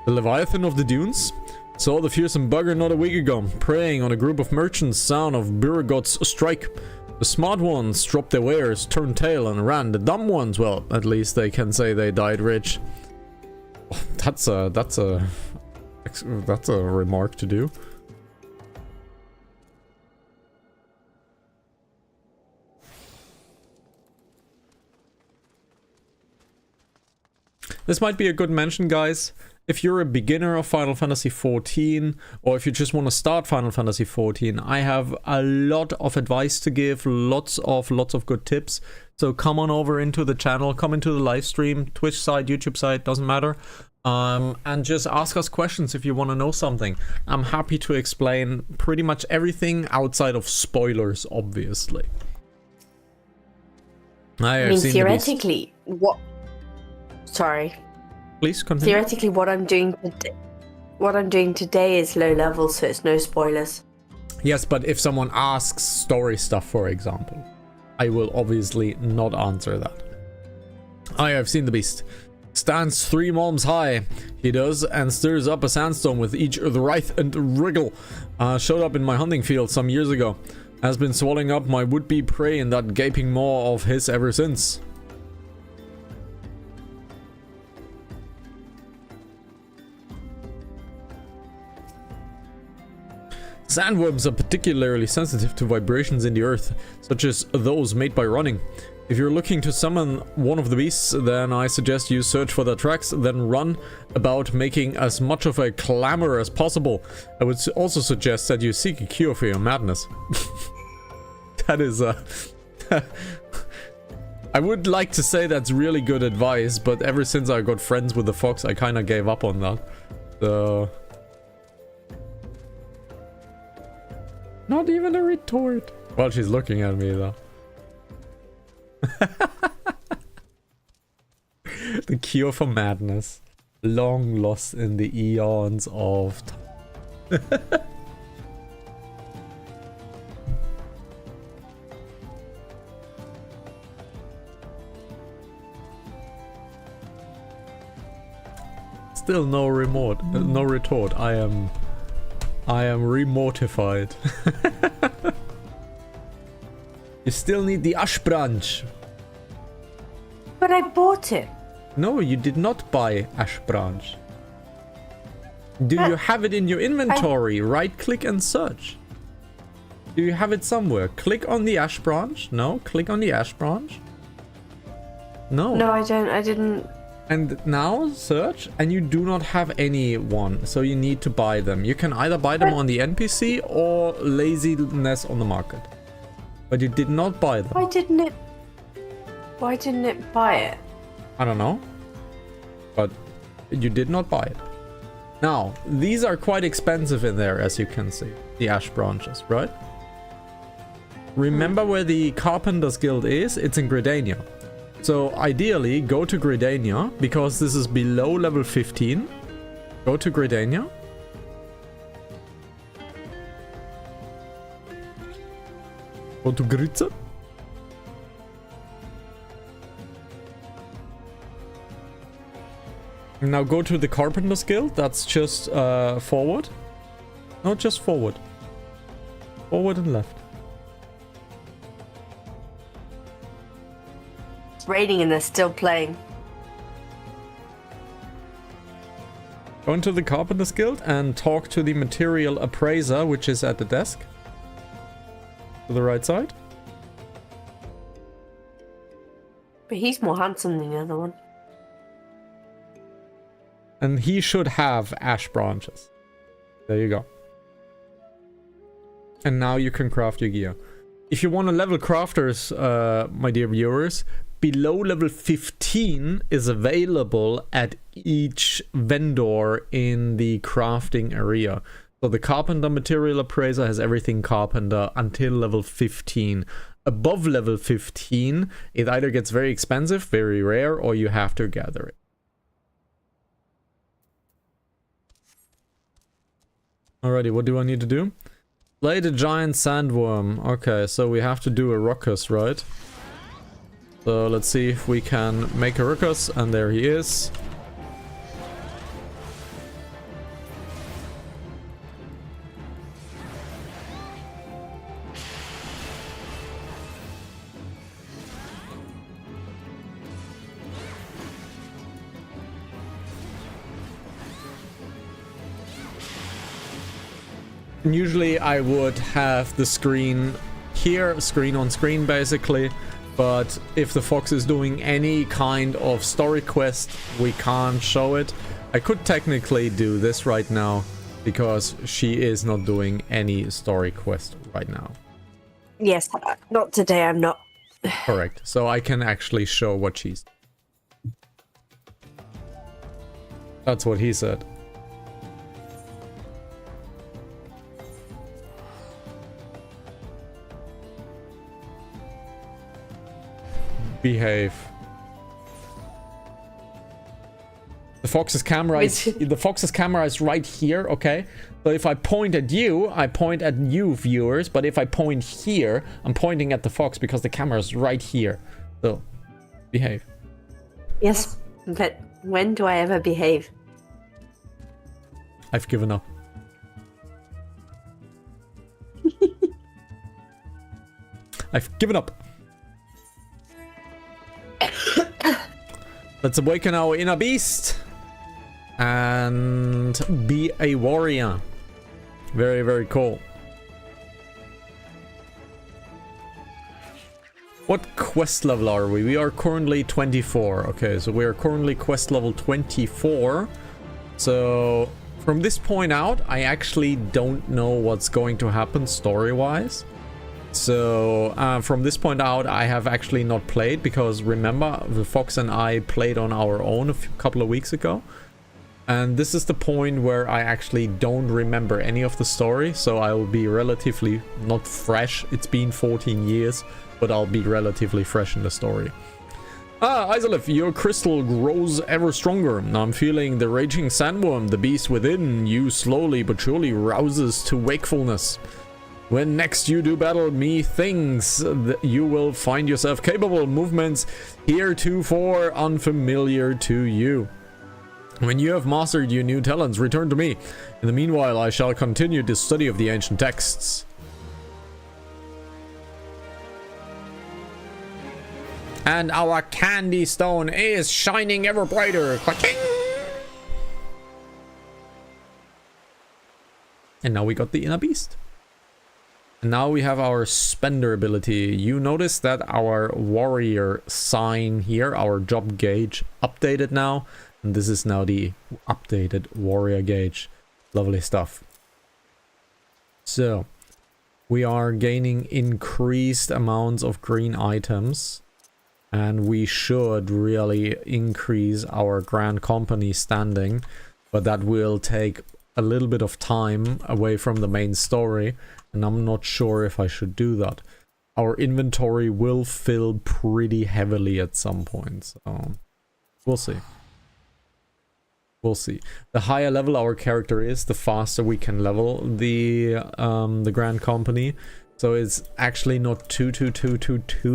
S1: The Leviathan of the Dunes saw the fearsome bugger not a week ago, preying on a group of merchants sound of Birgot's strike. The smart ones dropped their wares, turned tail and ran. The dumb ones, well, at least they can say they died rich. Oh, that's a remark to do. This might be a good mention, guys. If you're a beginner of Final Fantasy XIV, or if you just want to start Final Fantasy XIV, I have a lot of advice to give, lots of good tips. So come on over into the channel, come into the live stream, Twitch side, YouTube side, doesn't matter. And just ask us questions if you want to know something. I'm happy to explain pretty much everything outside of spoilers, obviously.
S2: I mean, theoretically, what... Sorry.
S1: Please continue.
S2: Theoretically, what I'm doing today is low level, so it's no spoilers.
S1: Yes, but if someone asks story stuff, for example, I will obviously not answer that. I have seen the beast. Stands 3 malms high, he does, and stirs up a sandstorm with each writhe and wriggle. Showed up in my hunting field some years ago. Has been swallowing up my would-be prey in that gaping maw of his ever since. Sandworms are particularly sensitive to vibrations in the earth, such as those made by running. If you're looking to summon one of the beasts, then I suggest you search for their tracks, then run about making as much of a clamor as possible. I would also suggest that you seek a cure for your madness. That is I would like to say that's really good advice, but ever since I got friends with the fox, I kind of gave up on that. So... Not even a retort. Well, she's looking at me though. The cure for madness. Long lost in the eons of time. Still no retort. I am remortified. You still need the ash branch.
S2: But I bought it.
S1: No, you did not buy ash branch. Do you have it in your inventory? Right click and search. Do you have it somewhere? Click on the ash branch. No, click on the ash branch. No.
S2: No, I don't. I didn't.
S1: And now search, and you do not have any one, so you need to buy them. You can either buy them on the NPC or laziness on the market. But you did not buy them.
S2: Why didn't it buy it?
S1: I don't know. But you did not buy it. Now, these are quite expensive in there, as you can see. The ash branches, right? Remember where the Carpenter's Guild is? It's in Gridania. So ideally, go to Gridania, because this is below level 15. Go to Gridania. Go to Gritze. Now go to the Carpenter's Guild. That's just forward. No, just forward. Forward and left.
S2: It's raining and they're still playing.
S1: Go into the Carpenter's Guild and talk to the Material Appraiser, which is at the desk. To the right side.
S2: But he's more handsome than the other one.
S1: And he should have ash branches. There you go. And now you can craft your gear. If you want to level crafters, my dear viewers, below level 15 is available at each vendor in the crafting area. So the Carpenter Material Appraiser has everything Carpenter until level 15. Above level 15, it either gets very expensive, very rare, or you have to gather it. Alrighty, what do I need to do? Slay the giant sandworm. Okay, so we have to do a ruckus, right? So let's see if we can make a ruckus, and there he is. Usually I would have the screen here, screen on screen basically, but if the fox is doing any kind of story quest, we can't show it. I could technically do this right now, because she is not doing any story quest right now.
S2: Yes, not today, I'm not.
S1: Correct, so I can actually show what she's... That's what he said. Behave. The fox's camera is right here, okay? So if I point at you viewers, but if I point here, I'm pointing at the fox because the camera is right here. So behave.
S2: Yes, but when do I ever behave?
S1: I've given up. I've given up. Let's awaken our inner beast and be a warrior. Very, very cool. What quest level are we? We are currently 24. Okay, so we are currently quest level 24. So from this point out, I actually don't know what's going to happen story-wise. So from this point out, I have actually not played, because remember, the Fox and I played on our own a couple of weeks ago. And this is the point where I actually don't remember any of the story, so I'll be relatively not fresh. It's been 14 years, but I'll be relatively fresh in the story. XIV, your crystal grows ever stronger. I'm feeling the raging sandworm, the beast within you slowly but surely rouses to wakefulness. When next you do battle me, things that you will find yourself capable, movements heretofore unfamiliar to you. When you have mastered your new talents, return to me. In the meanwhile, I shall continue the study of the ancient texts. And our candy stone is shining ever brighter. Ka-ching! And now we got the inner beast. And now we have our spender ability. You notice that our warrior sign here, our job gauge, updated now. And this is now the updated warrior gauge. Lovely stuff. So, we are gaining increased amounts of green items. And we should really increase our Grand Company standing. But that will take a little bit of time away from the main story. And I'm not sure if I should do that. Our inventory will fill pretty heavily at some point. So, we'll see. We'll see. The higher level our character is, the faster we can level the Grand Company. So it's actually not too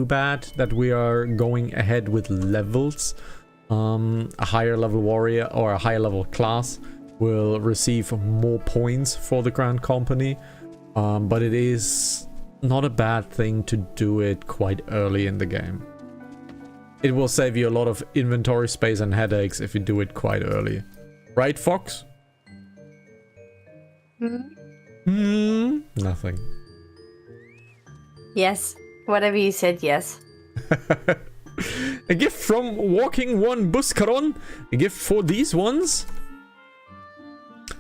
S1: bad that we are going ahead with levels. A higher level warrior or a higher level class will receive more points for the Grand Company. But it is not a bad thing to do it quite early in the game. It will save you a lot of inventory space and headaches if you do it quite early. Right, Fox? Nothing.
S2: Yes. Whatever you said, yes.
S1: A gift from Walking One Buscaron. A gift for these ones.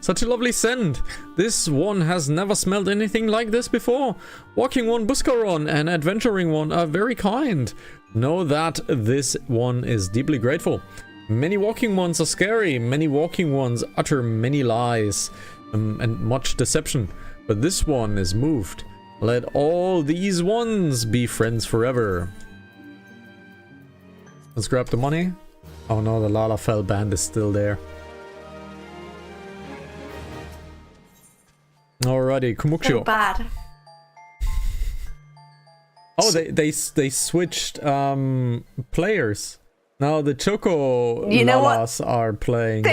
S1: Such a lovely scent. This one has never smelled anything like this before. Walking One Buscaron and Adventuring One are very kind. Know that this one is deeply grateful. Many walking ones are scary. Many walking ones utter many lies and much deception. But this one is moved. Let all these ones be friends forever. Let's grab the money. Oh no, the Lalafell band is still there. Alrighty, Kumuksho.
S2: So bad.
S1: Oh, they switched players. Now the Choco Lalas are playing.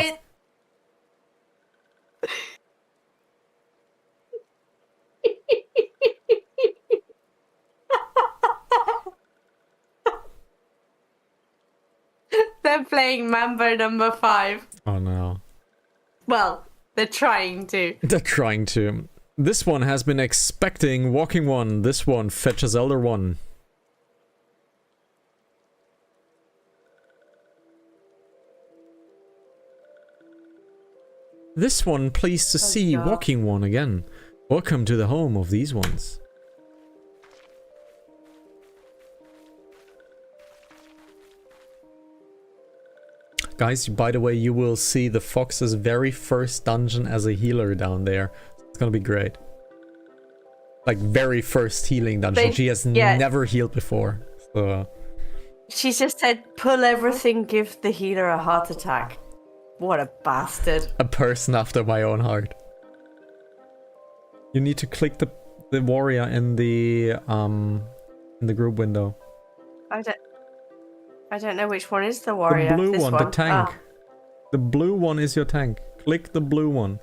S2: They're playing Mambo number 5.
S1: Oh no.
S2: Well, they're trying to.
S1: They're trying to. This one has been expecting Walking One. This one fetches Elder One. This one pleased to see Walking One again. Welcome to the home of these ones. Guys, by the way, you will see the Fox's very first dungeon as a healer down there. It's gonna be great. Like, very first healing dungeon. She has never healed before. So.
S2: She just said, pull everything, give the healer a heart attack. What a bastard.
S1: A person after my own heart. You need to click the warrior in the group window.
S2: I don't know which one is the warrior.
S1: The blue
S2: this
S1: one, the tank. The blue one is your tank. Click the blue one.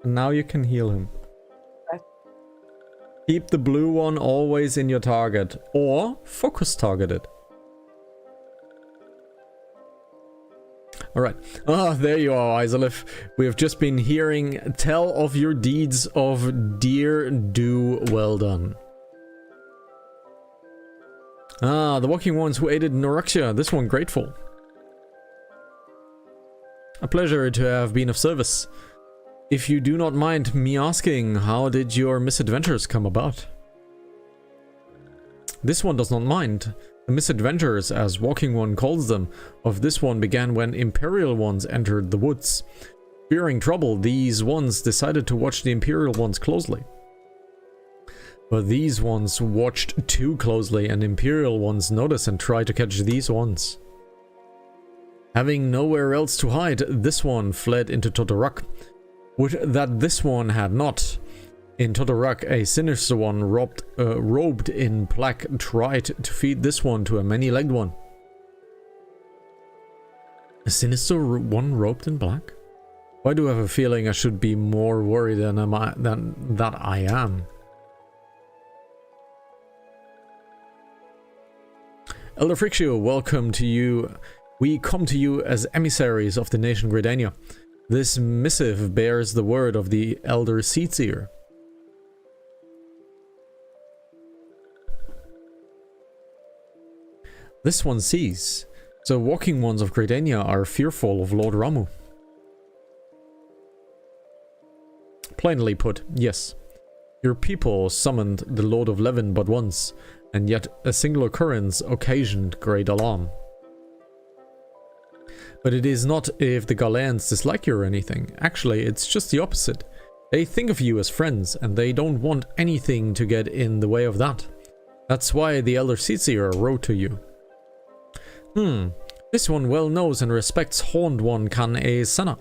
S1: And now you can heal him.
S2: Okay.
S1: Keep the blue one always in your target. Or focus target it. Alright. Ah, there you are, XIV. We have just been hearing tell of your deeds of dear do well done. Ah, the walking ones who aided Noraxia. This one grateful. A pleasure to have been of service. If you do not mind me asking, how did your misadventures come about? This one does not mind. The misadventures, as Walking One calls them, of this one began when Imperial ones entered the woods. Fearing trouble, these ones decided to watch the Imperial ones closely. But these ones watched too closely, and Imperial ones noticed and tried to catch these ones. Having nowhere else to hide, this one fled into Totorak. Would that this one had not. In Totorak, a sinister one robed in black tried to feed this one to a many-legged one. A sinister one robed in black? Why do I have a feeling I should be more worried than that I am? Elder Frixio, welcome to you. We come to you as emissaries of the nation Gridania. This missive bears the word of the Elder Seatseer. This one sees. So Walking Ones of Gridania are fearful of Lord Ramu. Plainly put, yes. Your people summoned the Lord of Levin but once, and yet a single occurrence occasioned great alarm. But it is not if the Galeans dislike you or anything. Actually, it's just the opposite. They think of you as friends, and they don't want anything to get in the way of that. That's why the Elder Seatseer wrote to you. This one well knows and respects Horned One Kan-e Sana.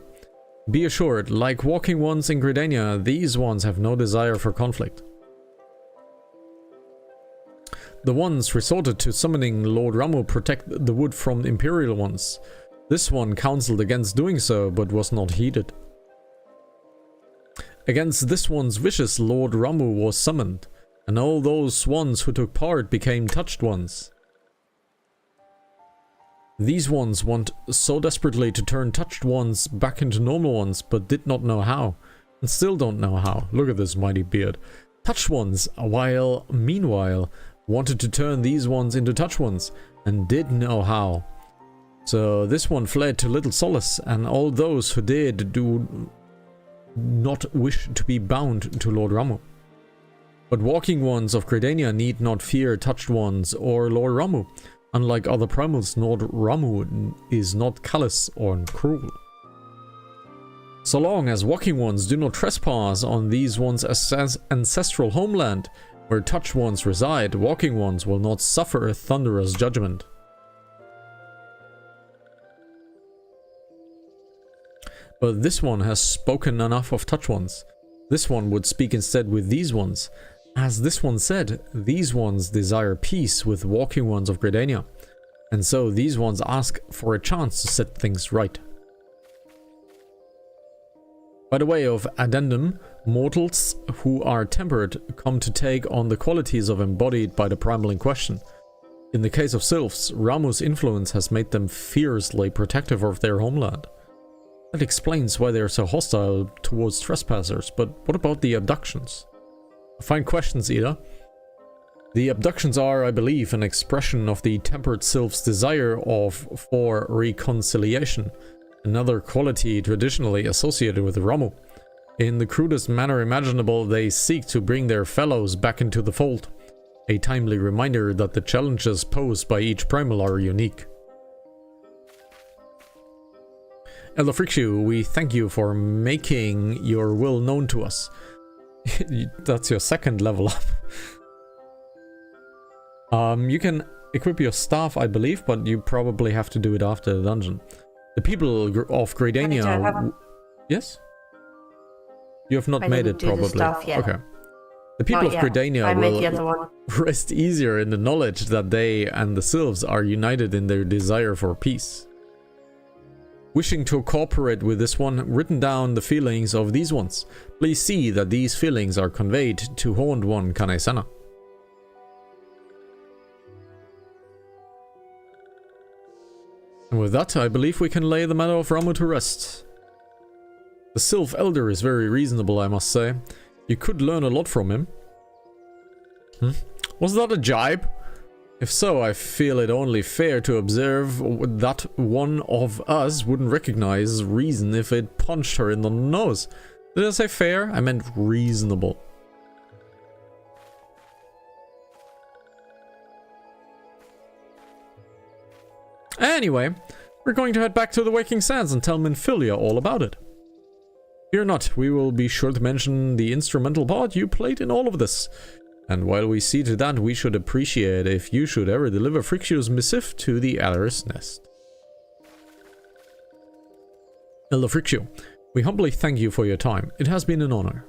S1: Be assured, like Walking Ones in Gridania, these ones have no desire for conflict. The ones resorted to summoning Lord Ramu protect the wood from Imperial ones. This one counseled against doing so, but was not heeded. Against this one's wishes, Lord Ramu was summoned, and all those ones who took part became touched ones. These ones want so desperately to turn touched ones back into normal ones, but did not know how, and still don't know how. Look at this mighty beard. Touched ones, meanwhile, wanted to turn these ones into touch ones, and did know how. So this one fled to Little Solace, and all those who did do not wish to be bound to Lord Ramu. But Walking Ones of Gridania need not fear touched ones or Lord Ramu. Unlike other primals, Lord Ramu is not callous or cruel. So long as Walking Ones do not trespass on these ones' ancestral homeland, where touched ones reside, Walking Ones will not suffer a thunderous judgment. But this one has spoken enough of touched ones. This one would speak instead with these ones. As this one said, these ones desire peace with Walking Ones of Gridania, and so these ones ask for a chance to set things right. By the way of addendum, mortals who are tempered come to take on the qualities of embodied by the primal in question. In the case of sylphs, Ramu's influence has made them fiercely protective of their homeland. That explains why they are so hostile towards trespassers, but what about the abductions? Fine questions, Ida. The abductions are, I believe, an expression of the tempered sylph's desire for reconciliation, another quality traditionally associated with Ramu. In the crudest manner imaginable, they seek to bring their fellows back into the fold, a timely reminder that the challenges posed by each primal are unique. Elder Frixu, we thank you for making your will known to us. That's your second level up. You can equip your staff, I believe, but you probably have to do it after the dungeon. The people of Gridania... Yes? You have not made it, probably. Okay. The people of Gridania will rest easier in the knowledge that they and the sylphs are united in their desire for peace. Wishing to cooperate with this one, written down the feelings of these ones. Please see that these feelings are conveyed to Horned One Kanesana. And with that, I believe we can lay the matter of Ramu to rest. The Sylph Elder is very reasonable, I must say. You could learn a lot from him. Was that a jibe? If so, I feel it only fair to observe that one of us wouldn't recognize reason if it punched her in the nose. Did I say fair? I meant reasonable. Anyway, we're going to head back to the Waking Sands and tell Minfilia all about it. Fear not, we will be sure to mention the instrumental part you played in all of this. And while we see to that, we should appreciate if you should ever deliver Frictio's missive to the Adder's Nest. Elder Frictio, we humbly thank you for your time. It has been an honor.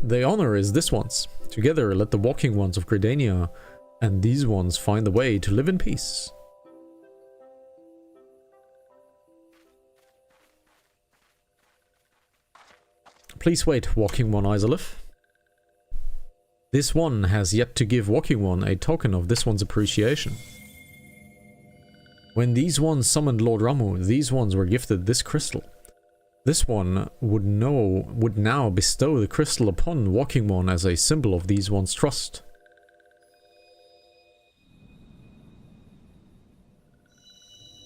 S1: The honor is this one's. Together, let the walking ones of Gridania and these ones find the way to live in peace. Please wait, Walking One Isolith. This one has yet to give Walking One a token of this one's appreciation. When these ones summoned Lord Ramu, these ones were gifted this crystal. This one would now bestow the crystal upon Walking One as a symbol of these ones' trust.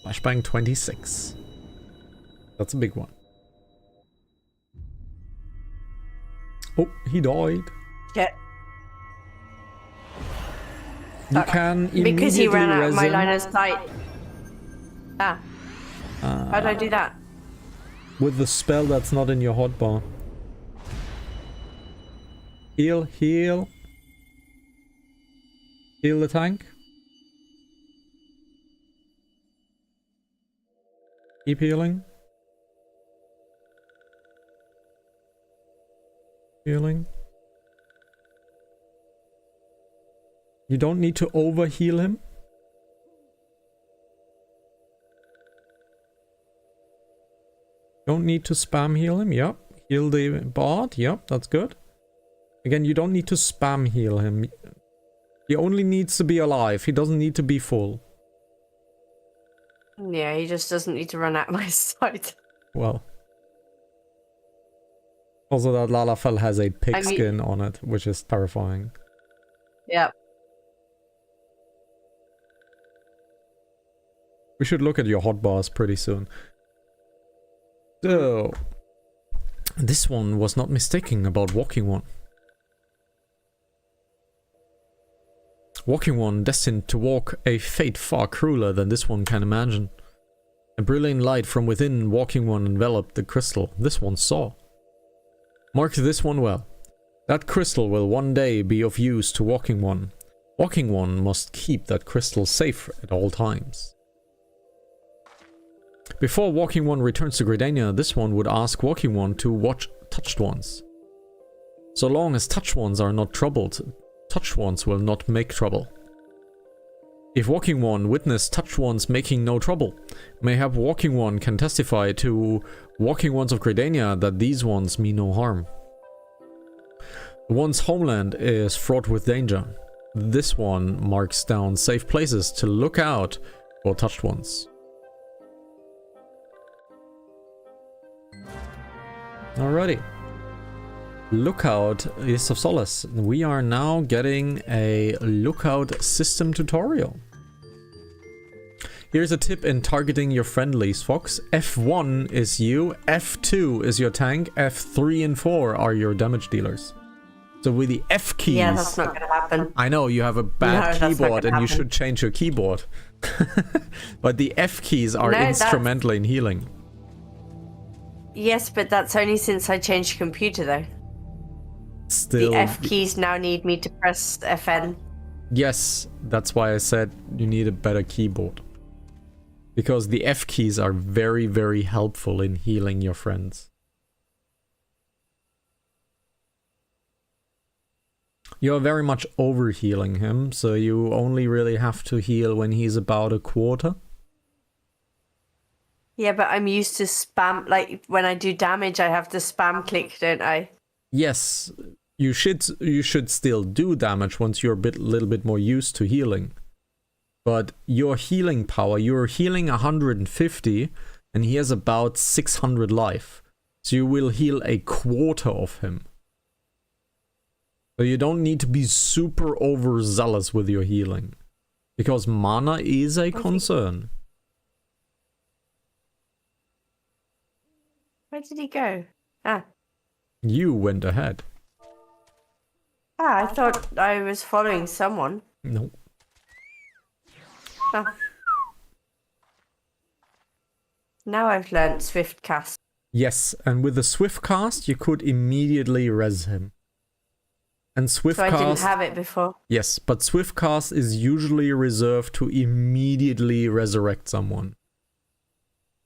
S1: Flashbang 26. That's a big one. Oh, he died.
S2: Yeah.
S1: You can immediately
S2: because he ran out of my
S1: resin.
S2: line of sight. Ah. How do I do that?
S1: With the spell that's not in your hotbar. Heal, heal. Heal the tank. Keep healing. Healing. You don't need to over heal him. Don't need to spam heal him. Yep. Heal the bard. Yep, that's good. Again, you don't need to spam heal him. He only needs to be alive. He doesn't need to be full.
S2: Yeah, he just doesn't need to run out of my sight.
S1: Well. Also, that Lalafell has a pig skin on it, which is terrifying.
S2: Yep.
S1: We should look at your hotbars pretty soon. So, this one was not mistaken about Walking One. Walking One destined to walk a fate far crueler than this one can imagine. A brilliant light from within Walking One enveloped the crystal this one saw. Mark this one well. That crystal will one day be of use to Walking One. Walking One must keep that crystal safe at all times. Before Walking One returns to Gridania, this one would ask Walking One to watch Touched Ones. So long as Touched Ones are not troubled, Touched Ones will not make trouble. If Walking One witness Touched Ones making no trouble, mayhap Walking One can testify to Walking Ones of Gridania that these ones mean no harm. The one's homeland is fraught with danger. This one marks down safe places to look out for Touched Ones. Alrighty. Lookout is of solace. We are now getting a lookout system tutorial. Here's a tip in targeting your friendlies, Fox. F1 is you, F2 is your tank, F3 and 4 are your damage dealers. So with the F keys...
S2: Yeah, that's not gonna happen.
S1: I know, you have a bad keyboard and you should change your keyboard. But the F keys are instrumental in healing.
S2: Yes, but that's only since I changed computer though.
S1: Still...
S2: The F keys now need me to press FN.
S1: Yes, that's why I said you need a better keyboard. Because the F keys are very, very helpful in healing your friends. You're very much over-healing him, so you only really have to heal when he's about a quarter.
S2: Yeah, but I'm used to spam, like when I do damage I have to spam click, don't I?
S1: Yes, you should still do damage once you're a little bit more used to healing. But your healing power, you're healing 150 and he has about 600 life. So you will heal a quarter of him. So you don't need to be super overzealous with your healing. Because mana is a concern.
S2: Where did he go? Ah.
S1: You went ahead.
S2: Ah, I thought I was following someone.
S1: No.
S2: Oh. Now I've learnt Swift Cast.
S1: Yes, and with the Swift Cast, you could immediately res him. And Swift
S2: So I didn't
S1: Cast,
S2: have it before.
S1: yes, but Swift Cast is usually reserved to immediately resurrect someone.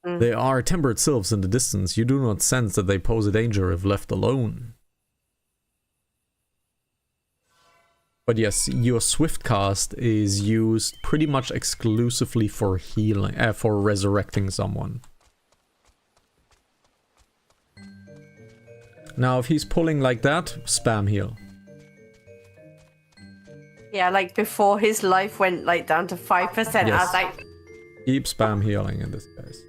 S1: There are tempered sylphs in the distance. You do not sense that they pose a danger if left alone. But yes, your Swift Cast is used pretty much exclusively for healing, for resurrecting someone. Now, if he's pulling like that, spam heal.
S2: Yeah, like before his life went like down to 5%, I was
S1: Yes.
S2: like,
S1: Keep spam healing in this case.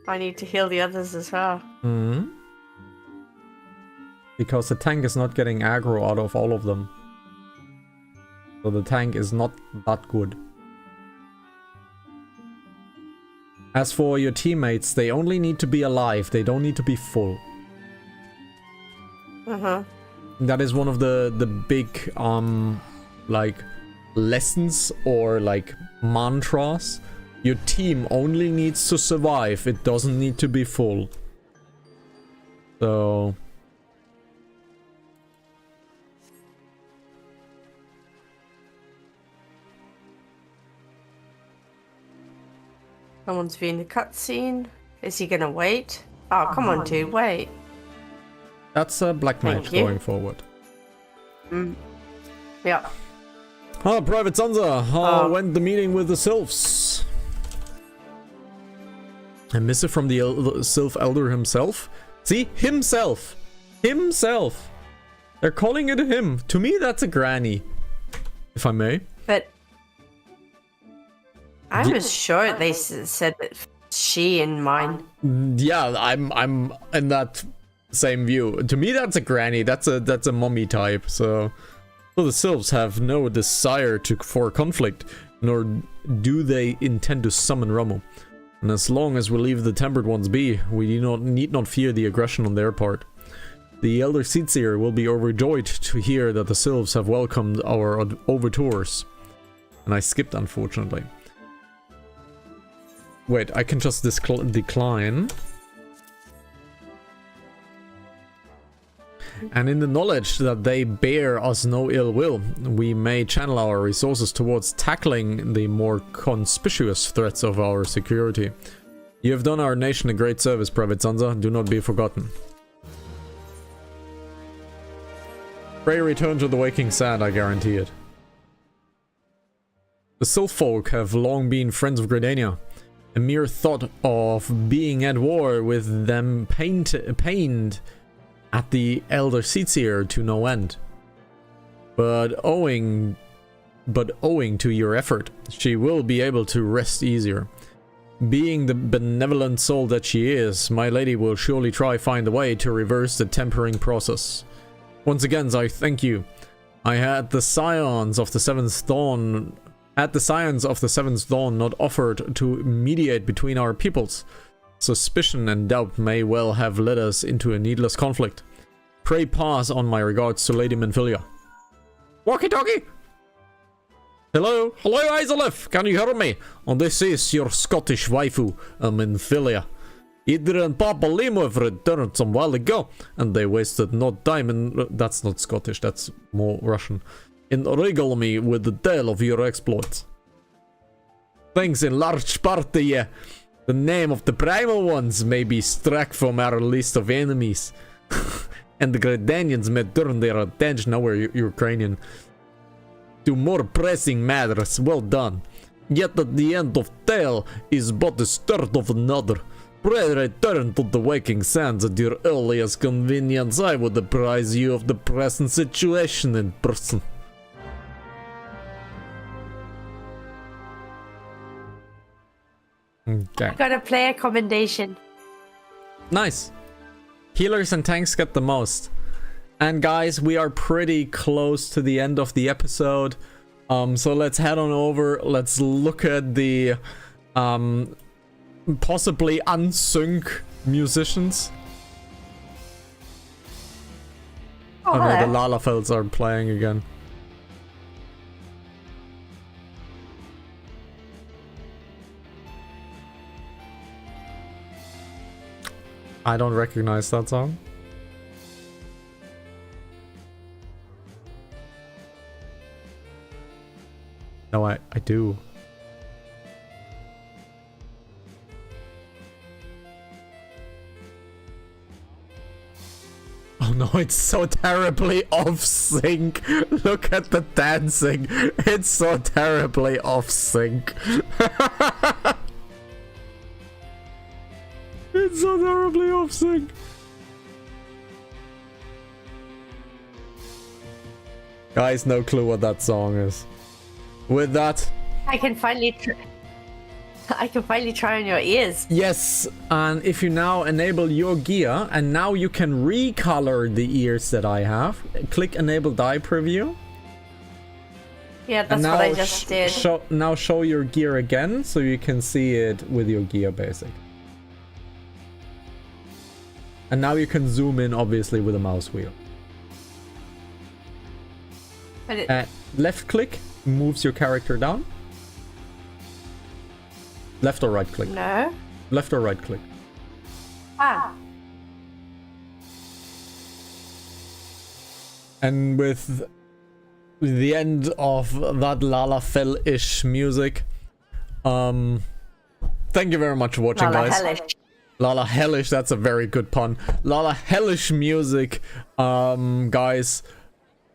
S2: I need to heal the others as well.
S1: Hmm. Because the tank is not getting aggro out of all of them. So the tank is not that good. As for your teammates, they only need to be alive. They don't need to be full. That is one of the big like lessons or like mantras. Your team only needs to survive. It doesn't need to be full. So
S2: Someone's viewing the cutscene. Is he gonna wait? Oh, come on, dude, wait.
S1: that's a black knight
S2: Thank you.
S1: going forward.
S2: Yeah.
S1: Ah, Private Sansa, how went the meeting with the sylphs? A missive from the sylph elder himself? See? Himself! Himself! They're calling it him. To me, that's a granny. If I may.
S2: But I was sure they said that she in mine.
S1: Yeah, I'm in that same view. To me, that's a granny. That's a mommy type. So the sylphs have no desire for conflict, nor do they intend to summon Rommel. And as long as we leave the tempered ones be, we need not fear the aggression on their part. The elder Seatseer will be overjoyed to hear that the sylphs have welcomed our overtures. And I skipped, unfortunately. Wait, I can just decline. And in the knowledge that they bear us no ill will, we may channel our resources towards tackling the more conspicuous threats of our security. You have done our nation a great service, Private Sansa. Do not be forgotten. Pray return to the waking sand, I guarantee it. The Sylph folk have long been friends of Gridania. A mere thought of being at war with them pained at the elder Seatseer to no end. But owing to your effort, she will be able to rest easier. Being the benevolent soul that she is, my lady will surely try find a way to reverse the tempering process. Once again, I thank you. I had the scions of the Seventh Dawn not offered to mediate between our peoples, suspicion and doubt may well have led us into a needless conflict. Pray pass on my regards to Lady Menfilia. Walkie-talkie! Hello? Hello, Isolef! Can you hear me? And this is your Scottish waifu, Menfilia. Idra and Papa Limo have returned some while ago, and they wasted no time in... That's not Scottish, that's more Russian. In regale me with the tale of your exploits. Thanks in large part to you. The name of the primal ones may be struck from our list of enemies. And the Gridanians may turn their attention, now we're Ukrainian, to more pressing matters. Well done. Yet at the end of tale is but the start of another. Pray return to the waking sands at your earliest convenience. I would apprise you of the present situation in person. Okay.
S2: Got a player commendation.
S1: Nice. Healers and tanks get the most. And guys, we are pretty close to the end of the episode. So let's head on over. Let's look at the possibly unsync musicians.
S2: Oh,
S1: no, the
S2: hello.
S1: Lalafelds are playing again. I don't recognize that song. No, I do. Oh no, it's so terribly off sync. Look at the dancing. It's so terribly off sync. It's so terribly off sync. Guys, no clue what that song is. With that,
S2: I can finally try on your ears.
S1: yes, and if you now enable your gear, and now you can recolor the ears that I have. Click enable dye preview.
S2: Yeah,
S1: And
S2: that's
S1: now
S2: what I just did.
S1: show your gear again, so you can see it with your gear basic. And now you can zoom in, obviously, with a mouse wheel.
S2: But it,
S1: Left click moves your character down. Left or right click?
S2: no.
S1: Left or right click?
S2: Ah.
S1: And with the end of that Lalafell-ish music, thank you very much for watching,
S2: Lala
S1: guys.
S2: hellish.
S1: Lala Hellish, that's a very good pun. Lala Hellish music, guys.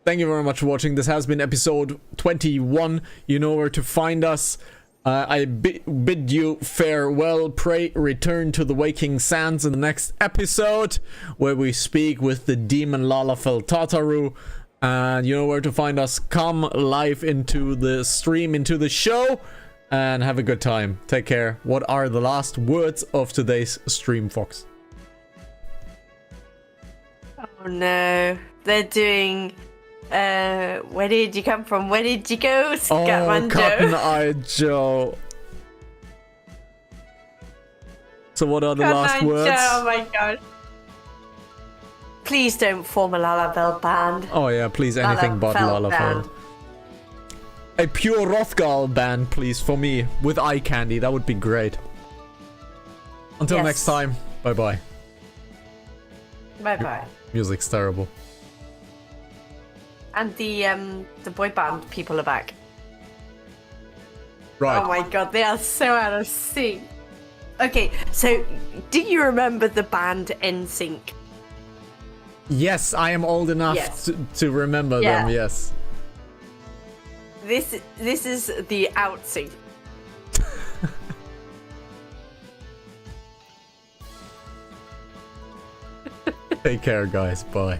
S1: Thank you very much for watching. This has been episode 21. You know where to find us. I bid you farewell. Pray return to the waking sands in the next episode, where we speak with the demon Lalafell Tataru. And you know where to find us. Come live into the stream, into the show, and have a good time. Take care. What are the last words of today's stream, Fox?
S2: Oh no. They're doing where did you come from? Where did you go?
S1: Oh,
S2: Scatman
S1: Cotton
S2: Joe.
S1: Eye Joe. So what are the
S2: Cotton
S1: last
S2: Eye
S1: words?
S2: Joe, oh my god. Please don't form a Lalafell band.
S1: Oh yeah, please anything but
S2: Lalafell
S1: Lalafell.
S2: band.
S1: A pure Rothgal band, please, for me, with eye candy. That would be great. Until
S2: Yes.
S1: next time, bye bye.
S2: Bye bye.
S1: Music's terrible.
S2: And the boy band people are back.
S1: Right.
S2: Oh my god, they are so out of sync. Okay, so do you remember the band NSYNC?
S1: Yes, I am old enough
S2: Yes.
S1: to remember
S2: Yeah.
S1: them, yes.
S2: This is the outsync.
S1: Take care, guys. Bye.